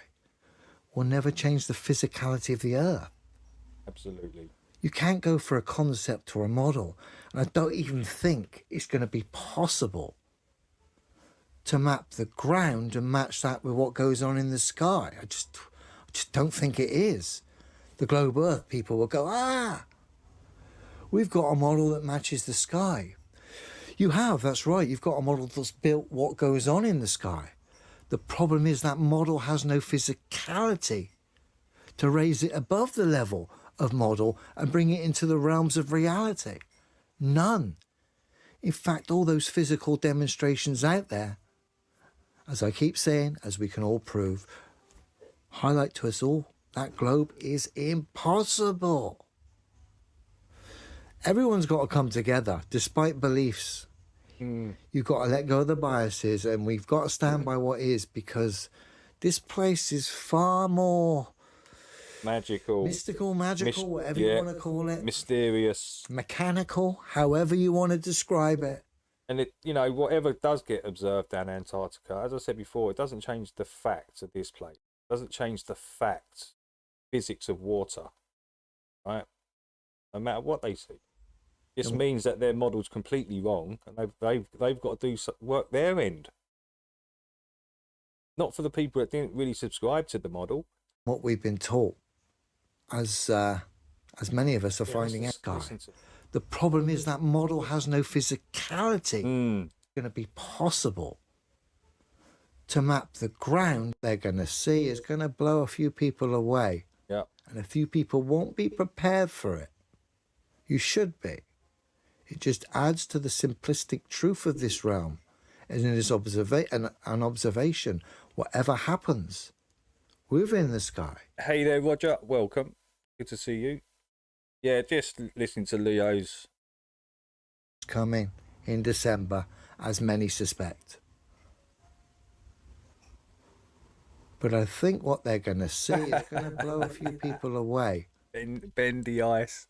will never change the physicality of the Earth. Absolutely. You can't go for a concept or a model, and I don't even think it's going to be possible to map the ground and match that with what goes on in the sky. I just don't think it is. The globe Earth people will go, we've got a model that matches the sky. You have, that's right, you've got a model that's built what goes on in the sky. The problem is that model has no physicality to raise it above the level of model and bring it into the realms of reality. None. In fact, all those physical demonstrations out there, as I keep saying, as we can all prove, highlight to us all, that globe is impossible. Everyone's got to come together, despite beliefs. You've got to let go of the biases, and we've got to stand by what is, because this place is far more magical, mystical, whatever you want to call it, mysterious, mechanical, however you want to describe it. And it, whatever does get observed down Antarctica, as I said before, it doesn't change the facts of this place. It doesn't change the facts, physics of water, right? No matter what they see. This means that their model's completely wrong, and they've got to do work their end. Not for the people that didn't really subscribe to the model. What we've been taught, as many of us are finding out, the problem is that model has no physicality. It's going to be possible to map the ground. They're going to see is going to blow a few people away. Yeah. And a few people won't be prepared for it. You should be. It just adds to the simplistic truth of this realm, and it is an observation. Whatever happens within the sky. Hey there, Roger. Welcome. Good to see you. Yeah, just listening to Leo's. Coming in December, as many suspect. But I think what they're going to see is going to blow a few people away. Bendy ice.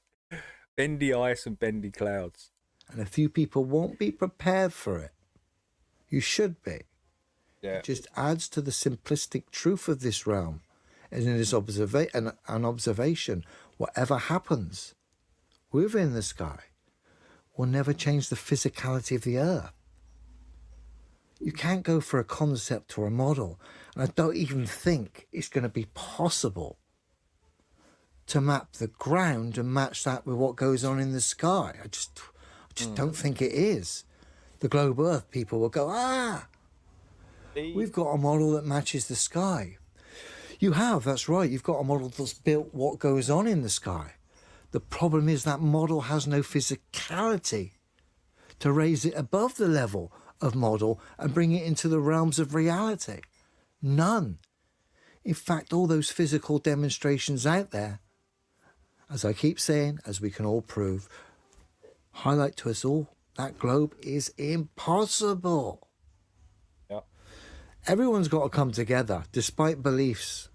Bendy ice and bendy clouds. And a few people won't be prepared for it. You should be. Yeah. It just adds to the simplistic truth of this realm, and it is an observation. Whatever happens within the sky will never change the physicality of the Earth. You can't go for a concept or a model, and I don't even think it's going to be possible to map the ground and match that with what goes on in the sky. I just don't think it is. The globe Earth people will go, we've got a model that matches the sky. You have, that's right. You've got a model that's built what goes on in the sky. The problem is that model has no physicality to raise it above the level of model and bring it into the realms of reality. None. In fact, all those physical demonstrations out there, as I keep saying, as we can all prove, highlight to us all, that globe is impossible. Yep. Everyone's got to come together, despite beliefs.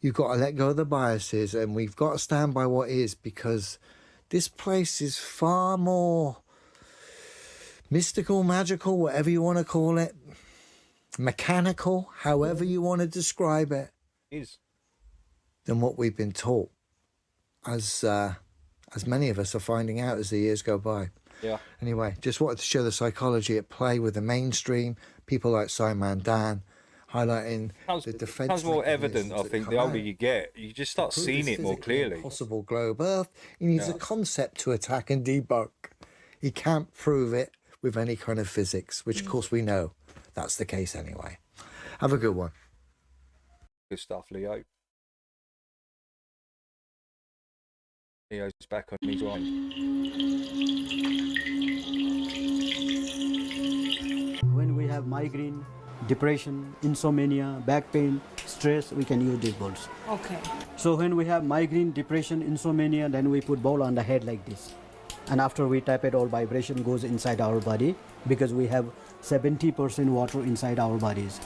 You've got to let go of the biases, and we've got to stand by what is, because this place is far more mystical, magical, whatever you want to call it, mechanical, however you want to describe it, than what we've been taught, as many of us are finding out as the years go by. Yeah. Anyway, just wanted to show the psychology at play with the mainstream, people like Simon Dan, highlighting the defence. Becomes more evident, I think, the older you get. You just start seeing it more clearly. Possible globe Earth. He needs a concept to attack and debunk. He can't prove it with any kind of physics, which, of course, we know that's the case anyway. Have a good one. Good stuff, Leo. Leo's back on his line. When we have migraine, depression, insomnia, back pain, stress, we can use these balls. Okay. So when we have migraine, depression, insomnia, then we put ball on the head like this. And after we tap it, all vibration goes inside our body, because we have 70% water inside our bodies.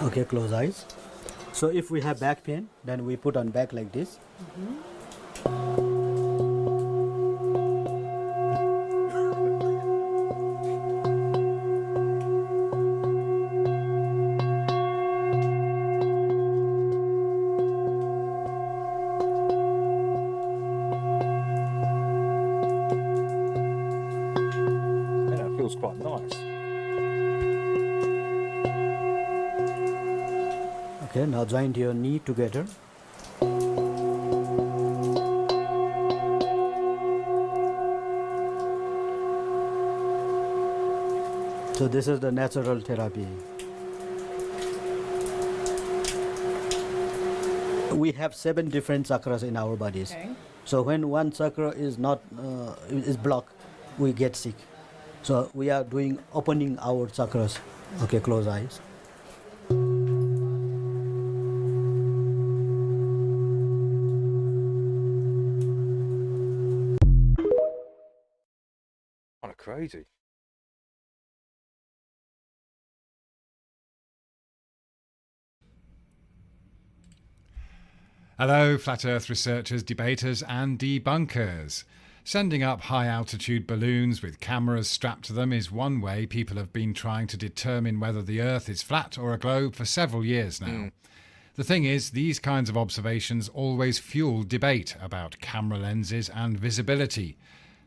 Okay, close eyes. So if we have back pain, then we put on back like this. Yeah, that feels quite nice. Okay, now join your knee together. So this is the natural therapy. We have 7 different chakras in our bodies. Okay. So when one chakra is not is blocked, we get sick. So we are doing opening our chakras. Okay, close eyes. Kind of crazy. Hello, Flat Earth researchers, debaters and debunkers. Sending up high-altitude balloons with cameras strapped to them is one way people have been trying to determine whether the Earth is flat or a globe for several years now. The thing is, these kinds of observations always fuel debate about camera lenses and visibility.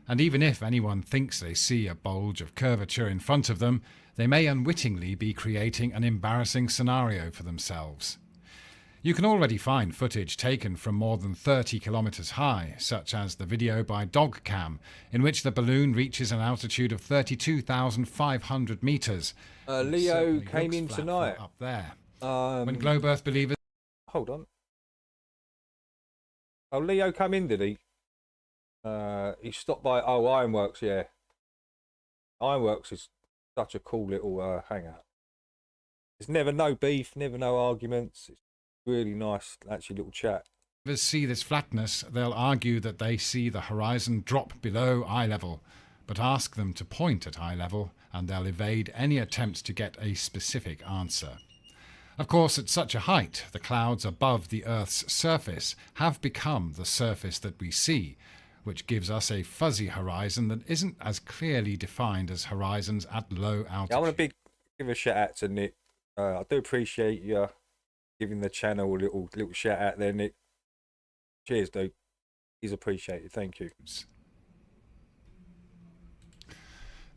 And even if anyone thinks they see a bulge of curvature in front of them, they may unwittingly be creating an embarrassing scenario for themselves. You can already find footage taken from more than 30 kilometres high, such as the video by DogCam, in which the balloon reaches an altitude of 32,500 metres. Leo came in tonight. Up there. When Globe Earth believers... Hold on. Oh, Leo come in, did he? He stopped by... Oh, Ironworks, yeah. Ironworks is such a cool little hangout. There's never no beef, never no arguments. It's really nice, actually, little chat. See this flatness, they'll argue that they see the horizon drop below eye level. but ask them to point at eye level and they'll evade any attempts to get a specific answer. Of course, at such a height, the clouds above the Earth's surface have become the surface that we see, which gives us a fuzzy horizon that isn't as clearly defined as horizons at low altitude. Yeah, I want to give a shout out to Nick. I do appreciate you giving the channel a little shout out there, Nick. Cheers, dude. He's appreciated. Thank you.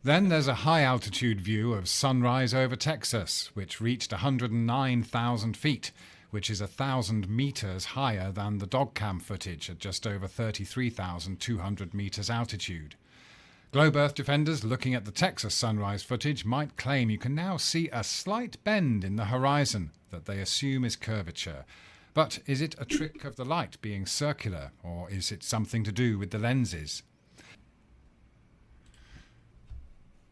Then there's a high-altitude view of sunrise over Texas, which reached 109,000 feet, which is 1,000 meters higher than the dogcam footage at just over 33,200 meters altitude. Globe Earth defenders looking at the Texas sunrise footage might claim you can now see a slight bend in the horizon that they assume is curvature. But is it a trick of the light being circular, or is it something to do with the lenses?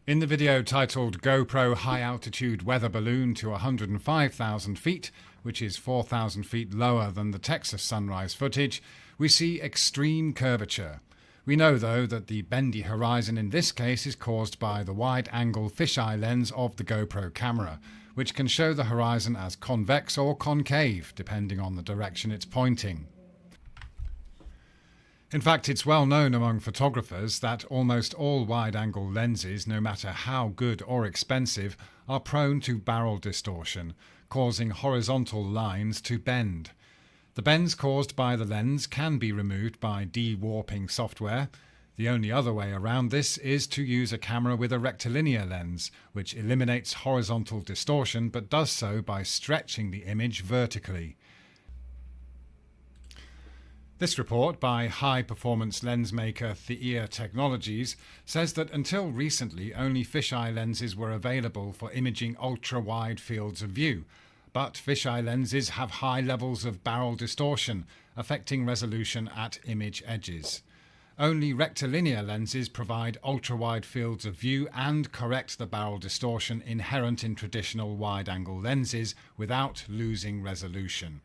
In the video titled GoPro High Altitude Weather Balloon to 105,000 feet, which is 4,000 feet lower than the Texas sunrise footage, we see extreme curvature. We know, though, that the bendy horizon in this case is caused by the wide-angle fisheye lens of the GoPro camera, which can show the horizon as convex or concave, depending on the direction it's pointing. In fact, it's well known among photographers that almost all wide-angle lenses, no matter how good or expensive, are prone to barrel distortion, causing horizontal lines to bend. The bends caused by the lens can be removed by de-warping software. The only other way around this is to use a camera with a rectilinear lens, which eliminates horizontal distortion but does so by stretching the image vertically. This report by high-performance lens maker Theia Technologies says that until recently only fisheye lenses were available for imaging ultra-wide fields of view, but fisheye lenses have high levels of barrel distortion, affecting resolution at image edges. Only rectilinear lenses provide ultra-wide fields of view and correct the barrel distortion inherent in traditional wide-angle lenses without losing resolution.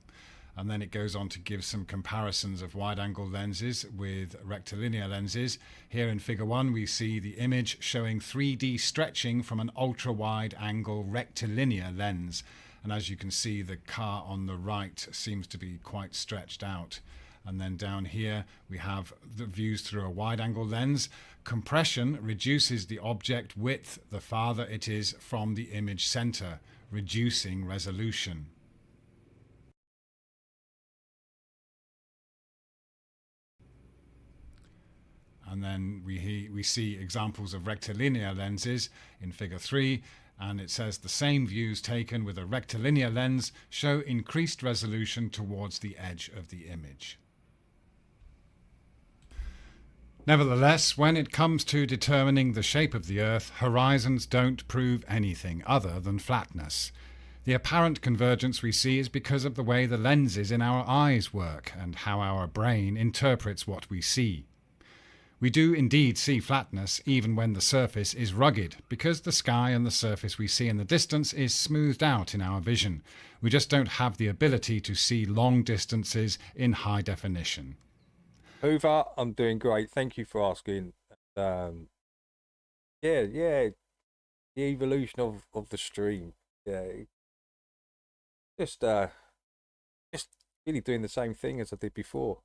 And then it goes on to give some comparisons of wide-angle lenses with rectilinear lenses. Here in figure 1 we see the image showing 3D stretching from an ultra-wide-angle rectilinear lens. And as you can see, the car on the right seems to be quite stretched out. And then down here we have the views through a wide-angle lens. Compression reduces the object width the farther it is from the image center, reducing resolution. And then we see examples of rectilinear lenses in figure 3, and it says the same views taken with a rectilinear lens show increased resolution towards the edge of the image. Nevertheless, when it comes to determining the shape of the Earth, horizons don't prove anything other than flatness. The apparent convergence we see is because of the way the lenses in our eyes work and how our brain interprets what we see. We do indeed see flatness even when the surface is rugged, because the sky and the surface we see in the distance is smoothed out in our vision. We just don't have the ability to see long distances in high definition. Hoover, I'm doing great. Thank you for asking. Yeah, the evolution of the stream. Yeah, just really doing the same thing as I did before.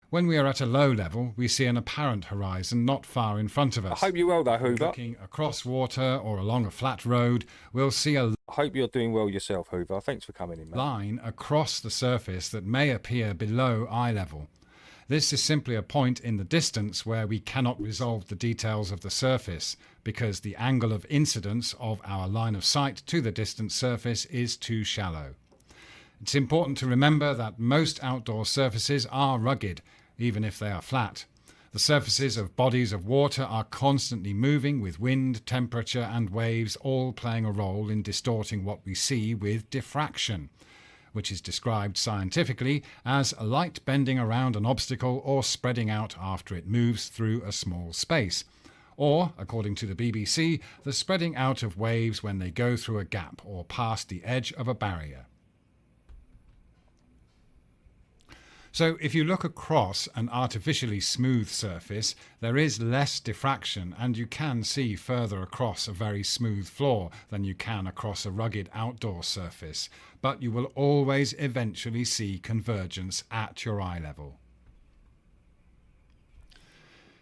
When we are at a low level, we see an apparent horizon not far in front of us. I hope you're well, though, Hoover. Looking across water or along a flat road, we'll see a I hope you're doing well yourself, Hoover. Thanks for coming in, mate. Line across the surface that may appear below eye level. This is simply a point in the distance where we cannot resolve the details of the surface, because the angle of incidence of our line of sight to the distant surface is too shallow. It's important to remember that most outdoor surfaces are rugged, even if they are flat. The surfaces of bodies of water are constantly moving, with wind, temperature and waves all playing a role in distorting what we see with diffraction, which is described scientifically as light bending around an obstacle or spreading out after it moves through a small space. Or, according to the BBC, the spreading out of waves when they go through a gap or past the edge of a barrier. So if you look across an artificially smooth surface, there is less diffraction and you can see further across a very smooth floor than you can across a rugged outdoor surface, but you will always eventually see convergence at your eye level.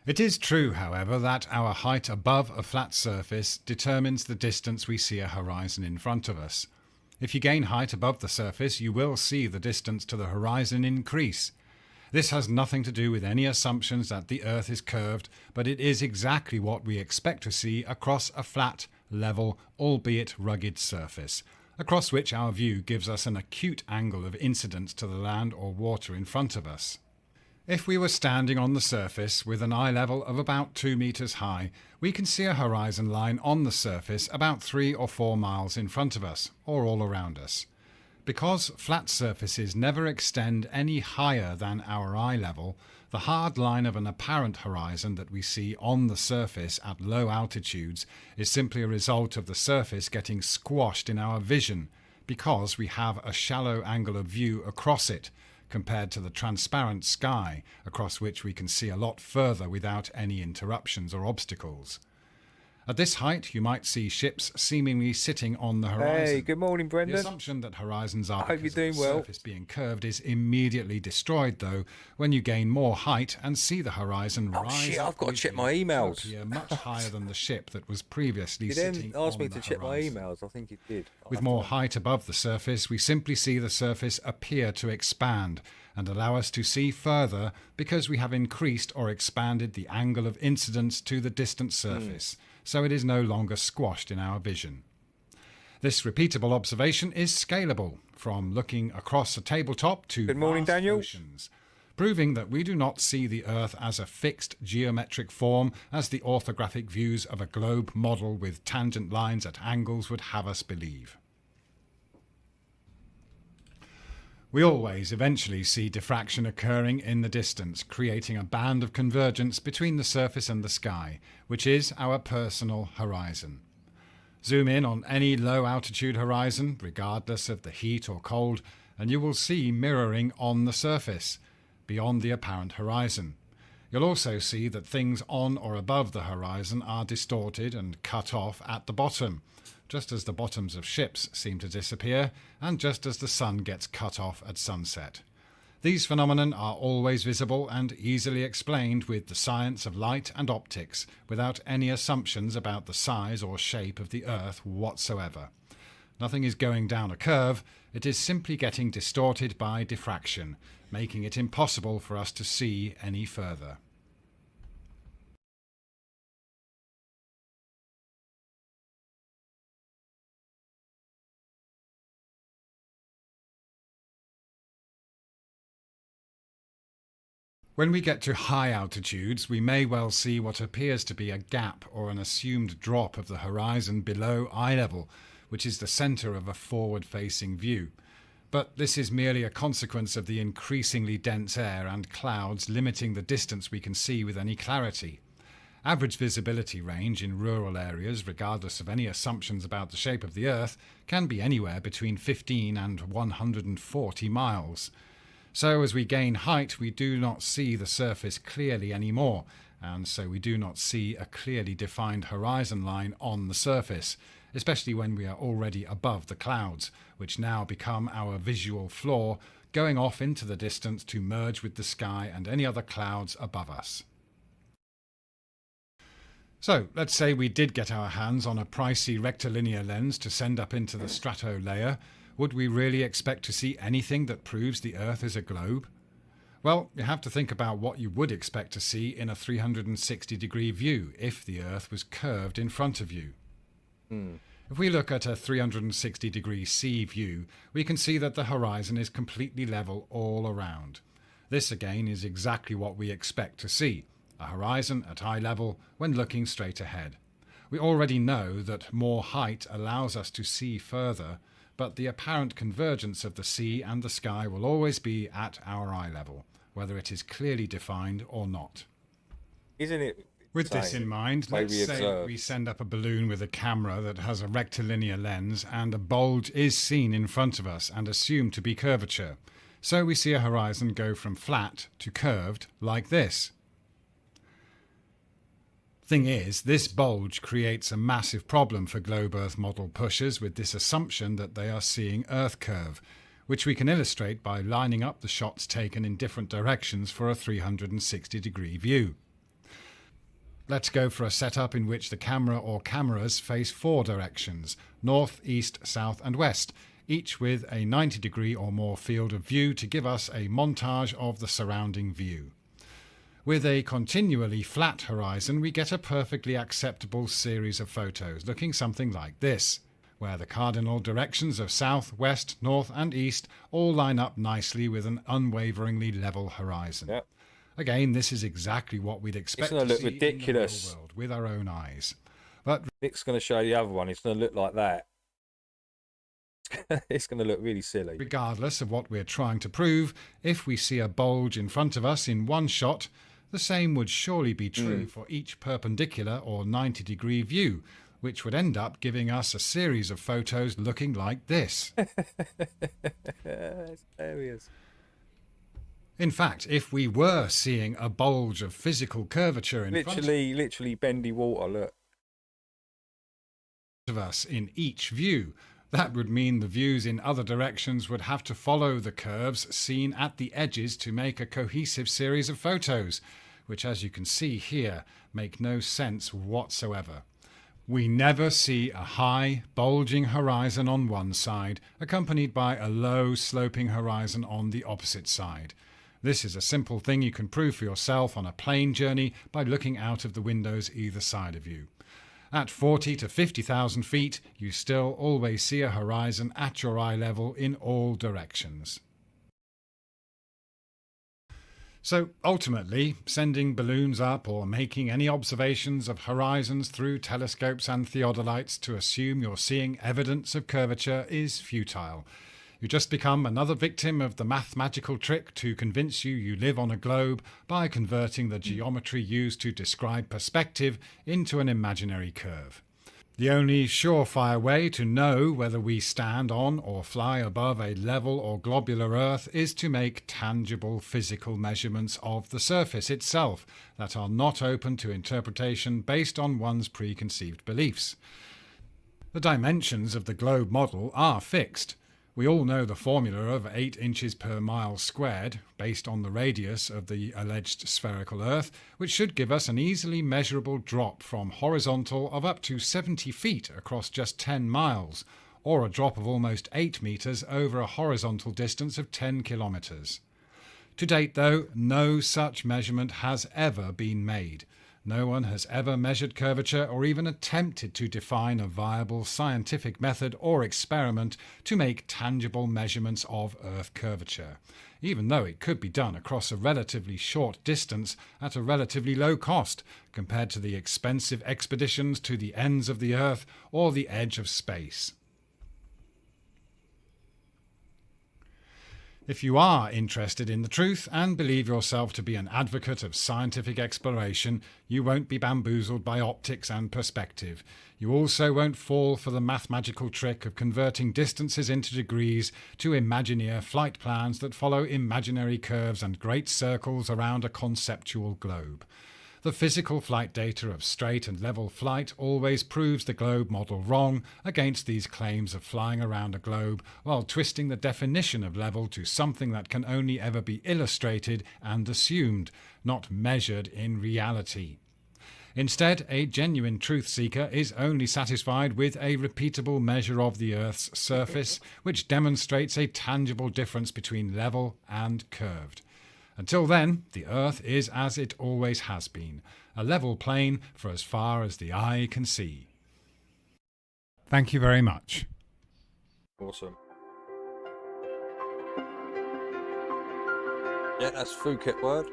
It is true, however, that our height above a flat surface determines the distance we see a horizon in front of us. If you gain height above the surface, you will see the distance to the horizon increase. This has nothing to do with any assumptions that the Earth is curved, but it is exactly what we expect to see across a flat, level, albeit rugged surface, across which our view gives us an acute angle of incidence to the land or water in front of us. If we were standing on the surface with an eye level of about 2 meters high, we can see a horizon line on the surface about 3 or 4 miles in front of us, or all around us. Because flat surfaces never extend any higher than our eye level, the hard line of an apparent horizon that we see on the surface at low altitudes is simply a result of the surface getting squashed in our vision, because we have a shallow angle of view across it, compared to the transparent sky, across which we can see a lot further without any interruptions or obstacles. At this height, you might see ships seemingly sitting on the horizon. Hey, good morning, Brendan. The assumption that horizons are I hope because you're of doing the well. surface being curved is immediately destroyed, though, when you gain more height and see the horizon rise. Shit, I've got to with check you my emails. to appear much higher than the ship that was previously You sitting didn't ask on me the to check my horizon. emails. I think you did. With more height above the surface, we simply see the surface appear to expand and allow us to see further because we have increased or expanded the angle of incidence to the distant surface, so it is no longer squashed in our vision. This repeatable observation is scalable, from looking across a tabletop to Good morning, vast Daniel. oceans, proving that we do not see the Earth as a fixed geometric form as the orthographic views of a globe model with tangent lines at angles would have us believe. We always eventually see diffraction occurring in the distance, creating a band of convergence between the surface and the sky, which is our personal horizon. Zoom in on any low-altitude horizon, regardless of the heat or cold, and you will see mirroring on the surface, beyond the apparent horizon. You'll also see that things on or above the horizon are distorted and cut off at the bottom, just as the bottoms of ships seem to disappear, and just as the sun gets cut off at sunset. These phenomena are always visible and easily explained with the science of light and optics, without any assumptions about the size or shape of the Earth whatsoever. Nothing is going down a curve, it is simply getting distorted by diffraction, making it impossible for us to see any further. When we get to high altitudes, we may well see what appears to be a gap or an assumed drop of the horizon below eye level, which is the centre of a forward-facing view. But this is merely a consequence of the increasingly dense air and clouds limiting the distance we can see with any clarity. Average visibility range in rural areas, regardless of any assumptions about the shape of the Earth, can be anywhere between 15 and 140 miles. So as we gain height, we do not see the surface clearly anymore, and so we do not see a clearly defined horizon line on the surface, especially when we are already above the clouds, which now become our visual floor, going off into the distance to merge with the sky and any other clouds above us. So, let's say we did get our hands on a pricey rectilinear lens to send up into the strato layer. Would we really expect to see anything that proves the Earth is a globe? Well, you have to think about what you would expect to see in a 360-degree view if the Earth was curved in front of you. If we look at a 360-degree sea view, we can see that the horizon is completely level all around. This again is exactly what we expect to see, a horizon at eye level when looking straight ahead. We already know that more height allows us to see further, but the apparent convergence of the sea and the sky will always be at our eye level, whether it is clearly defined or not. Isn't it? With this in mind, let's say we send up a balloon with a camera that has a rectilinear lens and a bulge is seen in front of us and assumed to be curvature. So we see a horizon go from flat to curved like this. Thing is, this bulge creates a massive problem for globe Earth model pushers with this assumption that they are seeing Earth curve, which we can illustrate by lining up the shots taken in different directions for a 360-degree view. Let's go for a setup in which the camera or cameras face 4 directions: north, east, south and west, each with a 90-degree or more field of view to give us a montage of the surrounding view. With a continually flat horizon, we get a perfectly acceptable series of photos looking something like this, where the cardinal directions of south, west, north and east all line up nicely with an unwaveringly level horizon. Yep. Again, this is exactly what we'd expect It's going to to look see ridiculous in the real world with our own eyes. But Nick's going to show the other one. It's going to look like that. It's going to look really silly. Regardless of what we're trying to prove, if we see a bulge in front of us in one shot, the same would surely be true for each perpendicular or 90-degree view, which would end up giving us a series of photos looking like this. It's hilarious. In fact, if we were seeing a bulge of physical curvature in Literally bendy water, look. Of us in each view, that would mean the views in other directions would have to follow the curves seen at the edges to make a cohesive series of photos, which, as you can see here, make no sense whatsoever. We never see a high, bulging horizon on one side, accompanied by a low, sloping horizon on the opposite side. This is a simple thing you can prove for yourself on a plane journey by looking out of the windows either side of you. At 40 to 50,000 feet, you still always see a horizon at your eye level in all directions. So ultimately, sending balloons up or making any observations of horizons through telescopes and theodolites to assume you're seeing evidence of curvature is futile. You just become another victim of the mathematical trick to convince you live on a globe by converting the geometry used to describe perspective into an imaginary curve. The only surefire way to know whether we stand on or fly above a level or globular Earth is to make tangible physical measurements of the surface itself that are not open to interpretation based on one's preconceived beliefs. The dimensions of the globe model are fixed. We all know the formula of 8 inches per mile squared, based on the radius of the alleged spherical Earth, which should give us an easily measurable drop from horizontal of up to 70 feet across just 10 miles, or a drop of almost 8 meters over a horizontal distance of 10 kilometers. To date, though, no such measurement has ever been made. No one has ever measured curvature or even attempted to define a viable scientific method or experiment to make tangible measurements of Earth curvature, even though it could be done across a relatively short distance at a relatively low cost compared to the expensive expeditions to the ends of the Earth or the edge of space. If you are interested in the truth and believe yourself to be an advocate of scientific exploration, you won't be bamboozled by optics and perspective. You also won't fall for the mathematical trick of converting distances into degrees to Imagineer flight plans that follow imaginary curves and great circles around a conceptual globe. The physical flight data of straight and level flight always proves the globe model wrong against these claims of flying around a globe while twisting the definition of level to something that can only ever be illustrated and assumed, not measured in reality. Instead, a genuine truth seeker is only satisfied with a repeatable measure of the Earth's surface, which demonstrates a tangible difference between level and curved. Until then, the Earth is as it always has been, a level plane for as far as the eye can see. Thank you very much. Awesome. Yeah, that's Phuket word.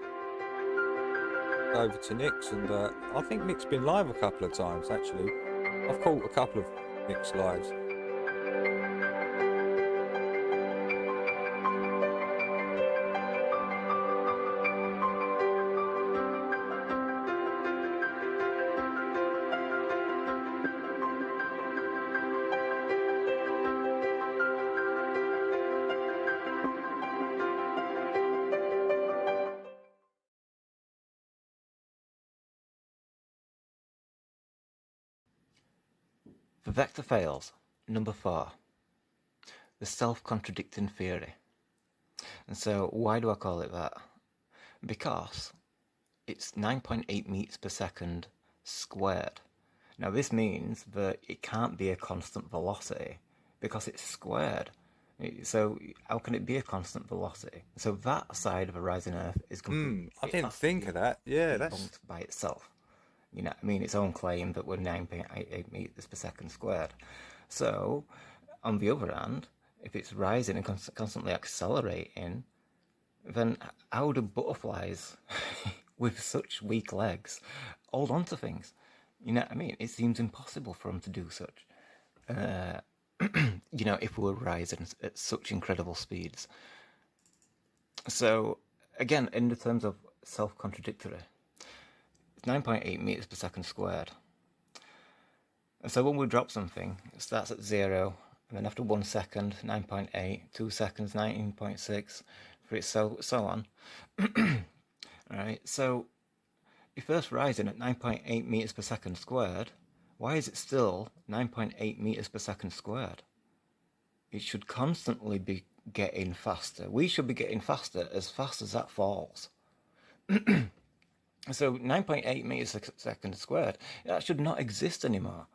Over to Nick's, and I think Nick's been live a couple of times actually. I've caught a couple of Nick's lives. For vector fails, number 4, the self-contradicting theory. And so why do I call it that? Because it's 9.8 meters per second squared. Now this means that it can't be a constant velocity because it's squared. So how can it be a constant velocity? So that side of a rising Earth is completely... I didn't think of that. Yeah, that's... debunked by itself. You know, I mean, its own claim that we're 9.88 meters per second squared. So, on the other hand, if it's rising and constantly accelerating, then how do butterflies with such weak legs hold on to things? You know what I mean? It seems impossible for them to do such. You know, if we were rising at such incredible speeds. So, again, in the terms of self-contradictory, it's 9.8 meters per second squared. And so when we drop something, it starts at 0, and then after 1 second, 9.8, 2 seconds, 19.6, for it so on. Alright, so if Earth's rising at 9.8 meters per second squared, why is it still 9.8 meters per second squared? It should constantly be getting faster. We should be getting faster as fast as that falls. So 9.8 meters per second squared, that should not exist anymore.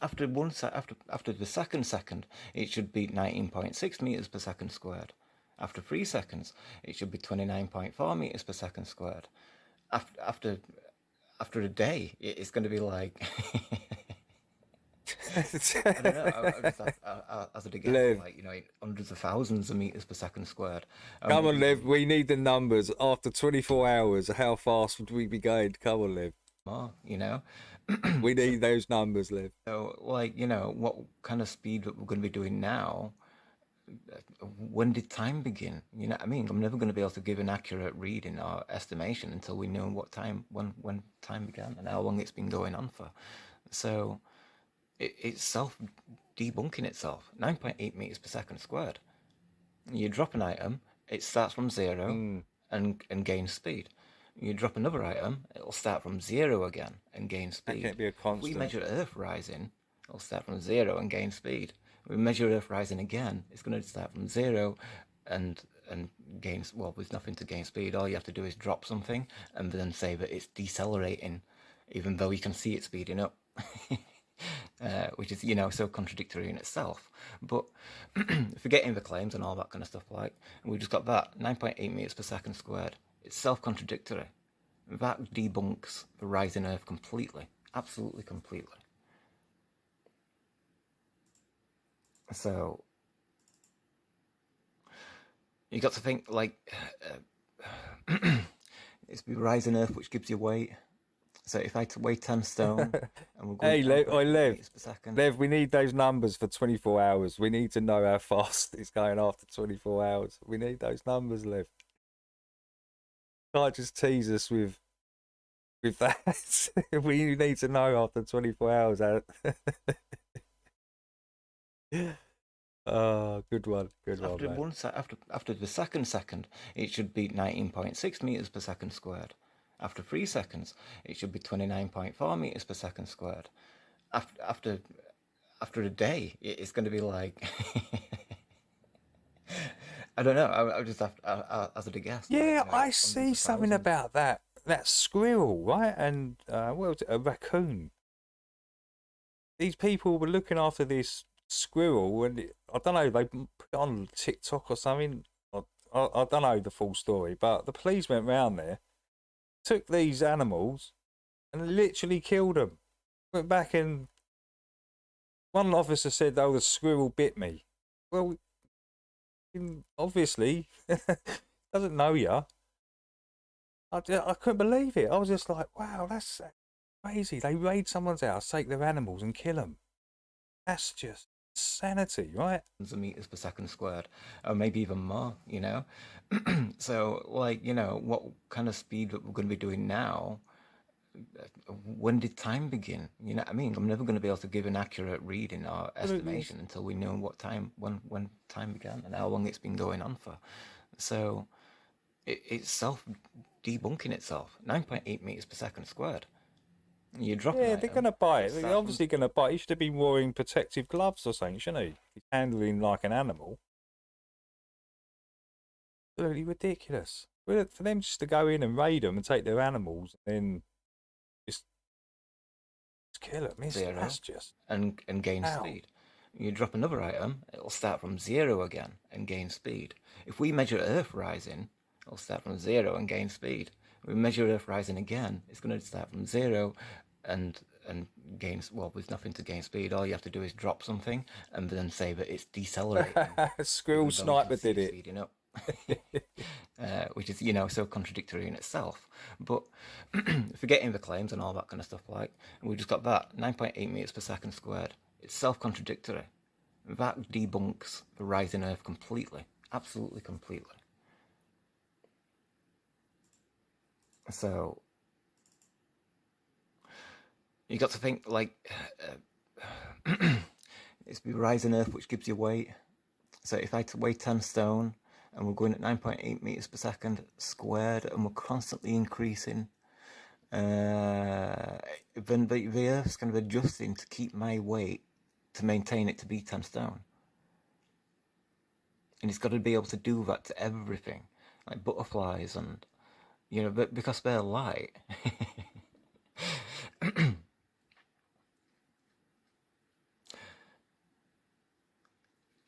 After the second, it should be 19.6 meters per second squared. After 3 seconds, it should be 29.4 meters per second squared. After a day, it's going to be like... I don't know, as a guess, like, you know, hundreds of thousands of meters per second squared. Come on, Liv, we need the numbers. After 24 hours, how fast would we be going? Come on, Liv. More, you know? We need those numbers, Liv. So, like, you know, what kind of speed that we're going to be doing now, when did time begin? You know what I mean? I'm never going to be able to give an accurate reading or estimation until we know what time, when time began and how long it's been going on for. So... it's self-debunking itself. 9.8 meters per second squared. You drop an item, it starts from 0 and gains speed. You drop another item, it'll start from 0 again and gain speed. That can't be a constant. If we measure Earth rising, it'll start from 0 and gain speed. If we measure Earth rising again, it's going to start from 0 and gain... Well, there's nothing to gain speed. All you have to do is drop something and then say that it's decelerating, even though you can see it speeding up. Which is, you know, so contradictory in itself. But forgetting the claims and all that kind of stuff, like, we just got that 9.8 meters per second squared. It's self-contradictory. That debunks the rising Earth completely, absolutely completely. So you got to think, like, it's the rising Earth which gives you weight. So if I weigh 10 stone and we're going... Hey, Lev, we need those numbers for 24 hours. We need to know how fast it's going after 24 hours. We need those numbers, Lev. Can't just tease us with that. We need to know after 24 hours. Oh, good one, After the second, it should be 19.6 meters per second squared. After 3 seconds, it should be 29.4 meters per second squared. After a day, it's going to be like... I don't know, I just have to hazard a guess. Yeah, like, I see something about that squirrel, right? And, what was it, a raccoon. These people were looking after this squirrel, and I don't know, they put it on TikTok or something. I don't know the full story, but the police went round there, took these animals and literally killed them. Went back and one officer said, "Oh, the squirrel bit me." Well, obviously, doesn't know you. I couldn't believe it. I was just like, wow, that's crazy. They raid someone's house, take their animals and kill them. That's just insanity, right? Meters per second squared, or maybe even more, you know? So, like, you know, what kind of speed that we're going to be doing now, when did time begin? You know what I mean? I'm never going to be able to give an accurate reading or estimation until we know what time, when time began and how long it's been going on for. So, it's self-debunking itself. 9.8 meters per second squared. You drop Yeah, an they're item, going to bite. it's They're that obviously going to bite. He should have been wearing protective gloves or something, shouldn't he? He's handling like an animal. Absolutely ridiculous. For them just to go in and raid them and take their animals and then just kill them, that's just... and gain Ow. speed. You drop another item, it'll start from 0 again and gain speed. If we measure Earth rising, it'll start from 0 and gain speed. If we measure Earth rising again, it's going to start from 0 and gain, well, with nothing to gain speed. All you have to do is drop something and then say that it's decelerating. Squirrel Sniper did it. Speeding up. Which is, you know, so contradictory in itself. But forgetting the claims and all that kind of stuff, like, we just got that 9.8 meters per second squared. It's self-contradictory. That debunks the rise in Earth completely, absolutely completely. So you got to think, like, it's the rise in Earth which gives you weight. So if I weigh 10 stone and we're going at 9.8 meters per second squared and we're constantly increasing, then the Earth's kind of adjusting to keep my weight to maintain it to be 10 stone. And it's got to be able to do that to everything, like butterflies and, you know, but because they're light.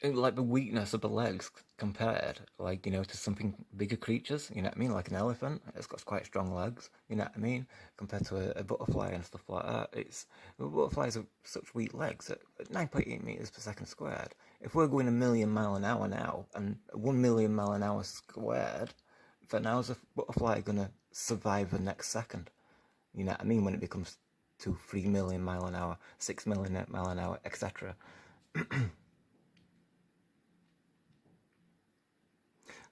Like the weakness of the legs compared, like, you know, to something bigger creatures, you know what I mean? Like an elephant, it's got quite strong legs, you know what I mean? Compared to a butterfly and stuff like that. Butterflies have such weak legs at 9.8 meters per second squared. If we're going 1,000,000 miles an hour now, and 1,000,000 miles an hour squared, then how's a butterfly going to survive the next second? You know what I mean? When it becomes 2-3 million miles an hour, 6 million miles an hour, etc.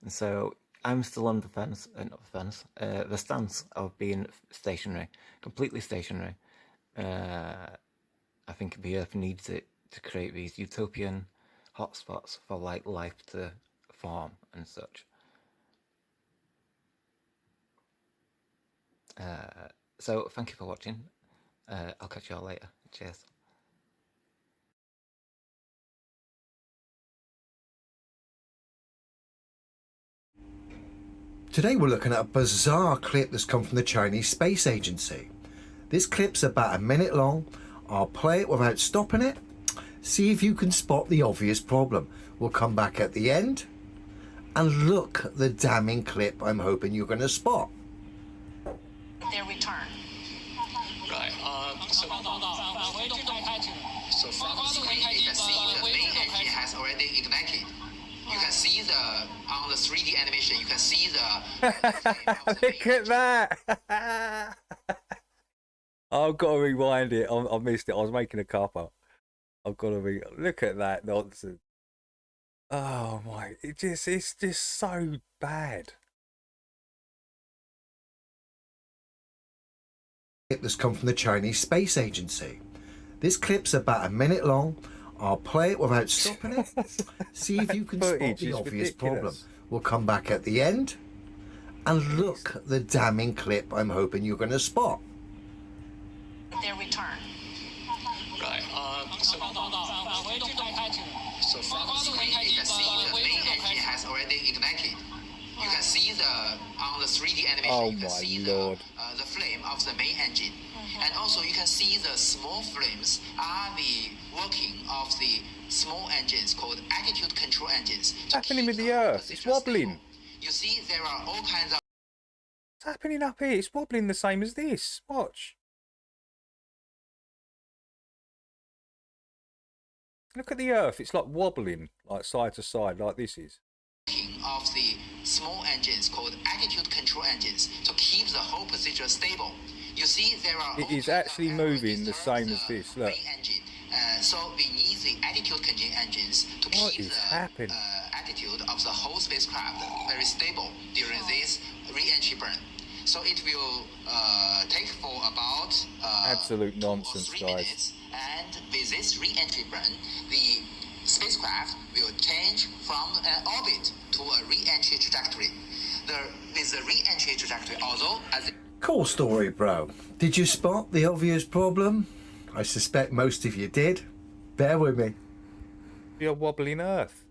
And so I'm still on the fence, the stance of being stationary, completely stationary. I think the Earth needs it to create these utopian hotspots for, like, life to form and such. So thank you for watching. I'll catch you all later. Cheers. Today we're looking at a bizarre clip that's come from the Chinese Space Agency. This clip's about a minute long. I'll play it without stopping it. See if you can spot the obvious problem. We'll come back at the end and look at the damning clip I'm hoping you're going to spot. Their return. Right. So from the screen, you can see the main engine has already ignited. You can see on the 3D animation, you can see the... Look at that! I've got to rewind it. I missed it. I was making a cuppa. I've got to look at that nonsense. Oh my! It's just so bad. Clip that's come from the Chinese Space Agency. This clip's about a minute long. I'll play it without stopping it. See if you can spot the obvious problem. We'll come back at the end and look at the damning clip I'm hoping you're going to spot. Their return. Right. So from the screen, you can see the main engine has already ignited. You can see on the 3D animation, you can see the flame of the main engine. And also you can see the small flames are the working of the small engines called attitude control engines. What's happening with the Earth? It's wobbling. You see there are all kinds of... What's happening up here? It's wobbling the same as this. Watch. Look at the Earth. It's like wobbling, like side to side, like this is. Of the small engines called attitude control engines to keep the whole procedure stable. You see there are... It is actually moving the same as this. Look. So we need the attitude control engines to keep the attitude of the whole spacecraft very stable during this re-entry burn. So it will take for about absolute nonsense, 3 guys. minutes, and with this re-entry burn, the spacecraft will change from an orbit to a re-entry trajectory. With the re-entry trajectory, although as Cool story, bro. Did you spot the obvious problem? I suspect most of you did. Bear with me. You're wobbling Earth.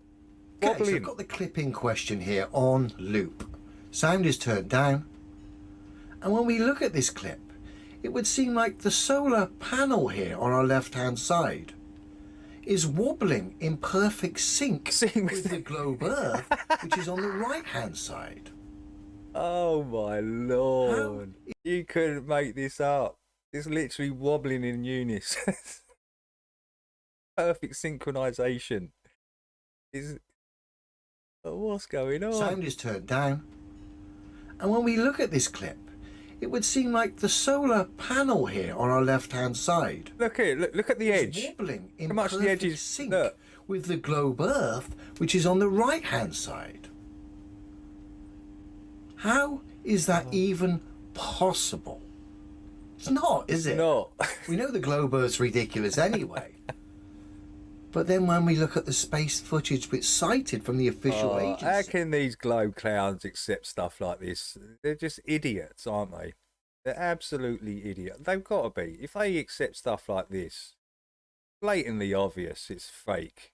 Okay, so Wobbling. I've got the clip in question here on loop. Sound is turned down. And when we look at this clip, it would seem like the solar panel here on our left-hand side is wobbling in perfect sync with the globe Earth, which is on the right-hand side. Oh my lord. You couldn't make this up. It's literally wobbling in unison. Perfect synchronization. What's going on? Sound is turned down. And when we look at this clip, it would seem like the solar panel here on our left-hand side. Look here, look at the edge. Wobbling in How much the edge is sync with the globe Earth, which is on the right-hand side. How is that even possible? It's not, is it? No. We know the globe Earth's ridiculous anyway. But then when we look at the space footage which cited from the official agency... How can these globe clowns accept stuff like this? They're just idiots, aren't they? They're absolutely idiots. They've got to be. If they accept stuff like this, blatantly obvious it's fake.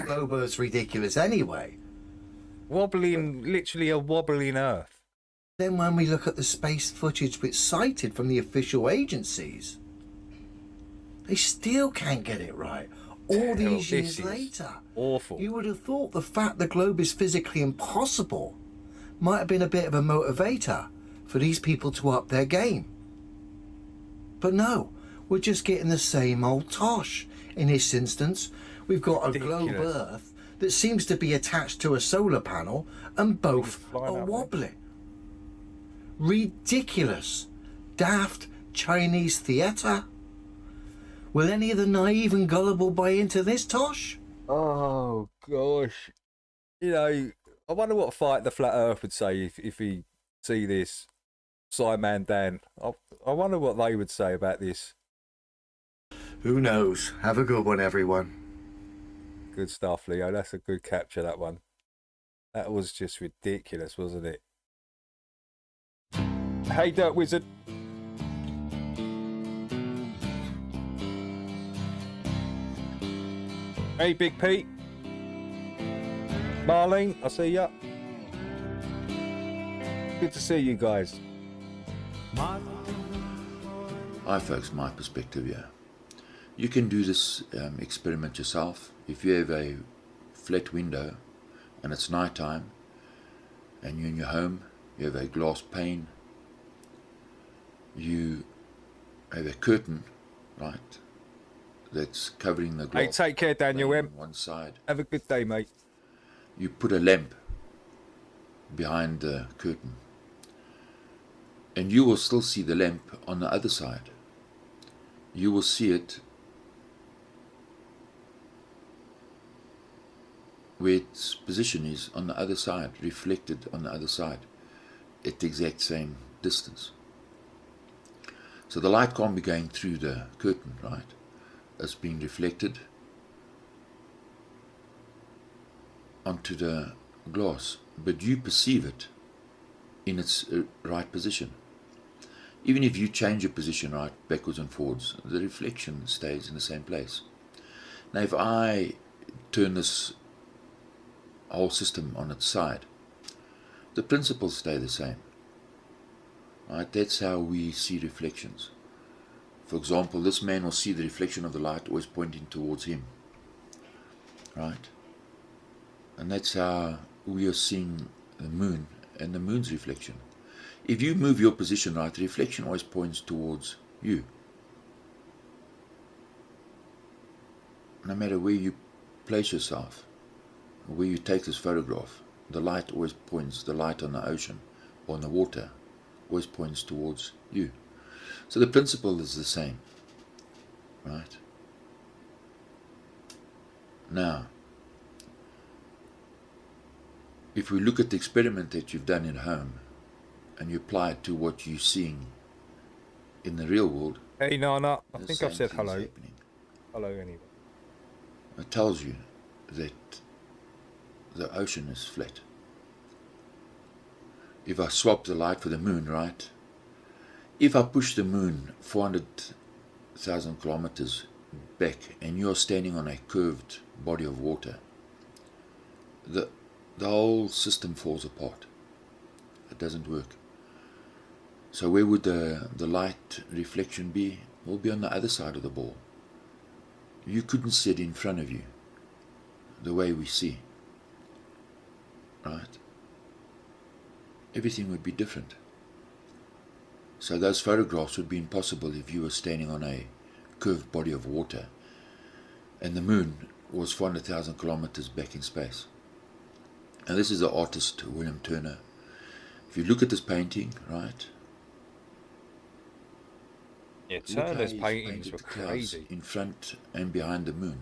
Globe Earth's ridiculous anyway. Wobbling, literally a wobbling Earth. Then when we look at the space footage which cited from the official agencies, they still can't get it right. All these years later. Awful. You would have thought the fact the globe is physically impossible might have been a bit of a motivator for these people to up their game. But no, we're just getting the same old tosh. In this instance, we've got a globe Earth that seems to be attached to a solar panel and both are wobbling. Ridiculous. Daft Chinese theatre. Will any of the naive and gullible buy into this, Tosh? Oh, gosh. You know, I wonder what Fight the Flat Earth would say if he see this. Simon Dan. I wonder what they would say about this. Who knows? Have a good one, everyone. Good stuff, Leo. That's a good capture, that one. That was just ridiculous, wasn't it? Hey, Dirt Wizard. Hey, Big Pete. Marlene, I see ya. Good to see you guys. Hi folks, my perspective here. You can do this experiment yourself. If you have a flat window and it's night time and you're in your home, you have a glass pane, you have a curtain, right, that's covering the glass. Hey, take care, Daniel M. One side. Have a good day, mate. You put a lamp behind the curtain and you will still see the lamp on the other side. You will see it where its position is on the other side, reflected on the other side at the exact same distance. So the light can't be going through the curtain, right? It's being reflected onto the glass, but you perceive it in its right position. Even if you change your position right backwards and forwards, the reflection stays in the same place. Now if I turn this whole system on its side, the principles stay the same. Right? That's how we see reflections. For example, this man will see the reflection of the light always pointing towards him. Right? And that's how we are seeing the moon and the moon's reflection. If you move your position right, the reflection always points towards you. No matter where you place yourself, or where you take this photograph, the light always points, the light on the ocean or on the water always points towards you. So the principle is the same, right? Now, if we look at the experiment that you've done at home and you apply it to what you're seeing in the real world. Hey, Nana, I think I've said hello. Happening. Hello, anyway. It tells you that the ocean is flat. If I swap the light for the moon, right, If I push the moon 400,000 kilometers back and you're standing on a curved body of water, the whole system falls apart. It doesn't work. So where would the light reflection be? It will be on the other side of the ball. You couldn't see it in front of you the way we see, right? Everything would be different. So those photographs would be impossible if you were standing on a curved body of water and the moon was 400,000 kilometers back in space. And this is the artist William Turner. If you look at this painting, right? Yeah, look how Turner's he's paintings painted were the clouds crazy. in front and behind the moon.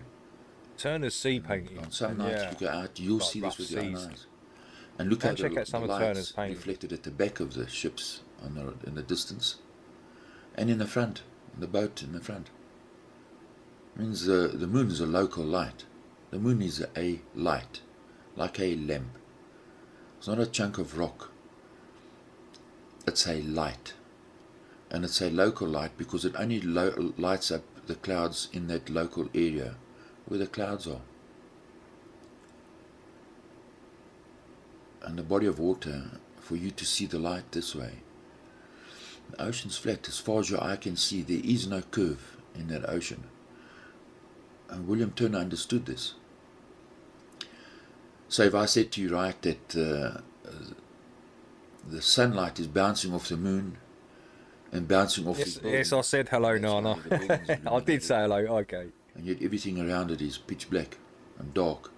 Turner's sea paintings. On some and nights yeah, you go out, you'll like see rough this with your own seas. eyes. And look Go how and check out some the of Turner's lights paintings. reflected at the back of the ships in the distance, and in the front, the boat in the front. Means the moon is a local light. The moon is a light, like a lamp. It's not a chunk of rock. It's a light, and it's a local light because it only lights up the clouds in that local area where the clouds are. And the body of water, for you to see the light this way, the ocean's flat. As far as your eye can see, there is no curve in that ocean. And William Turner understood this. So if I said to you, right, that the sunlight is bouncing off the moon and bouncing off Yes, these buildings, yes, I said hello, Nana. the buildings I did illuminated. say hello, okay. And yet everything around it is pitch black and dark.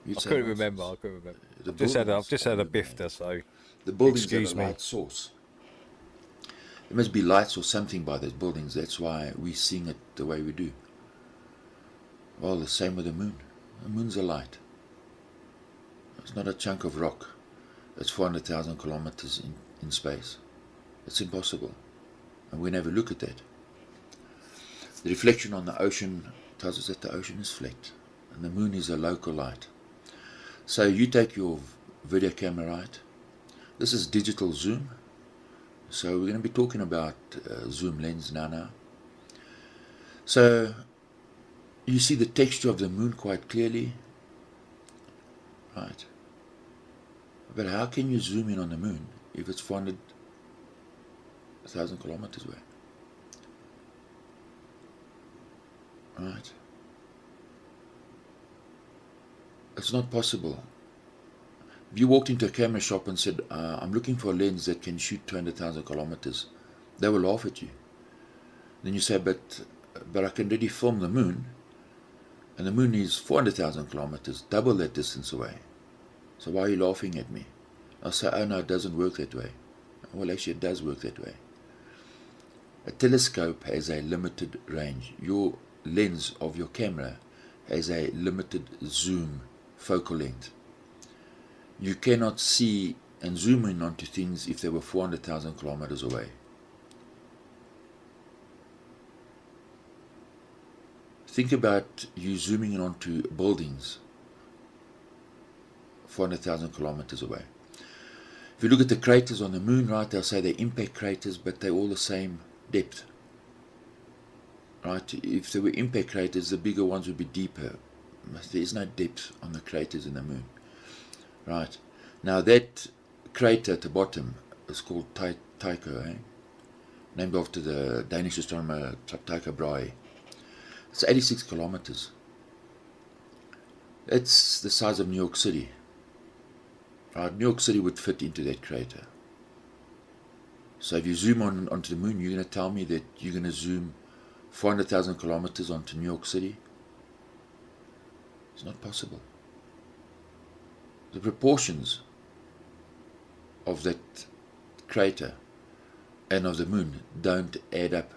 You'd I say, couldn't "Nonsense." remember, I couldn't remember. The I've just had a buildings bifter, so The buildings excuse have a me. light source. There must be lights or something by those buildings. That's why we're seeing it the way we do. Well, the same with the moon. The moon's a light. It's not a chunk of rock. It's 400,000 kilometers in space. It's impossible. And we never look at that. The reflection on the ocean tells us that the ocean is flat. And the moon is a local light. So you take your video camera, right? This is digital zoom. So we're going to be talking about zoom lens now. So you see the texture of the moon quite clearly, right? But how can you zoom in on the moon if it's 400,000 kilometers away? Right? It's not possible. If you walked into a camera shop and said, I'm looking for a lens that can shoot 200,000 kilometers, they will laugh at you. Then you say, but I can already film the moon, and the moon is 400,000 kilometers, double that distance away. So why are you laughing at me? I'll say, oh no, it doesn't work that way. Well, actually it does work that way. A telescope has a limited range. Your lens of your camera has a limited zoom focal length. You cannot see and zoom in onto things if they were 400,000 kilometers away. Think about you zooming in onto buildings 400,000 kilometers away. If you look at the craters on the moon, right, they'll say they're impact craters, but they're all the same depth. Right? If they were impact craters, the bigger ones would be deeper. There is no depth on the craters in the moon. Right. Now that crater at the bottom is called Tycho, named after the Danish astronomer Tycho Brahe. It's 86 kilometers. It's the size of New York City. Right? New York City would fit into that crater. So if you zoom onto the moon, you're going to tell me that you're going to zoom 400,000 kilometers onto New York City? It's not possible. The proportions of that crater and of the moon don't add up.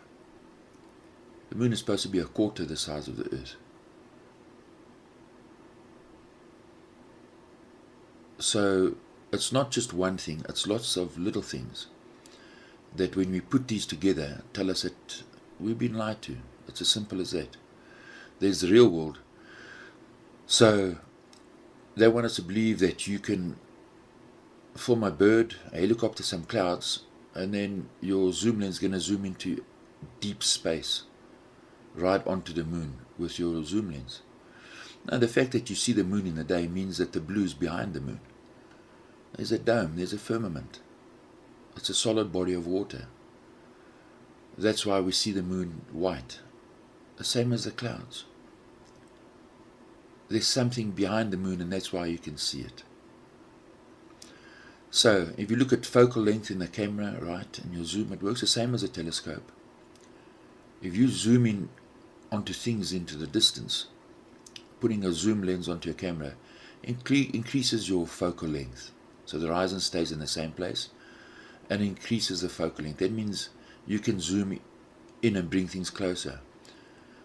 The moon is supposed to be a quarter the size of the Earth. So it's not just one thing, it's lots of little things that when we put these together tell us that we've been lied to. It's as simple as that. There's the real world. So they want us to believe that you can film a bird, a helicopter, some clouds, and then your zoom lens is going to zoom into deep space, right onto the moon with your zoom lens. Now, the fact that you see the moon in the day means that the blue is behind the moon. There's a dome, there's a firmament. It's a solid body of water. That's why we see the moon white, the same as the clouds. There's something behind the moon, and that's why you can see it. So, if you look at focal length in the camera, right, and you zoom, it works the same as a telescope. If you zoom in onto things into the distance, putting a zoom lens onto your camera increases your focal length. So the horizon stays in the same place and increases the focal length. That means you can zoom in and bring things closer.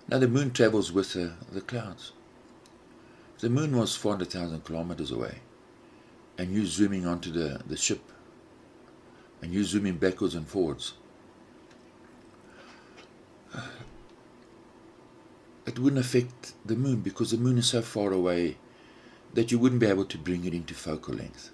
Now the moon travels with the clouds. If the moon was 400,000 kilometers away, and you zooming onto the ship, and you zooming backwards and forwards, it wouldn't affect the moon, because the moon is so far away that you wouldn't be able to bring it into focal length.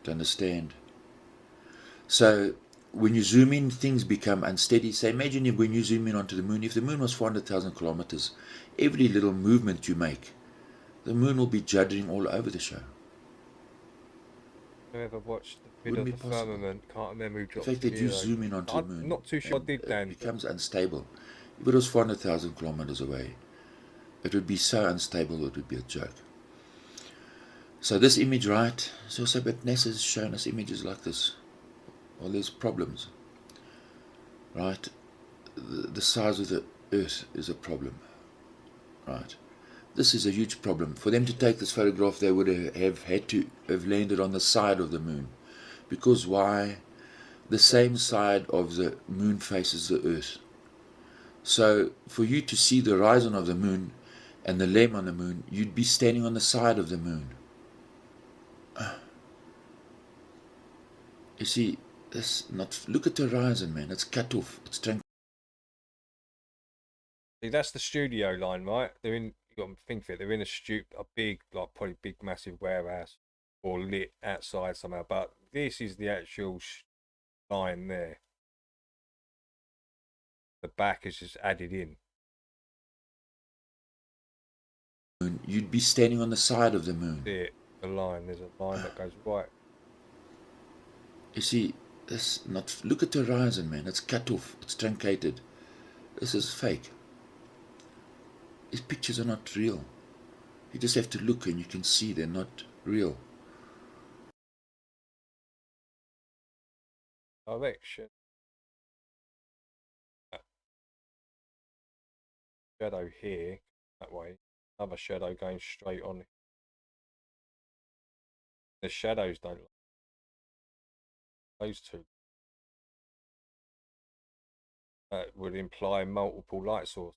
To understand. So when you zoom in, things become unsteady. So imagine if when you zoom in onto the moon, if the moon was 400,000 kilometers, every little movement you make, the moon will be juddering all over the show. I ever watched the bit of the firmament, can't remember who The dropped fact that you zoom in onto the moon, I'm not too sure I did, Dan. It becomes unstable. If it was 400,000 kilometers away, it would be so unstable it would be a joke. So this image, right, so but NASA's shown us images like this. Well, there's problems, right? The size of the Earth is a problem, right? This is a huge problem. For them to take this photograph, they would have had to have landed on the side of the moon. Because why? The same side of the moon faces the Earth. So for you to see the horizon of the moon and the limb on the moon, you'd be standing on the side of the moon. You see, it's not. Look at the horizon, man. It's cut off. It's trying. See, that's the studio line, right? They're in. You got to think of it. They're in a big, like probably big, massive warehouse, or lit outside somehow. But this is the actual line there. The back is just added in. You'd be standing on the side of the moon. See it, the line. There's a line that goes right. You see, this not. Look at the horizon, man. It's cut off. It's truncated. This is fake. These pictures are not real. You just have to look and you can see they're not real. Direction. Shadow here, that way. Another shadow going straight on. The shadows don't like those two. That would imply multiple light sources.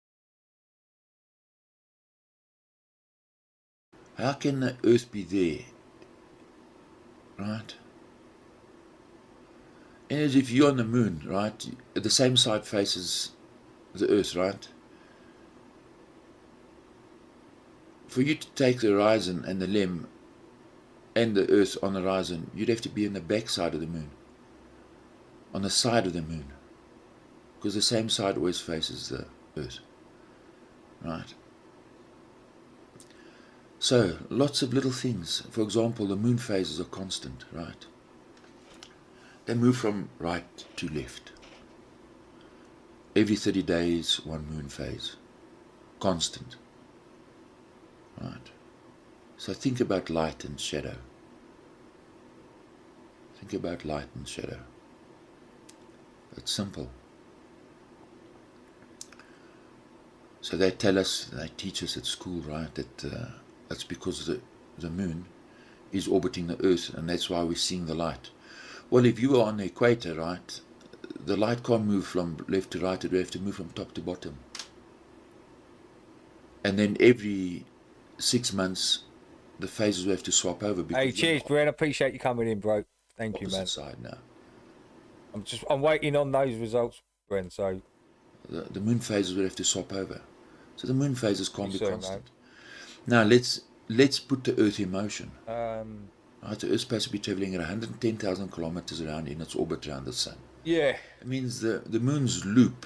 How can the Earth be there? Right? And as if you're on the moon, right? The same side faces the Earth, right? For you to take the horizon and the limb and the Earth on the horizon, you'd have to be on the back side of the moon. On the side of the moon. Because the same side always faces the Earth. Right? So, lots of little things. For example, the moon phases are constant, right? They move from right to left. Every 30 days, one moon phase. Constant. Right? So think about light and shadow. Think about light and shadow. It's simple. So they tell us, they teach us at school, right, that that's because the moon is orbiting the Earth, and that's why we're seeing the light. Well, if you are on the equator, right, the light can't move from left to right, it will have to move from top to bottom. And then every 6 months, the phases will have to swap over. Hey, cheers, Brent. I appreciate you coming in, bro. Thank you, man. Side now. I'm waiting on those results, Brent. So the moon phases will have to swap over. So the moon phases can't be Sorry, constant. Now let's put the Earth in motion. mate. Right, the Earth's supposed to be traveling at 110,000 kilometers around in its orbit around the sun. Yeah. It means the moon's loop.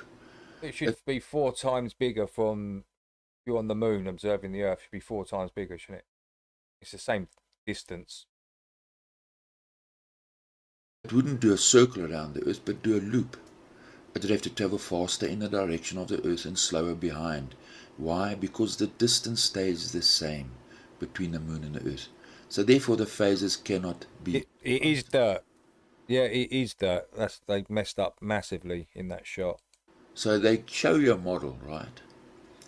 It should be 4 times bigger from you on the moon observing the Earth. Should be 4 times bigger, shouldn't it? It's the same distance. It wouldn't do a circle around the Earth, but do a loop. It would have to travel faster in the direction of the Earth and slower behind. Why? Because the distance stays the same between the moon and the Earth. So therefore the phases cannot be... It is dirt. Yeah, it is dirt. They messed up massively in that shot. So they show you a model, right,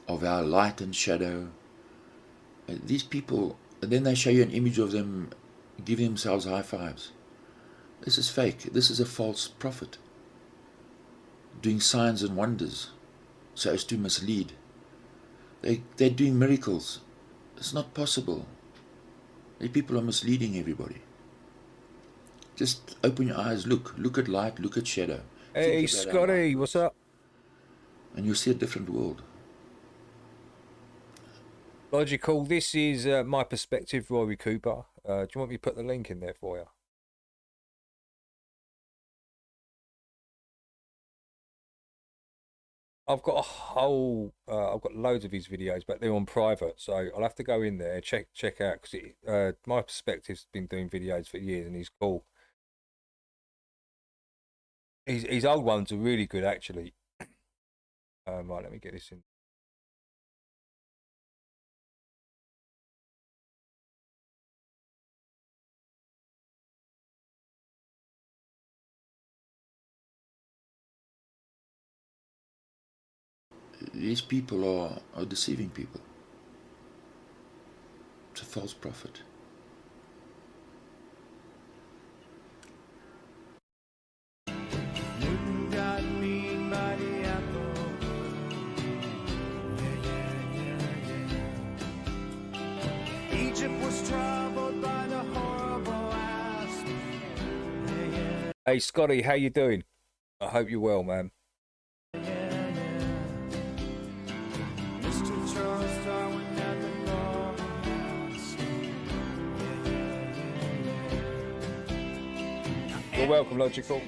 of how light and shadow... these people... And then they show you an image of them giving themselves high fives. This is fake. This is a false prophet. Doing signs and wonders so as to mislead. They're doing miracles. It's not possible. The people are misleading everybody. Just open your eyes, look at light, look at shadow. Hey Scotty, what's up? And you'll see a different world. Logical, this is my perspective, Rory Cooper. Do you want me to put the link in there for you? I've got I've got loads of his videos, but they're on private, so I'll have to go in there, check out, because my perspective's been doing videos for years, and he's cool. His old ones are really good, actually. Right, let me get this in. These people are deceiving people. It's a false prophet. You got me by the apple. Yeah. Egypt was troubled by the horrible asp. Yeah. Hey Scotty, how you doing? I hope you're well, man. You're welcome, Logical.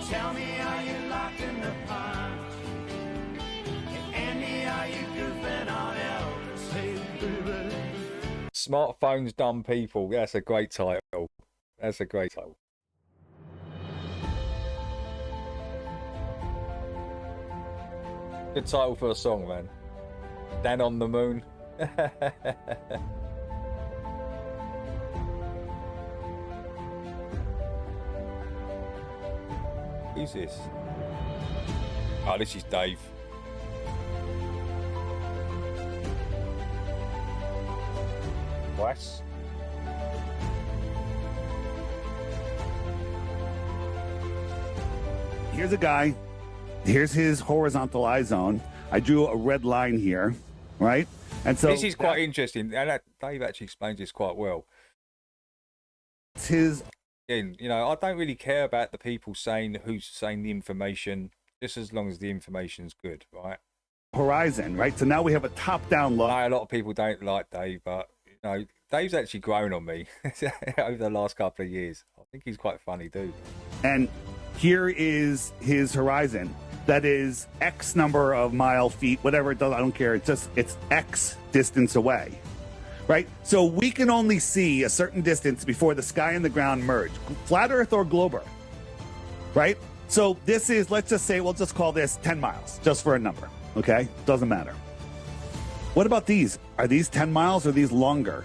Tell me, are you locked in the pond? Andy, are you goofing on Elvis? Hey, baby. Smartphones, dumb people. That's a great title. That's a great title. Good title for a song, man. Dan on the Moon. Who's this? Oh, this is Dave. What? Here's a guy. Here's his horizontal eye zone. I drew a red line here, right? And so this is quite interesting. And Dave actually explains this quite well. It's his. You know, I don't really care about the people saying who's saying the information, just as long as the information's good, right? Horizon, right? So now we have a top-down look. I know a lot of people don't like Dave, but you know, Dave's actually grown on me over the last couple of years. I think he's quite funny, dude. And here is his horizon. That is X number of mile, feet, whatever it does. I don't care. It's X distance away. Right? So we can only see a certain distance before the sky and the ground merge. Flat Earth or globe Earth. Right? So this is, let's just say, we'll just call this 10 miles, just for a number. Okay? Doesn't matter. What about these? Are these 10 miles or are these longer?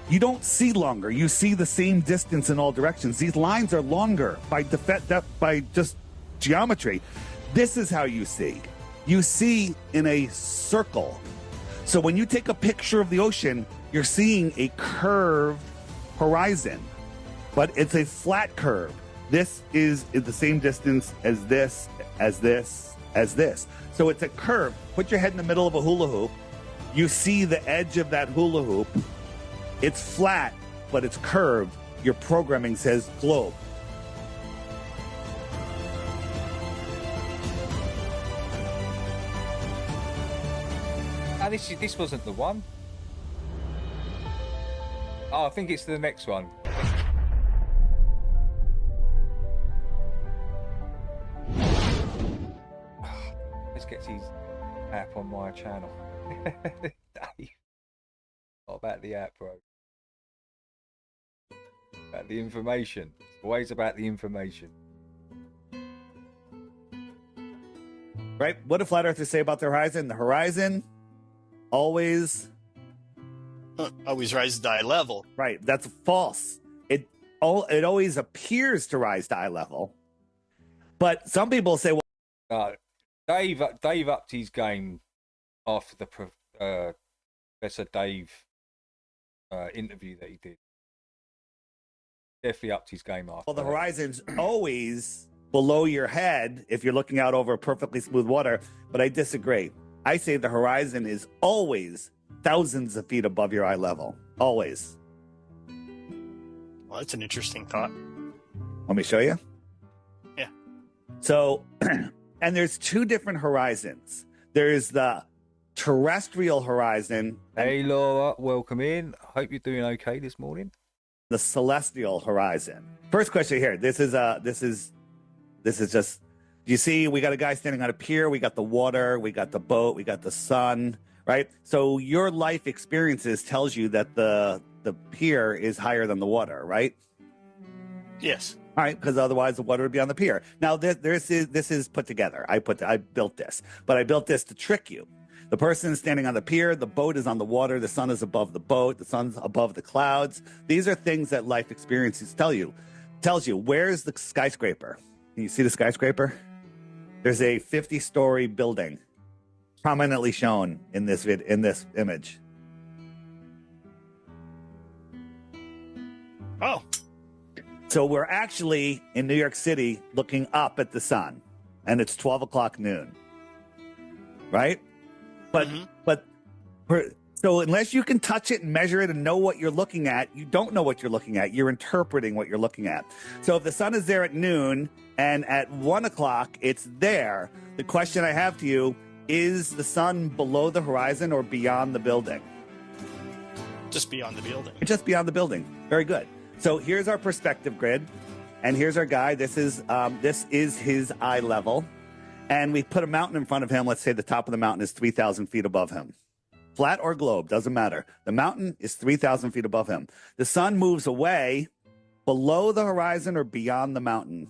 You don't see longer. You see the same distance in all directions. These lines are longer by just geometry. This is how you see. You see in a circle. So when you take a picture of the ocean, you're seeing a curved horizon, but it's a flat curve. This is the same distance as this, as this, as this. So it's a curve. Put your head in the middle of a hula hoop. You see the edge of that hula hoop. It's flat, but it's curved. your programming says globe. Ah, this wasn't the one. Oh, I think it's the next one. Let's get his app on my channel. Dave. Not about the app, bro. About the information. It's always about the information. Right? What do flat earthers say about the horizon? The horizon always rises to eye level. Right. That's false. It always appears to rise to eye level. But some people say, well, Dave upped his game after the Professor Dave interview that he did. Definitely upped his game after. well, the horizon's always below your head if you're looking out over perfectly smooth water. But I disagree. I say the horizon is always thousands of feet above your eye level. Always. Well, that's an interesting thought. Let me show you. Yeah. So, and there's two different horizons. There's the terrestrial horizon. Hey, Laura, welcome in. Hope you're doing okay this morning. The celestial horizon. First question here. This is just, you see, we got a guy standing on a pier. We got the water. We got the boat. We got the sun. Right. So your life experiences tells you that the pier is higher than the water. Right. Yes. All right, because otherwise the water would be on the pier. Now this is put together. I built this, but I built this to trick you. The person is standing on the pier. The boat is on the water. The sun is above the boat. The sun's above the clouds. These are things that life experiences tells you. Where's the skyscraper? Can you see the skyscraper? There's a 50-story building prominently shown in this image. Oh. So we're actually in New York City looking up at the sun, and it's 12 o'clock noon, right? But so unless you can touch it and measure it and know what you're looking at, you don't know what you're looking at. You're interpreting what you're looking at. So if the sun is there at noon and at 1 o'clock it's there, the question I have to you, is the sun below the horizon or beyond the building? Just beyond the building. Just beyond the building. Very good. So here's our perspective grid, and here's our guy. This is his eye level, and we put a mountain in front of him. Let's say the top of the mountain is 3,000 feet above him. Flat or globe, doesn't matter. The mountain is 3,000 feet above him. The sun moves away below the horizon or beyond the mountain.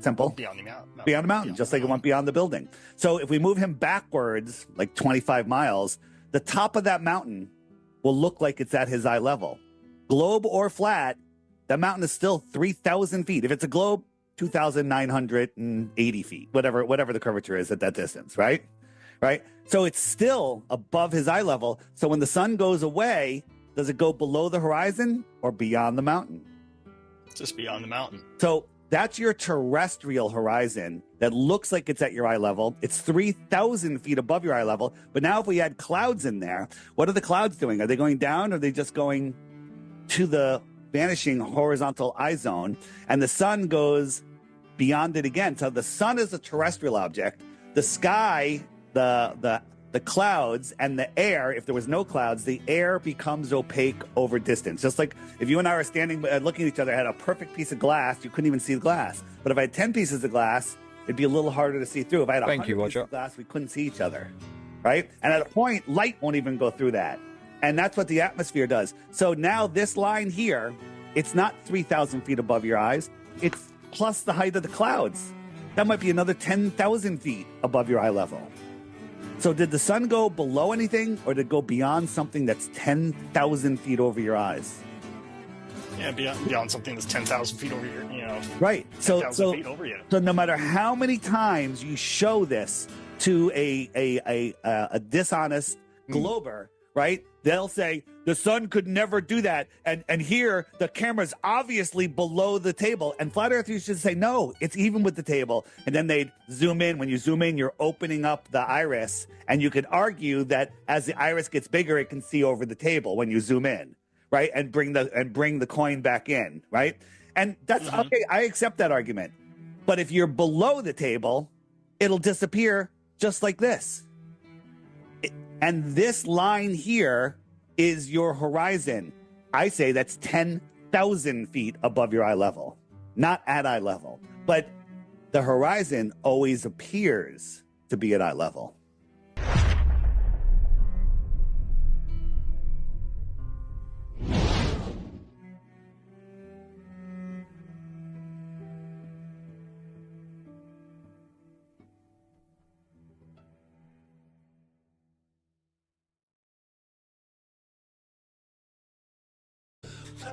Simple. Beyond the mountain. Beyond the mountain, just like it went beyond the building. So if we move him backwards, like 25 miles, the top of that mountain will look like it's at his eye level. Globe or flat, that mountain is still 3,000 feet. If it's a globe, 2,980 feet, whatever the curvature is at that distance, right? Right? So it's still above his eye level. So when the sun goes away, does it go below the horizon or beyond the mountain? Just beyond the mountain. So that's your terrestrial horizon that looks like it's at your eye level. It's 3,000 feet above your eye level. But now if we add clouds in there, what are the clouds doing? Are they going down or are they just going to the vanishing horizontal eye zone? And the sun goes beyond it again. So the sun is a terrestrial object. The sky, the clouds and the air, if there was no clouds, the air becomes opaque over distance. Just like if you and I were standing looking at each other, I had a perfect piece of glass, you couldn't even see the glass. But if I had 10 pieces of glass, it'd be a little harder to see through. If I had 100 pieces of glass, we couldn't see each other, right? And at a point, light won't even go through that. And that's what the atmosphere does. So now this line here, it's not 3,000 feet above your eyes. It's plus the height of the clouds. That might be another 10,000 feet above your eye level. So did the sun go below anything or did it go beyond something that's 10,000 feet over your eyes? Yeah, beyond something that's 10,000 feet over your, right. 10,000 feet over you. So no matter how many times you show this to a dishonest glober, right? They'll say the sun could never do that. And here the camera's obviously below the table. And flat earthers should say, no, it's even with the table. And then they'd zoom in. When you zoom in, you're opening up the iris. And you could argue that as the iris gets bigger, it can see over the table when you zoom in. right? And bring the coin back in, right? And that's okay. I accept that argument. But if you're below the table, it'll disappear just like this. And this line here is your horizon. I say that's 10,000 feet above your eye level, not at eye level. But the horizon always appears to be at eye level.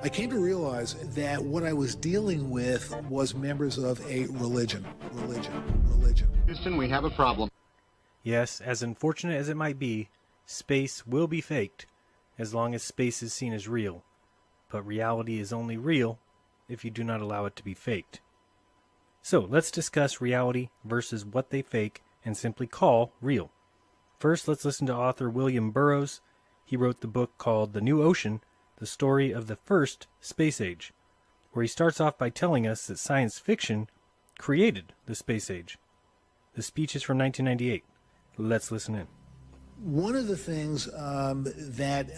I came to realize that what I was dealing with was members of a religion. Houston, we have a problem. Yes, as unfortunate as it might be, space will be faked as long as space is seen as real. But reality is only real if you do not allow it to be faked. So let's discuss reality versus what they fake and simply call real. First, let's listen to author William Burroughs. He wrote the book called The New Ocean, the story of the first space age, where he starts off by telling us that science fiction created the space age. The speech is from 1998. Let's listen in. One of the things that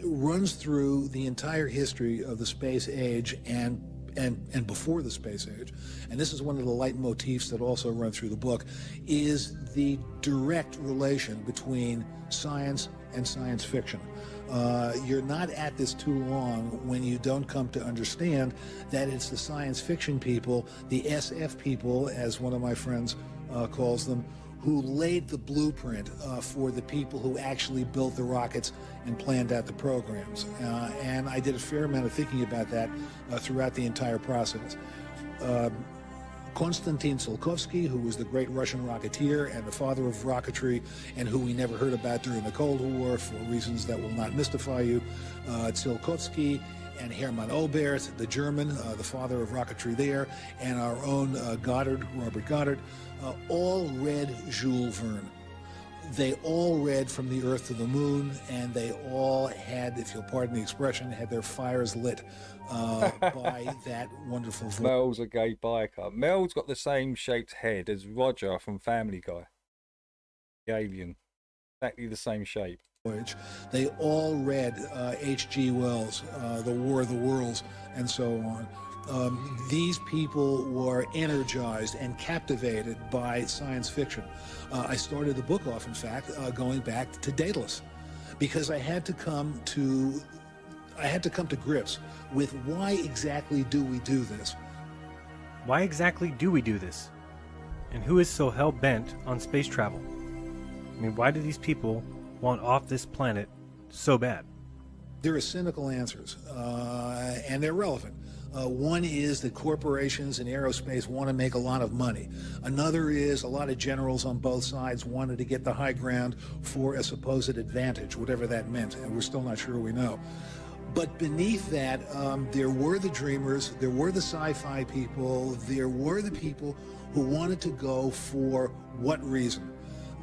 runs through the entire history of the space age and before the space age, and this is one of the leitmotifs that also run through the book, is the direct relation between science and science fiction. You're not at this too long when you don't come to understand that it's the science fiction people, the SF people, as one of my friends calls them, who laid the blueprint for the people who actually built the rockets and planned out the programs. And I did a fair amount of thinking about that throughout the entire process. Konstantin Tsiolkovsky, who was the great Russian rocketeer and the father of rocketry, and who we never heard about during the Cold War for reasons that will not mystify you. Tsiolkovsky and Hermann Oberth, the German, the father of rocketry there, and our own Robert Goddard, all read Jules Verne. They all read From the Earth to the Moon, and they all had, if you'll pardon the expression, had their fires lit by that wonderful voice. Mel's a gay biker. Mel's got the same shaped head as Roger from Family Guy. The alien. Exactly the same shape. They all read H.G. Wells, The War of the Worlds, and so on. These people were energized and captivated by science fiction. I started the book off, in fact, going back to Daedalus, because I had to come to grips with why exactly do we do this? Why exactly do we do this? And who is so hell-bent on space travel? I mean, why do these people want off this planet so bad? There are cynical answers, and they're relevant. One is that corporations in aerospace want to make a lot of money. Another is a lot of generals on both sides wanted to get the high ground for a supposed advantage, whatever that meant, and we're still not sure we know. But beneath that, there were the dreamers, there were the sci-fi people, there were the people who wanted to go for what reason?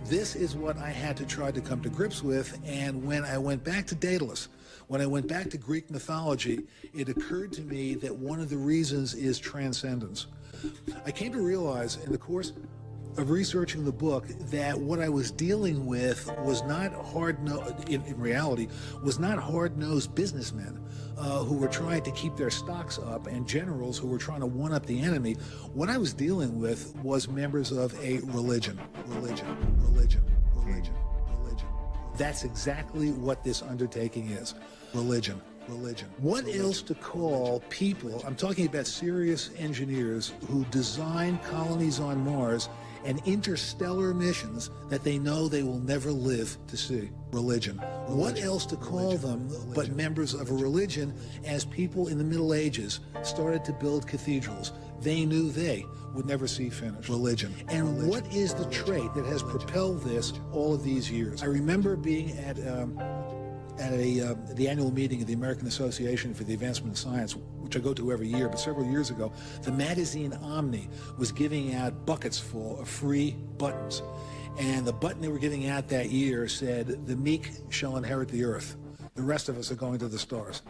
This is what I had to try to come to grips with, and when I went back to Daedalus, when I went back to Greek mythology, it occurred to me that one of the reasons is transcendence. I came to realize in the course of researching the book that what I was dealing with was not in reality, was not hard-nosed businessmen who were trying to keep their stocks up and generals who were trying to one-up the enemy. What I was dealing with was members of a religion. That's exactly what this undertaking is. Religion. What else to call people, I'm talking about serious engineers who design colonies on Mars and interstellar missions that they know they will never live to see. Religion. What else to call them but members of a religion as people in the Middle Ages started to build cathedrals they knew they would never see finished. Religion. And what is the trait that has propelled this all of these years? I remember being at the annual meeting of the American Association for the Advancement of Science, which I go to every year, but several years ago, the magazine Omni was giving out buckets full of free buttons. And the button they were giving out that year said, "The meek shall inherit the earth." The rest of us are going to the stars.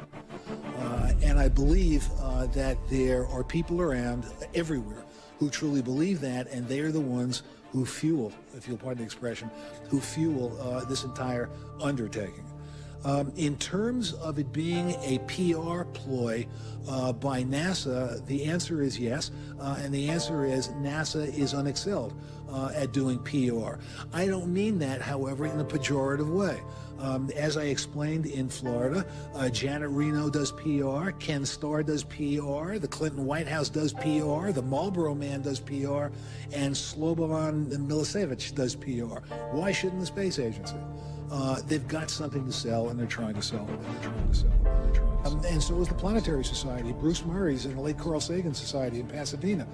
And I believe that there are people around everywhere who truly believe that, and they are the ones who fuel, if you'll pardon the expression, who fuel this entire undertaking. In terms of it being a PR ploy by NASA, the answer is yes, and the answer is NASA is unexcelled at doing PR. I don't mean that, however, in a pejorative way. As I explained in Florida, Janet Reno does PR, Ken Starr does PR, the Clinton White House does PR, the Marlboro Man does PR, and Slobodan Milosevic does PR. Why shouldn't the space agency? They've got something to sell, and they're trying to sell it. And so is the Planetary Society, Bruce Murray's and the late Carl Sagan Society in Pasadena.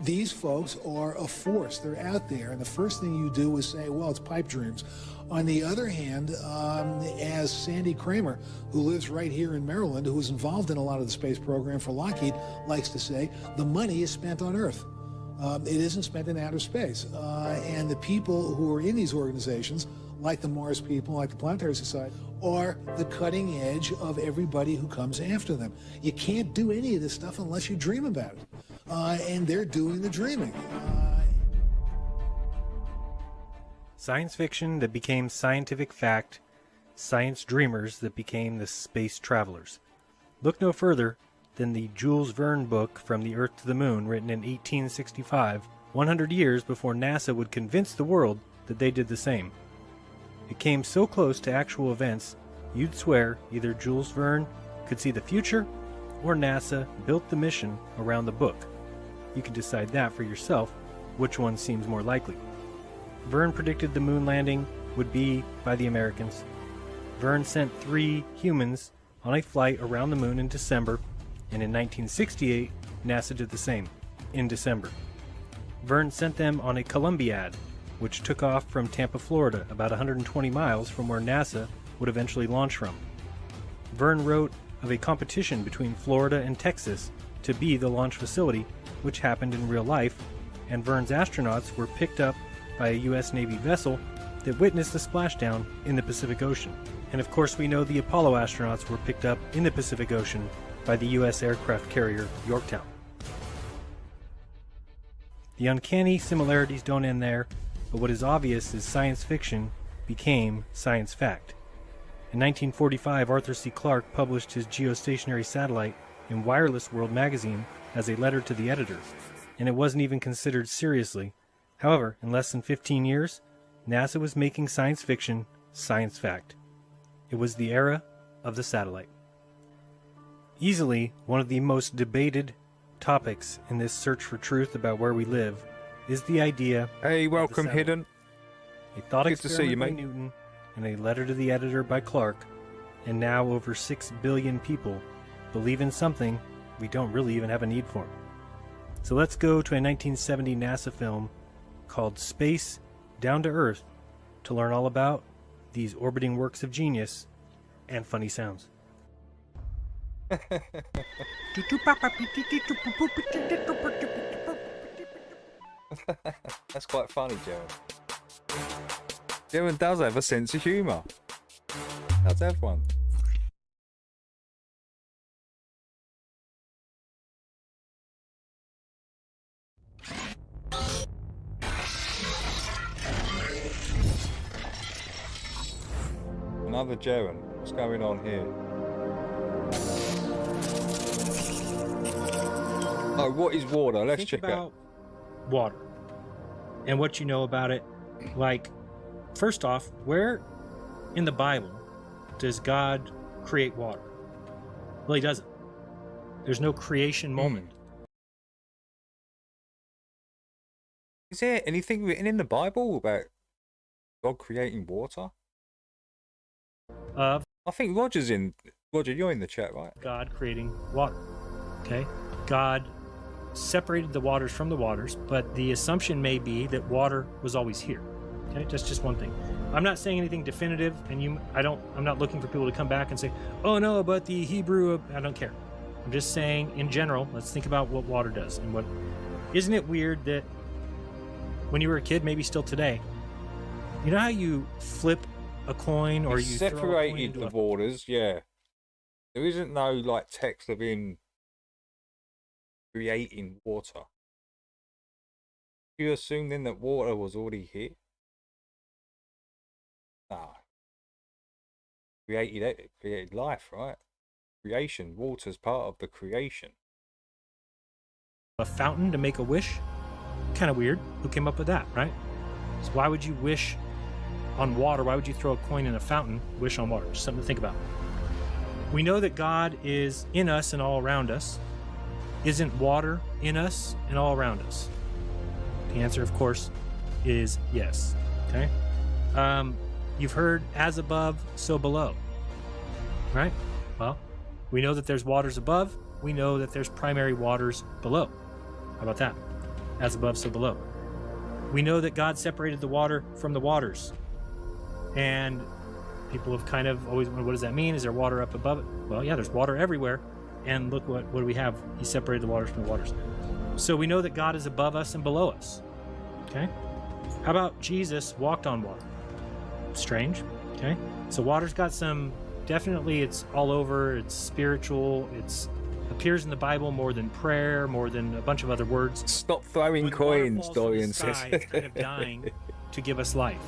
These folks are a force. They're out there, and the first thing you do is say, well, it's pipe dreams. On the other hand, as Sandy Kramer, who lives right here in Maryland, who was involved in a lot of the space program for Lockheed, likes to say, the money is spent on Earth. It isn't spent in outer space. And the people who are in these organizations, like the Mars people, like the Planetary Society, are the cutting edge of everybody who comes after them. You can't do any of this stuff unless you dream about it. And they're doing the dreaming. Science fiction that became scientific fact, science dreamers that became the space travelers. Look no further than the Jules Verne book From the Earth to the Moon, written in 1865, 100 years before NASA would convince the world that they did the same. It came so close to actual events, you'd swear either Jules Verne could see the future, or NASA built the mission around the book. You can decide that for yourself, which one seems more likely. Verne predicted the moon landing would be by the Americans. Verne sent 3 humans on a flight around the moon in December, and in 1968, NASA did the same, in December. Verne sent them on a Columbiad, which took off from Tampa, Florida, about 120 miles from where NASA would eventually launch from. Verne wrote of a competition between Florida and Texas to be the launch facility, which happened in real life, and Verne's astronauts were picked up by a U.S. Navy vessel that witnessed the splashdown in the Pacific Ocean. And of course we know the Apollo astronauts were picked up in the Pacific Ocean by the U.S. aircraft carrier Yorktown. The uncanny similarities don't end there, but what is obvious is science fiction became science fact. In 1945, Arthur C. Clarke published his geostationary satellite in Wireless World magazine as a letter to the editor, and it wasn't even considered seriously. However, in less than 15 years, NASA was making science fiction science fact. It was the era of the satellite. Easily one of the most debated topics in this search for truth about where we live is the idea. Hey, welcome, Hidden. A thought Good experiment to see you, by mate. Newton and a letter to the editor by Clarke, and now over 6 billion people believe in something we don't really even have a need for. So let's go to a 1970 NASA film called Space Down to Earth to learn all about these orbiting works of genius and funny sounds. That's quite funny, Jared. Jared does have a sense of humour. Does have one. Another Jared. What's going on here? Oh, what is water? Let's check out water and what you know about it. Like, first off, where in the Bible does God create water? Well, he doesn't. There's no creation moment. Is there anything written in the Bible about God creating water? I think Roger, you're in the chat, right? God creating water. Okay? God separated the waters from the waters, but the assumption may be that water was always here. Okay? That's just one thing. I'm not saying anything definitive, and I'm not looking for people to come back and say, oh no, but the Hebrew, I don't care. I'm just saying, in general, let's think about what water does. And what, isn't it weird that when you were a kid, maybe still today, you know how you flip a coin or you throw a coin separated into the a... waters, yeah. There isn't no like text of him creating water. You assume then that water was already here? No. Created life, right? Creation. Water's part of the creation. A fountain to make a wish? Kind of weird. Who came up with that, right? So why would you wish on water? Why would you throw a coin in a fountain, wish on water? Just something to think about. We know that God is in us and all around us. Isn't water in us and all around us? The answer, of course, is yes. Okay? You've heard as above, so below. Right? Well, we know that there's waters above. We know that there's primary waters below. How about that? As above, so below. We know that God separated the water from the waters. And people have kind of always wondered, what does that mean? Is there water up above it? Well, yeah, there's water everywhere. And look, what do we have? He separated the waters from the waters. So we know that God is above us and below us. Okay? How about Jesus walked on water? Strange. Okay? So water's got some, definitely it's all over, it's spiritual, it's appears in the Bible more than prayer, more than a bunch of other words. Stop throwing coins, Dorian says. It's kind of dying to give us life.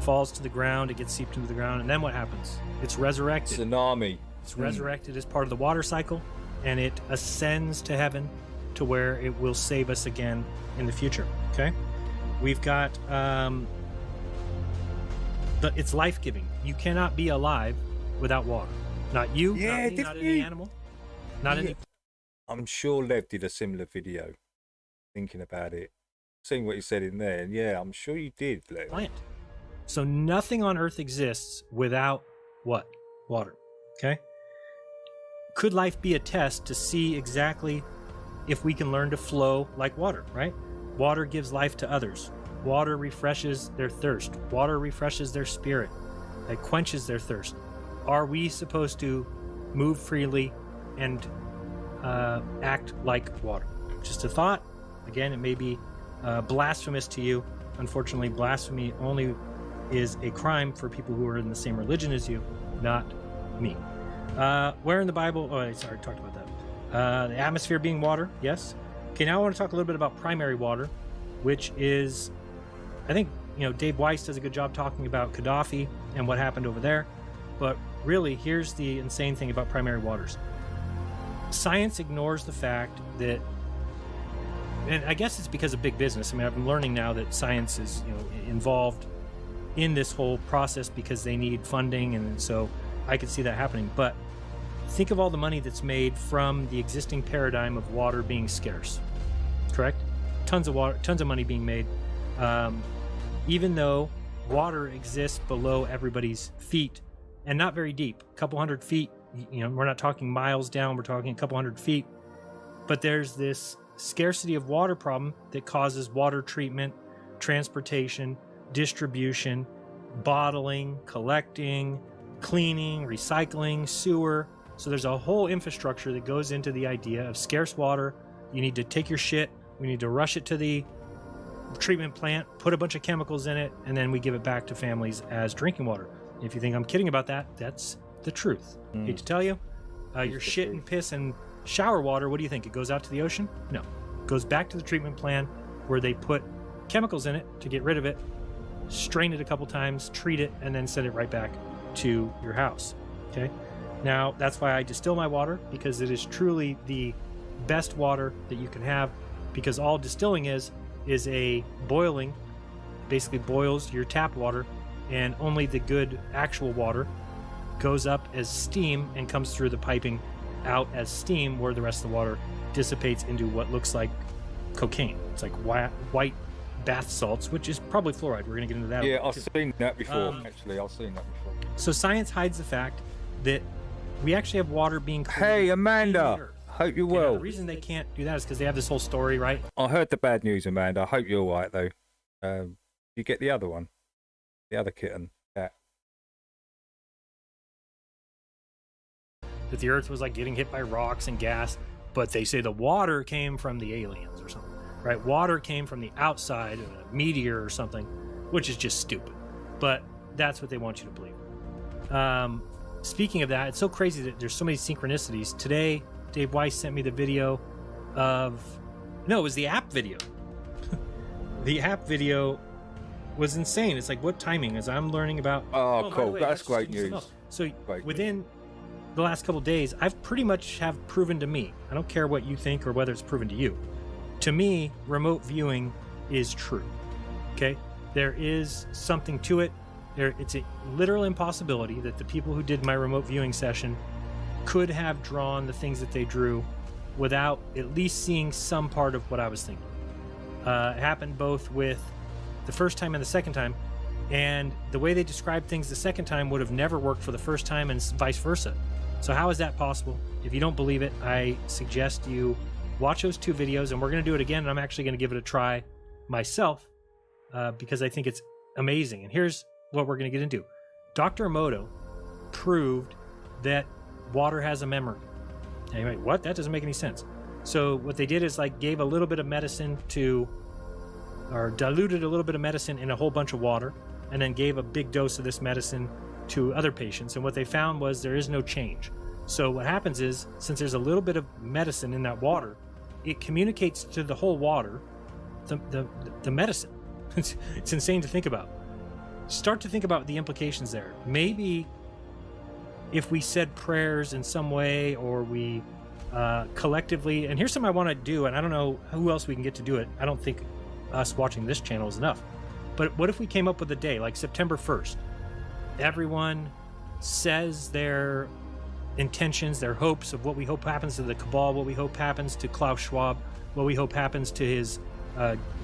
Falls to the ground, it gets seeped into the ground, and then what happens? It's resurrected. Tsunami. It's resurrected as part of the water cycle, and it ascends to heaven to where it will save us again in the future. Okay? We've got it's life-giving. You cannot be alive without water. Not you, not me, not any animal, not any. I'm sure Lev did a similar video thinking about it. Seeing what he said in there, and yeah, I'm sure you did, Lev. Plant. So nothing on Earth exists without what? Water. Okay? Could life be a test to see exactly if we can learn to flow like water, right? Water gives life to others. Water refreshes their thirst. Water refreshes their spirit. It quenches their thirst. Are we supposed to move freely and act like water? Just a thought. Again, it may be blasphemous to you. Unfortunately, blasphemy only is a crime for people who are in the same religion as you, not me. Where in the Bible? Oh, sorry, I talked about that. The atmosphere being water, yes. Okay, now I want to talk a little bit about primary water, which is, I think, Dave Weiss does a good job talking about Gaddafi and what happened over there. But really, here's the insane thing about primary waters. Science ignores the fact that, and I guess it's because of big business. I mean, I'm learning now that science is, involved in this whole process because they need funding, and so I could see that happening. But think of all the money that's made from the existing paradigm of water being scarce. Correct? Tons of water, tons of money being made. Even though water exists below everybody's feet and not very deep, a couple hundred feet, we're not talking miles down, we're talking a couple hundred feet. But there's this scarcity of water problem that causes water treatment, transportation, distribution, bottling, collecting, cleaning, recycling, sewer. So there's a whole infrastructure that goes into the idea of scarce water. You need to take your shit, we need to rush it to the treatment plant, put a bunch of chemicals in it, and then we give it back to families as drinking water. If you think I'm kidding about that, that's the truth. Hate to tell you, your shit and piss and shower water, what do you think? It goes out to the ocean? No. It goes back to the treatment plant where they put chemicals in it to get rid of it, strain it a couple times, treat it, and then send it right back to your house. Okay? Now, that's why I distill my water, because it is truly the best water that you can have, because all distilling is a boiling, basically boils your tap water, and only the good actual water goes up as steam and comes through the piping out as steam, where the rest of the water dissipates into what looks like cocaine. It's like white bath salts, which is probably fluoride. We're going to get into that. Yeah, I've seen that before, actually. I've seen that before. So science hides the fact that we actually have water being created. Hey, Amanda. Hope you're well. The reason they can't do that is because they have this whole story, right? I heard the bad news, Amanda. I hope you're all right, though. You get the other one? The other kitten? Cat? That the Earth was like getting hit by rocks and gas, but they say the water came from the aliens or something, right? Water came from the outside of a meteor or something, which is just stupid. But that's what they want you to believe. Speaking of that, it's so crazy that there's so many synchronicities. Today, Dave Weiss sent me the video of... No, it was the app video. The app video was insane. It's like, what timing? As I'm learning about... Oh, by the cool. way, That's let's great do something news. else. So Great within the last couple of days, I've pretty much have proven to me, I don't care what you think or whether it's proven to you, to me, remote viewing is true. Okay? There is something to it. It's a literal impossibility that the people who did my remote viewing session could have drawn the things that they drew without at least seeing some part of what I was thinking. It happened both with the first time and the second time, and the way they described things the second time would have never worked for the first time, and vice versa. So how is that possible? If you don't believe it, I suggest you watch those 2 videos, and we're going to do it again, and I'm actually going to give it a try myself because I think it's amazing. And here's what we're going to get into. Dr. Emoto proved that water has a memory. Anyway, what? That doesn't make any sense. So what they did is like gave a little bit of medicine to, or diluted a little bit of medicine in a whole bunch of water, and then gave a big dose of this medicine to other patients. And what they found was there is no change. So what happens is, since there's a little bit of medicine in that water, it communicates to the whole water the medicine. It's insane to think about. Start to think about the implications there. Maybe if we said prayers in some way, or we collectively, and here's something I want to do, and I don't know who else we can get to do it. I don't think us watching this channel is enough. But what if we came up with a day, like September 1st? Everyone says their intentions, their hopes of what we hope happens to the cabal, what we hope happens to Klaus Schwab, what we hope happens to his,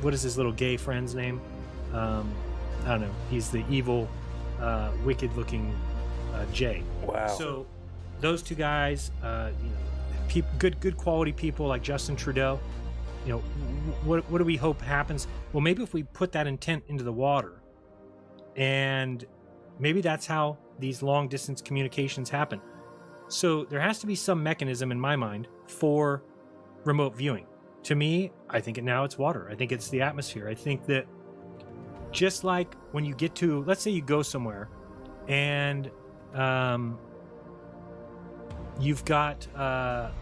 what is his little gay friend's name? I don't know. He's the evil, wicked-looking Jay. Wow. So those 2 guys, good quality people like Justin Trudeau. What do we hope happens? Well, maybe if we put that intent into the water, and maybe that's how these long distance communications happen. So there has to be some mechanism in my mind for remote viewing. To me, I think it's water. I think it's the atmosphere. I think that just like when you get to, let's say you go somewhere and you've got a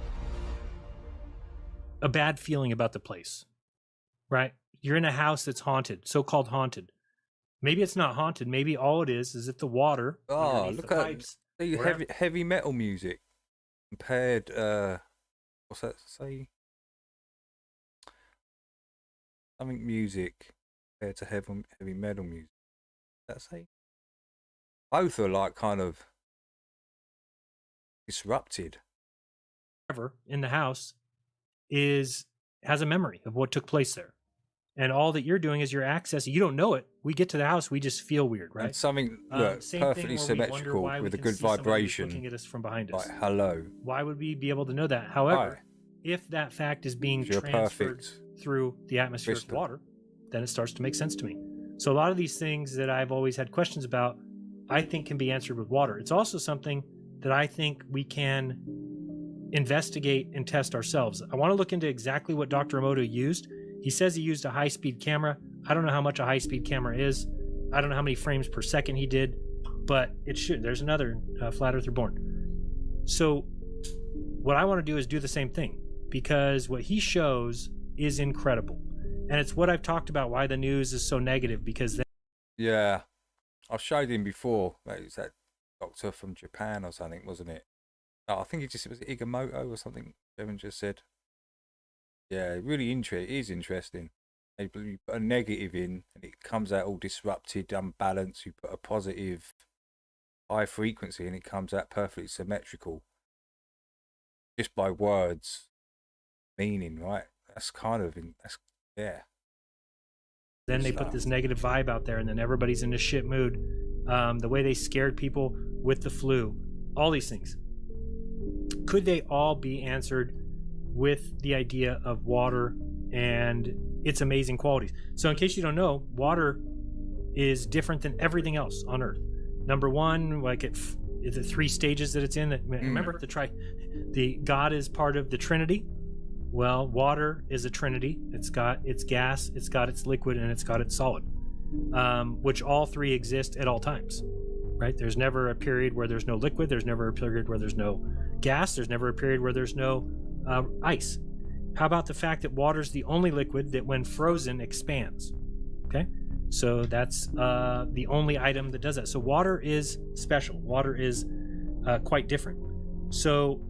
bad feeling about the place, right? You're in a house that's haunted, so-called haunted. Maybe it's not haunted. Maybe all it is that the water. Oh, look at the heavy metal music compared. What's that say? Something music compared to heavy metal music. What's that say? Both are like kind of disrupted. Whoever in the house has a memory of what took place there. And all that you're doing is you're accessing. You don't know it. We get to the house, we just feel weird, right? And something perfectly symmetrical with a good vibration. Looking at us from behind us. Like hello. Why would we be able to know that? However, if that fact is being transferred through the atmospheric water, then it starts to make sense to me. So a lot of these things that I've always had questions about, I think can be answered with water. It's also something that I think we can investigate and test ourselves. I want to look into exactly what Dr. Emoto used. He says he used a high-speed camera. I don't know how much a high-speed camera is. I don't know how many frames per second he did, but it should. There's another Flat Earth Reborn. So what I want to do is do the same thing, because what he shows is incredible. And it's what I've talked about, why the news is so negative, because yeah, I've showed him before. It was that doctor from Japan or something, wasn't it? Oh, I think it was Igamoto or something. Kevin just said. Yeah, really it is interesting. You put a negative in, and it comes out all disrupted, unbalanced. You put a positive, high frequency, and it comes out perfectly symmetrical. Just by words, meaning, right? That's kind of yeah. Then they put this negative vibe out there, and then everybody's in a shit mood. The way they scared people with the flu, all these things. Could they all be answered with the idea of water and its amazing qualities? So in case you don't know, water is different than everything else on Earth. Number one, like the 3 stages that it's in. Remember the God is part of the Trinity. Well, water is a trinity. It's got its gas, it's got its liquid, and it's got its solid. which all three exist at all times, right? There's never a period where there's no liquid. There's never a period where there's no gas. There's never a period where there's no ice. How about the fact that water's the only liquid that when frozen expands? Okay, so that's the only item that does that. So water is special. Water is quite different. So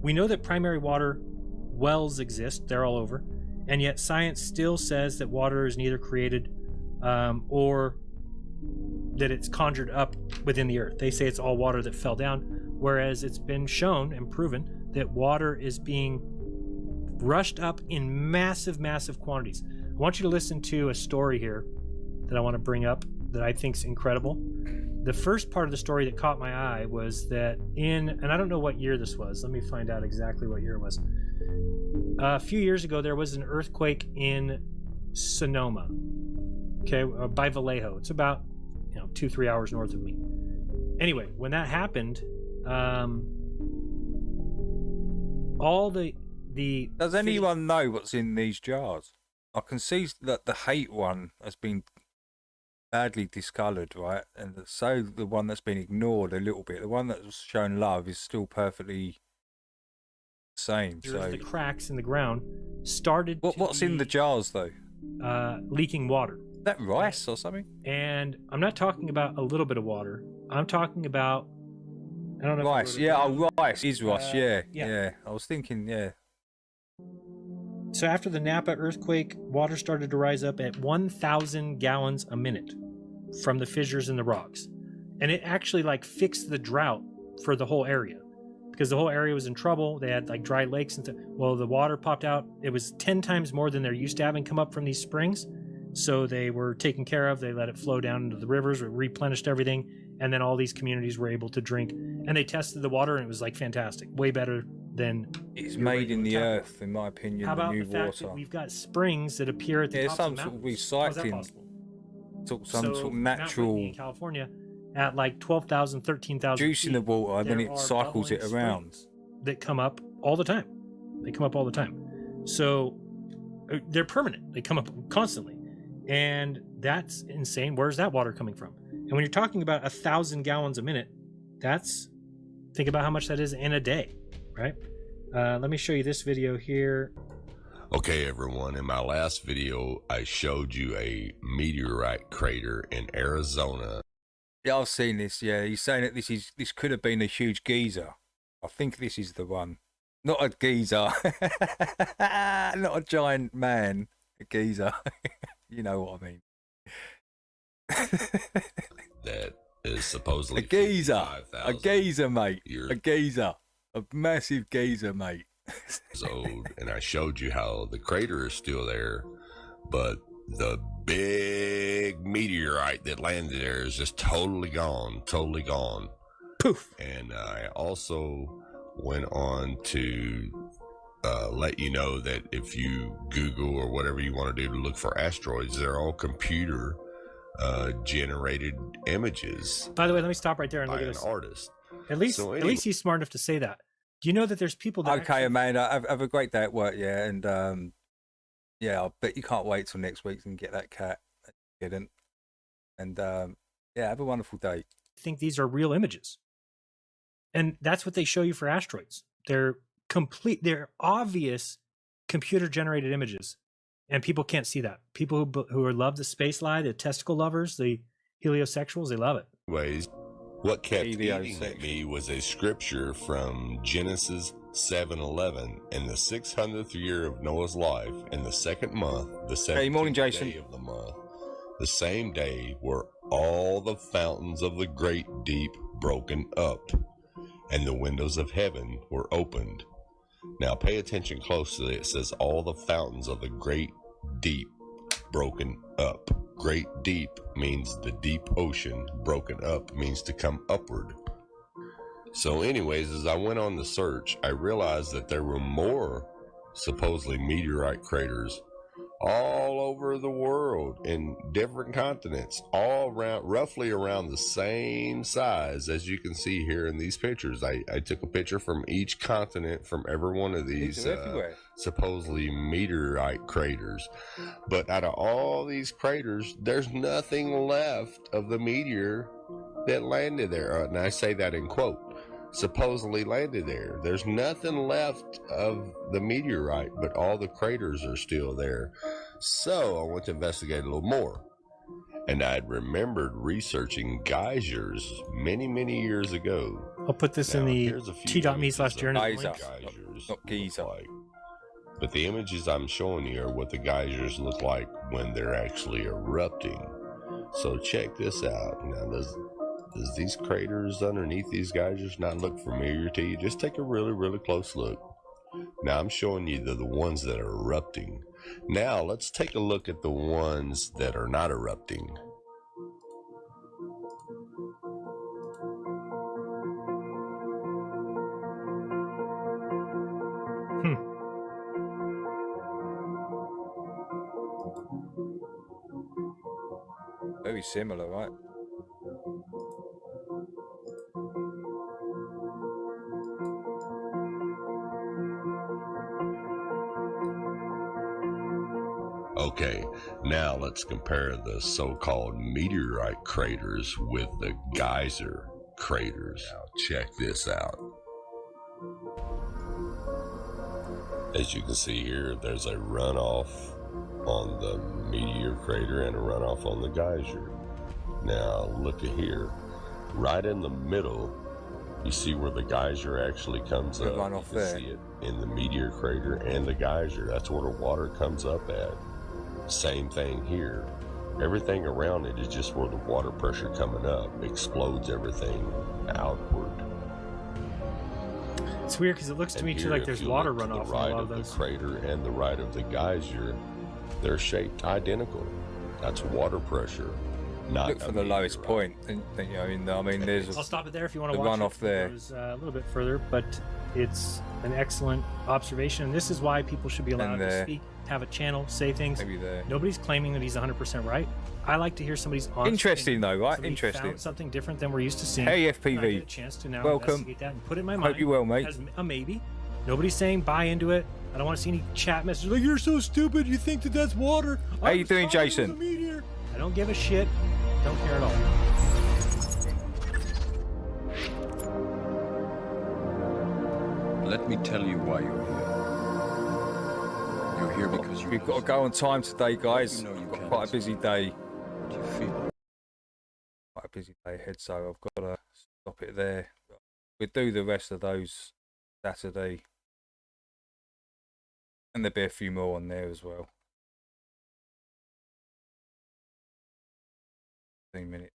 we know that primary water wells exist. They're all over. And yet science still says that water is neither created or that it's conjured up within the earth. They say it's all water that fell down, whereas it's been shown and proven that water is being rushed up in massive, massive quantities. I want you to listen to a story here that I want to bring up that I think is incredible. The first part of the story that caught my eye was that and I don't know what year this was. Let me find out exactly what year it was. A few years ago, there was an earthquake in Sonoma, okay, by Vallejo. It's about 2-3 hours north of me. Anyway, when that happened, all the Does anyone know what's in these jars? I can see that the hate one has been badly discoloured, right? And so the one that's been ignored a little bit, the one that's shown love is still perfectly the same. So the cracks in the ground started. What's in the jars though? Leaking water. Is that rice or something? And I'm not talking about a little bit of water. I'm talking about, I don't know. Rice, rice is rice. Yeah. I was thinking, yeah. So after the Napa earthquake, water started to rise up at 1,000 gallons a minute from the fissures in the rocks. And it actually fixed the drought for the whole area because the whole area was in trouble. They had dry lakes and well, the water popped out. It was 10 times more than they're used to having come up from these springs. So they were taken care of. They let it flow down into the rivers, it replenished everything. And then all these communities were able to drink. And they tested the water and it was fantastic. Way better than it's made in the earth, in my opinion. How about the new fact water? That we've got springs that appear at the tops some of sort of mountains? recycling. How is that possible? Some sort of natural in California at 12,000, 13,000 juice in the water, and then it cycles it around. That come up all the time. They come up all the time. So they're permanent. They come up constantly. And that's insane. Where's that water coming from? And when you're talking about 1,000 gallons a minute, think about how much that is in a day, right? Let me show you this video here. Okay, everyone, in my last video, I showed you a meteorite crater in Arizona. Yeah, I've seen this. Yeah, he's saying that this could have been a huge geyser. I think this is the one. Not a geyser. Not a giant man. A geyser. You know what I mean. That is supposedly a geyser, mate. A geyser. A massive geyser, mate. Old, and I showed you how the crater is still there, but the big meteorite that landed there is just totally gone. Poof. And I also went on to let you know that if you Google or whatever you want to do to look for asteroids, they're all computer generated images. By the way, let me stop right there and look at this. Artist. At least he's smart enough to say that. Do you know that there's people that okay, man, have a great day at work, yeah, and I bet you can't wait till next week and get that cat. Didn't. And have a wonderful day. Think these are real images. And that's what they show you for asteroids. They're obvious computer generated images. And people can't see that. People who love the space lie, the testicle lovers, the heliosexuals, they love it. Ways. What kept eating at me was a scripture from Genesis 7:11. In the 600th year of Noah's life, in the second month, the 17th day of the month, the same day were all the fountains of the great deep broken up, and the windows of heaven were opened. Now pay attention closely. It says all the fountains of the great deep broken up. Great deep means the deep ocean. Broken up means to come upward. So anyways, as I went on the search, I realized that there were more supposedly meteorite craters all over the world in different continents, all around, roughly around the same size as you can see here in these pictures. I took a picture from each continent from every one of these supposedly meteorite craters. But out of all these craters, there's nothing left of the meteor that landed there. And I say that in quote, supposedly landed there. There's nothing left of the meteorite, but all the craters are still there. So I went to investigate a little more. And I'd remembered researching geysers many years ago. I'll put this in the t.me/journey link. Not geyser. But the images I'm showing you are what the geysers look like when they're actually erupting. So check this out. Now, does these craters underneath these geysers not look familiar to you? Just take a really close look. Now I'm showing you the ones that are erupting. Now let's take a look at the ones that are not erupting. Very similar, right? Okay, now let's compare the so-called meteorite craters with the geyser craters. Now check this out. As you can see here, there's a runoff on the meteor crater and a runoff on the geyser. Now look at here, right in the middle, you see where the geyser actually comes up. You can see it in the meteor crater and the geyser. That's where the water comes up at. Same thing here. Everything around it is just where the water pressure coming up explodes everything outward. It's weird because it looks to me too like there's water runoff on a lot of those. The crater and the right of the geyser, they're shaped identical. That's water pressure. Not look for the lowest point. I mean, there's. I'll stop it there if you want to the watch runoff it. there. It was a little bit further, but it's an excellent observation. And this is why people should be allowed to speak, have a channel, say things. Maybe there. Nobody's claiming that he's 100% right. I like to hear somebody's honest. Interesting though, right? Somebody Interesting. Found something different than we're used to seeing. Hey And I FPV. get a chance to now Welcome. investigate that and put it in my Hope mind. you well, mate. As a maybe. Nobody's saying buy into it. I don't want to see any chat messages like you're so stupid. You think that that's water. How you doing, Jason? I don't give a shit. Don't care at all. Let me tell you why you're here. You're here because we've got to go on time today, guys. We've got quite a busy day. Quite a busy day ahead, so I've got to stop it there. We'll do the rest of those Saturday, and there'll be a few more on there as well. 15 minutes.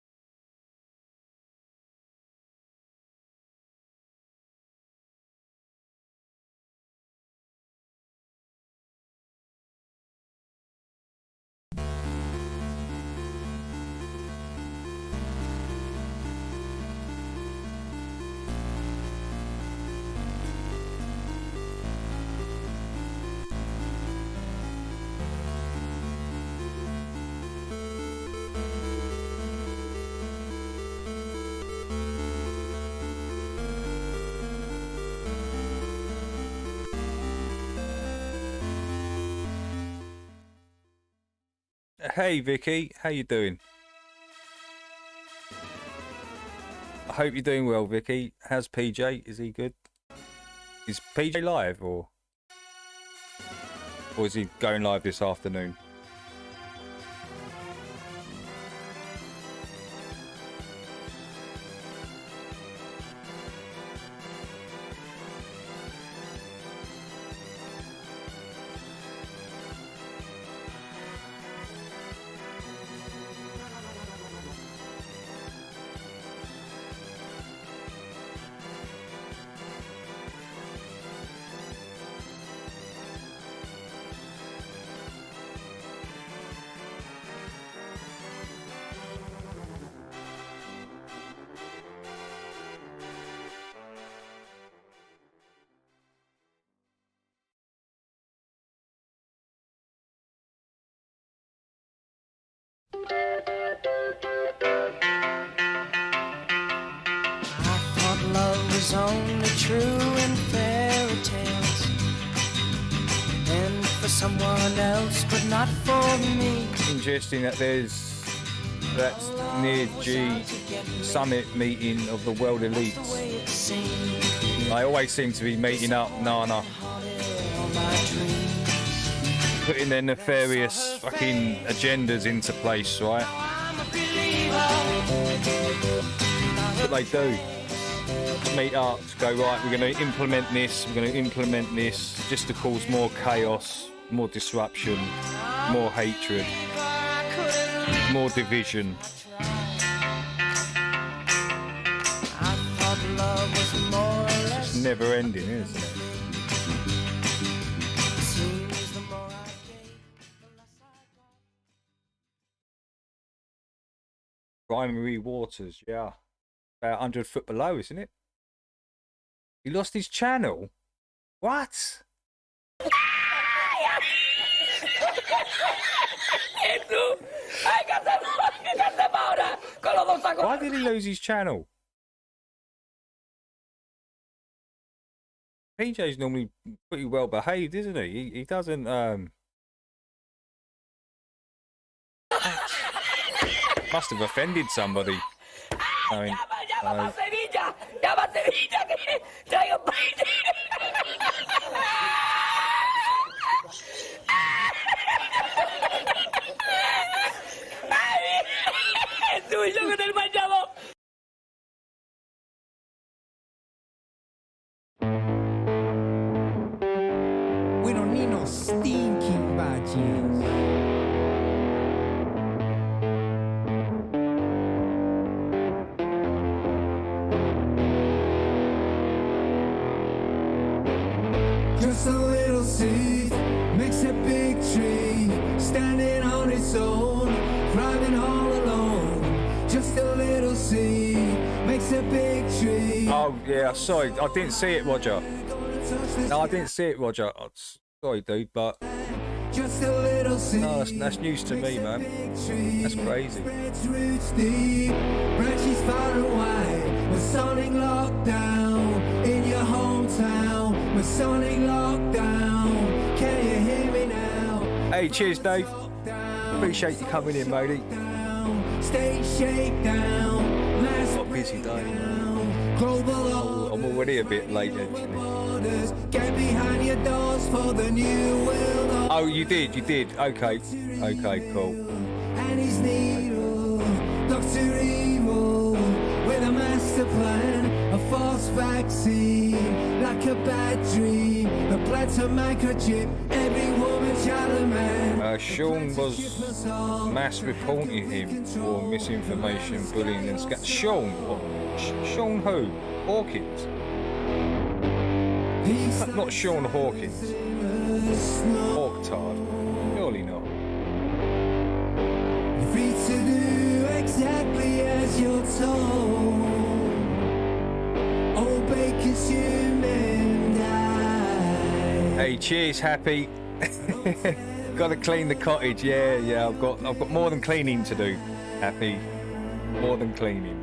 Hey Vicky, how you doing? I hope you're doing well, Vicky. How's PJ? Is he good? Is PJ live or is he going live this afternoon? but not for me. Interesting that that's near G summit meeting of the world elites. I always seem to be meeting up Nana, putting their nefarious fucking agendas into place, right? But they do. Meet up, go, right, we're going to implement this, just to cause more chaos, more disruption, more hatred, more division. It's never ending, isn't it? Primary waters, yeah. About 100 foot below, isn't it? He lost his channel? What? Why did he lose his channel? PJ's normally pretty well behaved, isn't he? He doesn't must have offended somebody. I mean, We don't need no stinking badges. Just a little seed makes a big tree, standing on its own, thriving all alone. Just a little seed makes a big tree. oh yeah, sorry, I didn't see it, Roger. No, I didn't see it, Roger. Sorry, dude, but just a little seed. No, that's news to me, man. That's crazy. Roots deep, branches far and wide. Masonic lockdown in your hometown. Masonic lockdown. Can you hear me now? Hey, cheers, Dave. Appreciate you coming in, matey. Stay shakedown. What a busy day. Oh, I'm already a bit late, actually. Get behind your doors for the new world. Oh, you did. Okay, cool. And his needle, Dr. Evil, with a master plan, a false vaccine, like a bad dream, a plant a microchip, every woman, child and man. Sean was mass reporting him for misinformation, bullying and Sean? What? Sean who? Hawkins? Not Sean Hawkins. Hawktard. Surely not. Free to do exactly as you're told. Obey, consume and die. Hey, cheers, Happy. Got to clean the cottage. Yeah. I've got more than cleaning to do. Happy. More than cleaning.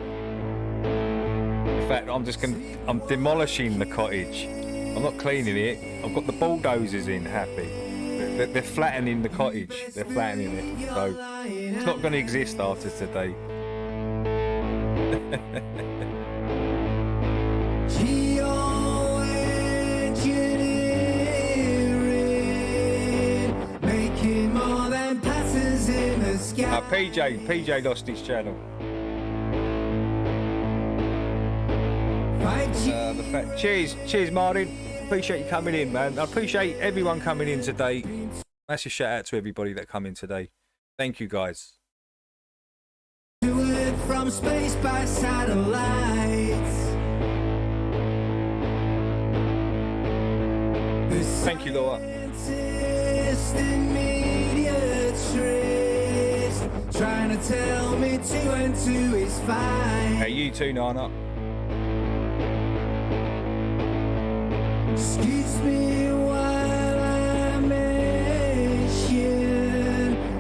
In fact, I'm demolishing the cottage. I'm not cleaning it. I've got the bulldozers in, Happy. They're flattening the cottage. They're flattening it. So it's not going to exist after today. Making more than patterns in the sky. PJ lost his channel. Cheers, Martin. Appreciate you coming in, man. I appreciate everyone coming in today. Massive shout out to everybody that come in today. Thank you, guys. From space by satellites. Thank you, Laura. Trying to tell me 2 and 2 is fine. Hey, you too, Nana. Excuse me while I mention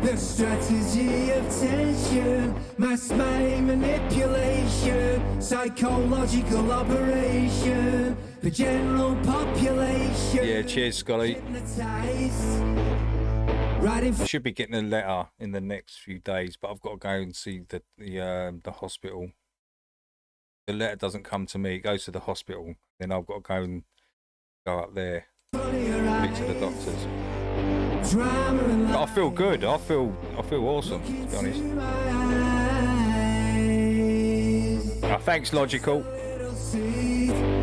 the strategy of tension, mass manipulation, psychological operation, the general population. Yeah, cheers, Scotty. I should be getting a letter in the next few days, but I've got to go and see the hospital. The letter doesn't come to me; it goes to the hospital. Then I've got to go up there, speak to the doctors. But I feel good. I feel awesome, to be honest. Thanks, Logical.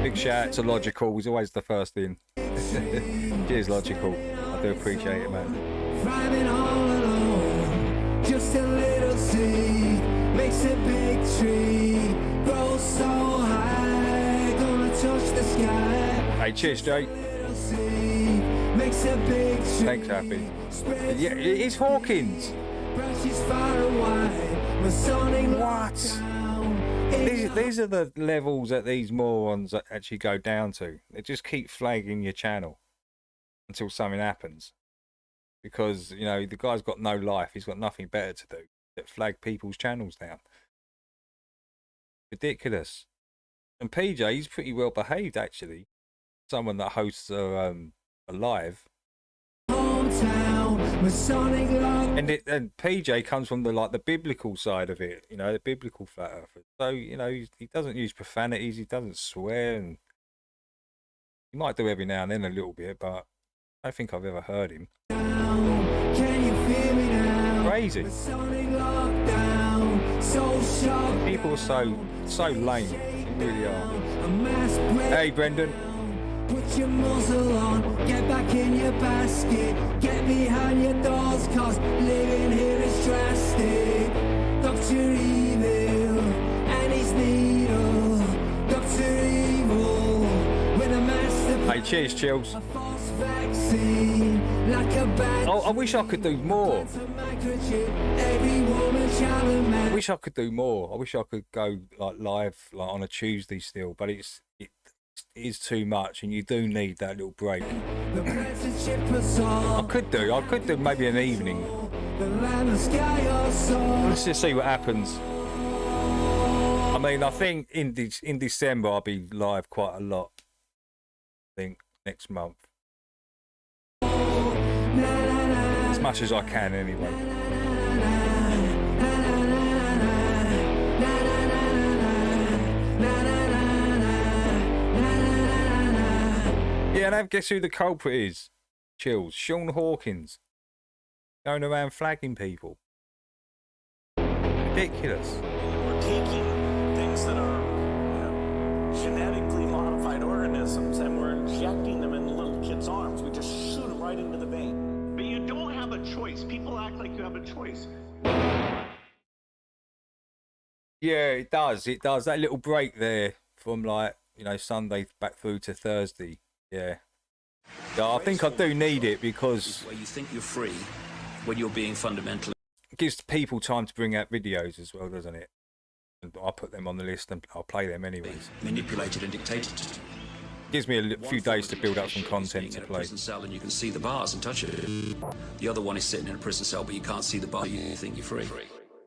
Big shout out to Logical. He's always the first in. Cheers, Logical. I do appreciate it, man. All alone, just a little seed makes a big tree, grows so high, gonna touch the sky. Hey, cheers, Jake. Makes a big tree. Thanks, Happy. Yeah, it's Hawkins. Branches far and wide, Masonic what? These are the levels that these morons actually go down to. They just keep flagging your channel until something happens. Because, you know, the guy's got no life. He's got nothing better to do than flag people's channels down. Ridiculous. And PJ, he's pretty well behaved, actually. Someone that hosts a live. And PJ comes from the biblical side of it, you know, the biblical flat earthers. So, you know, he doesn't use profanities, he doesn't swear, and he might do every now and then a little bit, but I don't think I've ever heard him. Crazy. People are so lame. They really are. Hey, Brendan. Put your muzzle on, get back in your basket, get behind your doors, cause living here is drastic. Dr. Evil and his needle, Dr. Evil with a master. Hey, cheers, Chills. A false vaccine, like a bad. Oh, I wish I could do more. Every woman shall a man. I wish I could do more. I wish I could go live on a Tuesday still, but it is too much, and you do need that little break. I could do maybe an evening. Let's just see what happens. I mean, I think in December I'll be live quite a lot. I think next month, as much as I can anyway. Yeah, and guess who the culprit is? Chills. Sean Hawkins. Going around flagging people. Ridiculous. We're taking things that are, you know, genetically modified organisms and we're injecting them in little kids' arms. We just shoot them right into the vein. But you don't have a choice. People act like you have a choice. Yeah, it does. It does. That little break there from Sunday back through to Thursday. Yeah. I think I do need it because where you think you're free when you're being fundamentally. It gives people time to bring out videos as well, doesn't it? And I'll put them on the list and I'll play them anyways. Manipulated and dictated. Gives me a few days to build up some content to play. Prison cell and you can see the bars and touch it. The other one is sitting in a prison cell, but you can't see the bar. You think you're free.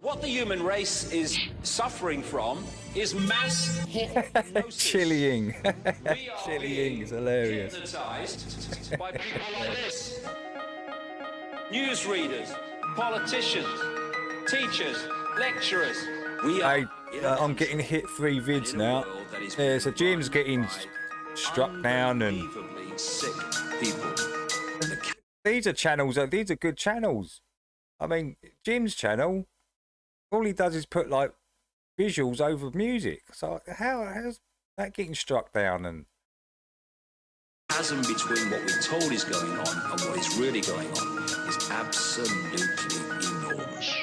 What the human race is suffering from is mass hypnosis. Chilling. Chilling is hilarious. Hypnotized by people like this. Newsreaders, politicians, teachers, lecturers. I'm getting hit 3 vids now. Yeah, so Jim's getting struck down and sick people. These are channels. These are good channels. I mean, Jim's channel. All he does is put visuals over music. So how's that getting struck down? And the chasm between what we're told is going on and what is really going on is absolutely enormous.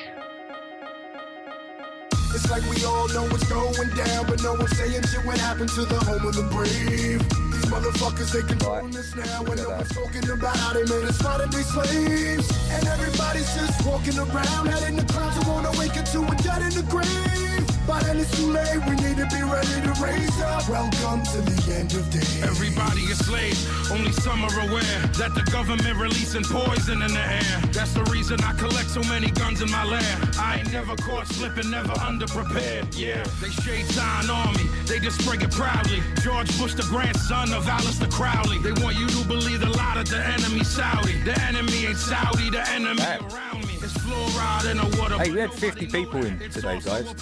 It's like we all know what's going down, but no one's saying shit what happened to the home of the brave. These motherfuckers, they controlling us now, and no one's talking about how they made us modern day slaves. And everybody's just walking around, heading the clouds, who wanna wake up to a dead in the grave. By then it's too late, we need to be ready to raise up. Welcome to the end of days. Everybody is slaves, only some are aware that the government releasing poison in the air. That's the reason I collect so many guns in my lab. I ain't never caught slipping, never underprepared. Yeah, they shade sign on me, they display it proudly. George Bush, the grandson of Alistair Crowley. They want you to believe the lie that the enemy Saudi. The enemy ain't Saudi, the enemy around me. It's fluoride in the water. Hey, we had 50 people in today, guys.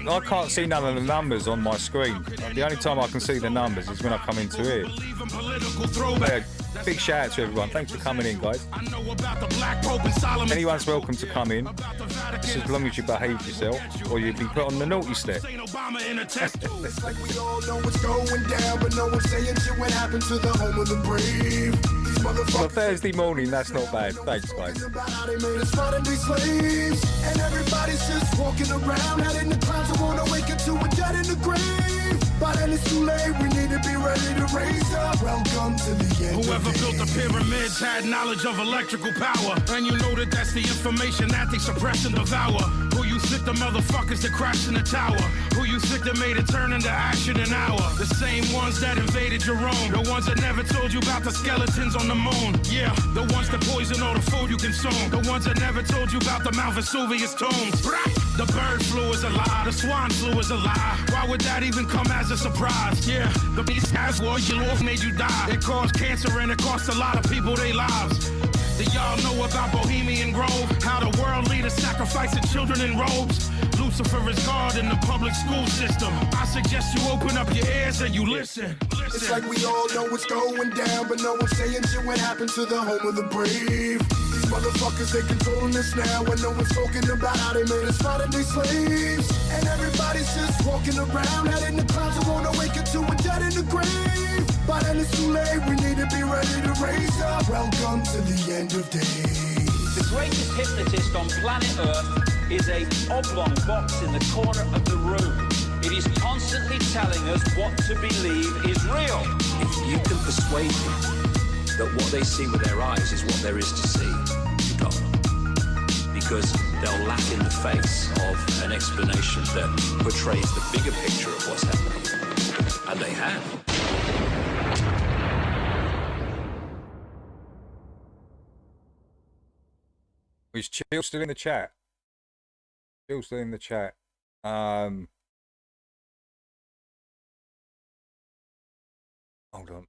I can't see none of the numbers on my screen. The only time I can see the numbers is when I come into here. Yeah, big shout out to everyone. Thanks for coming in, guys. Anyone's welcome to come in, just as long as you behave yourself, or you'll be put on the naughty step. It's like we all know what's going down, but no one's saying shit what happened to the home of the brave. For Thursday morning, that's not bad. Thanks, guys. They made us fight and be slaves, and everybody's just walking around, out in the clouds. I wanna wake up to a dead in the grave. By then it's too late, we need to be ready to raise up. Welcome to the end. Whoever built the pyramids had knowledge of electrical power, and you know that that's the information that they suppress and devour. Who you think the motherfuckers that crashed in the tower? Who you think that made it turn into ash in an hour? The same ones that invaded your own, the ones that never told you about the skeletons on the moon. Yeah, the ones that poison all the food you consume, the ones that never told you about the Mount Vesuvius tombs. The bird flu is a lie, the swine flu is a lie. Why would that even come as a surprise? Yeah, the beast has war, your wolf made you die. It caused cancer and it cost a lot of people their lives. Do y'all know about Bohemian Grove? How the world leaders sacrificing children in robes? Lucifer is God in the public school system. I suggest you open up your ears and you listen. It's like we all know what's going down, but no one's saying shit what happened to the home of the brave. These motherfuckers, they controlling us now, and no one's talking about how they made us fight and be slaves. And everybody's just walking around, out in the clouds. I wanna wake up to a dead in the grave. By then it's too late, we need to be ready to raise up. Welcome to the end of days. The greatest hypnotist on planet Earth is a oblong box in the corner of the room. It is constantly telling us what to believe is real. If you can persuade them that what they see with their eyes is what there is to see, you got them. Because they'll laugh in the face of an explanation that portrays the bigger picture of what's happening. And they have. Is Chill still in the chat? Chill's still in the chat. Hold on.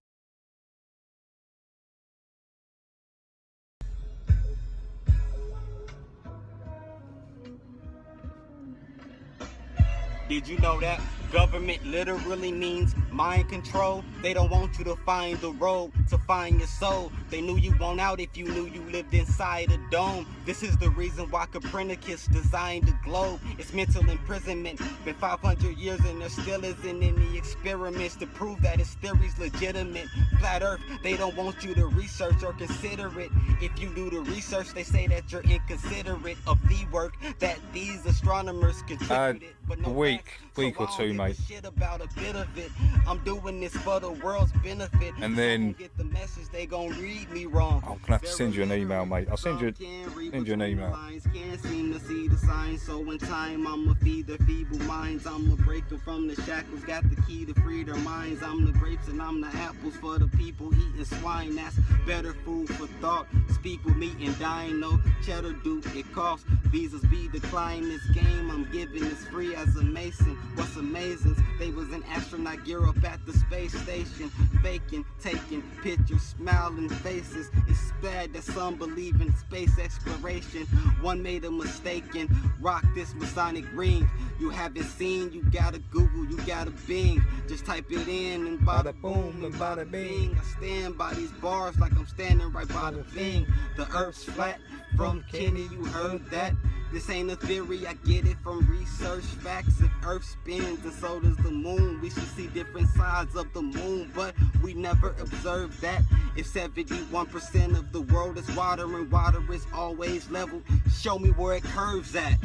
Did you know that government literally means mind control? They don't want you to find the road to find your soul. They knew you won't out if you knew you lived inside a dome. This is the reason why Copernicus designed the globe. It's mental imprisonment. Been 500 years and there still isn't any experiments to prove that his theory's legitimate. Flat Earth, they don't want you to research or consider it. If you do the research, they say that you're inconsiderate of the work that these astronomers contributed. But no week or two, mate. Shit about a bit of it. I'm doing this for the world's benefit. And then get the message, they gon' read me wrong. I'm gonna have to send you an email, mate. I'll send you an email. Can't seem to see the signs, so in time I'ma feed their feeble minds. I'ma break them from the shackles, got the key to free their minds. I'm the grapes and I'm the apples for the people eating swine. That's better food for thought. Speak with me and dine, no cheddar do it costs. Visas be declined, this game I'm giving is free as a mason. What's amazing, they was an astronaut gear up at the space station, faking, taking pictures, smiling faces. It's bad that some believe in space exploration. One made a mistake and rock this Masonic ring. You haven't seen, you gotta Google, you gotta Bing. Just type it in and bada boom and bada bing. I stand by these bars like I'm standing right by the thing. The Earth's flat, from Kenny, you heard that? This ain't a theory, I get it from research facts. If Earth spins and so does the moon, we should see different sides of the moon, but we never observed that. If 71% of the world is water and water is always level, show me where it curves at.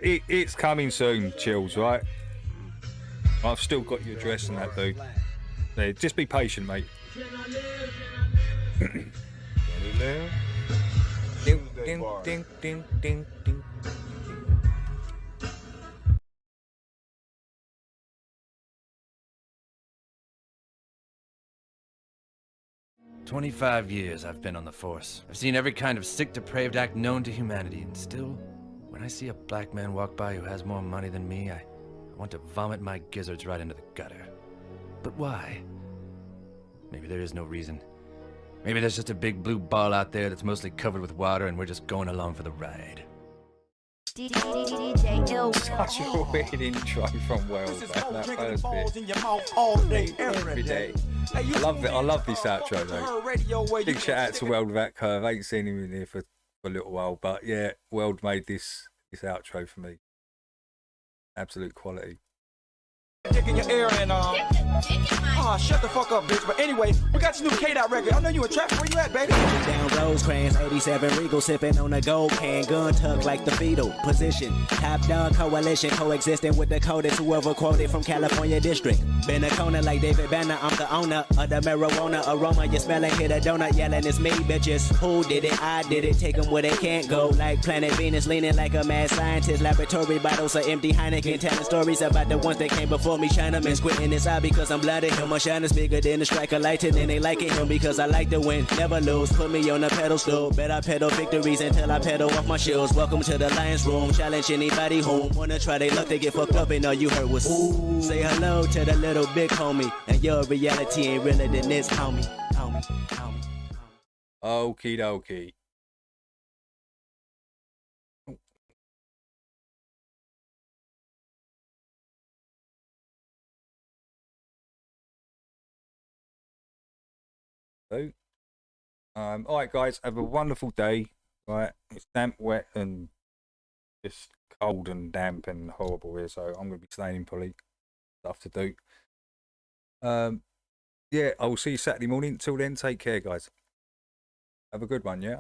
It's coming soon, Chills, right? I've still got your address and that, dude. Yeah, just be patient, mate. Ding, ding, ding, ding, ding, ding. 25 years I've been on the force. I've seen every kind of sick, depraved act known to humanity, and still, when I see a black man walk by who has more money than me, I want to vomit my gizzards right into the gutter. But why? Maybe there is no reason. Maybe there's just a big blue ball out there that's mostly covered with water and we're just going along for the ride. Such a weird intro from World, man. That first bit. Every day. I love it. I love this outro though. Big shout out to World Vat Curve. I ain't seen him in here for a little while, but yeah, World made this outro for me. Absolute quality. Dick in your ear and shut the fuck up, bitch. But anyway, we got your new K-Dot record. I know you in traffic. Where you at, baby? Down Rosecrans, 87 Regal, sipping on a gold can, gun tucked like the fetal position. Top dog coalition, coexisting with the codist, whoever quoted from California district. Been a corner like David Banner, I'm the owner of the marijuana aroma. You smelling, hit a donut, yelling, it's me, bitches. Who did it? I did it. Take them where they can't go. Like Planet Venus, leaning like a mad scientist. Laboratory bottles of empty Heineken, telling stories about the ones that came before me. Chinaman squinting inside because I'm blooded. Him, my shine is bigger than a striker lighting, and they like it him because I like to win, never lose. Put me on the pedal stool, bet I pedal victories until I pedal off my shoes. Welcome to the Lions Room, challenge anybody home. Wanna try they luck, they get fucked up and all you heard was ooh. Say hello to the little big homie, and your reality ain't realer than this, homie. Okie dokie. So, all right, guys, have a wonderful day. Right, it's damp, wet, and just cold and damp and horrible here. So I'm going to be staying in Polly. Stuff to do. Yeah, I will see you Saturday morning. Till then, take care, guys. Have a good one, yeah.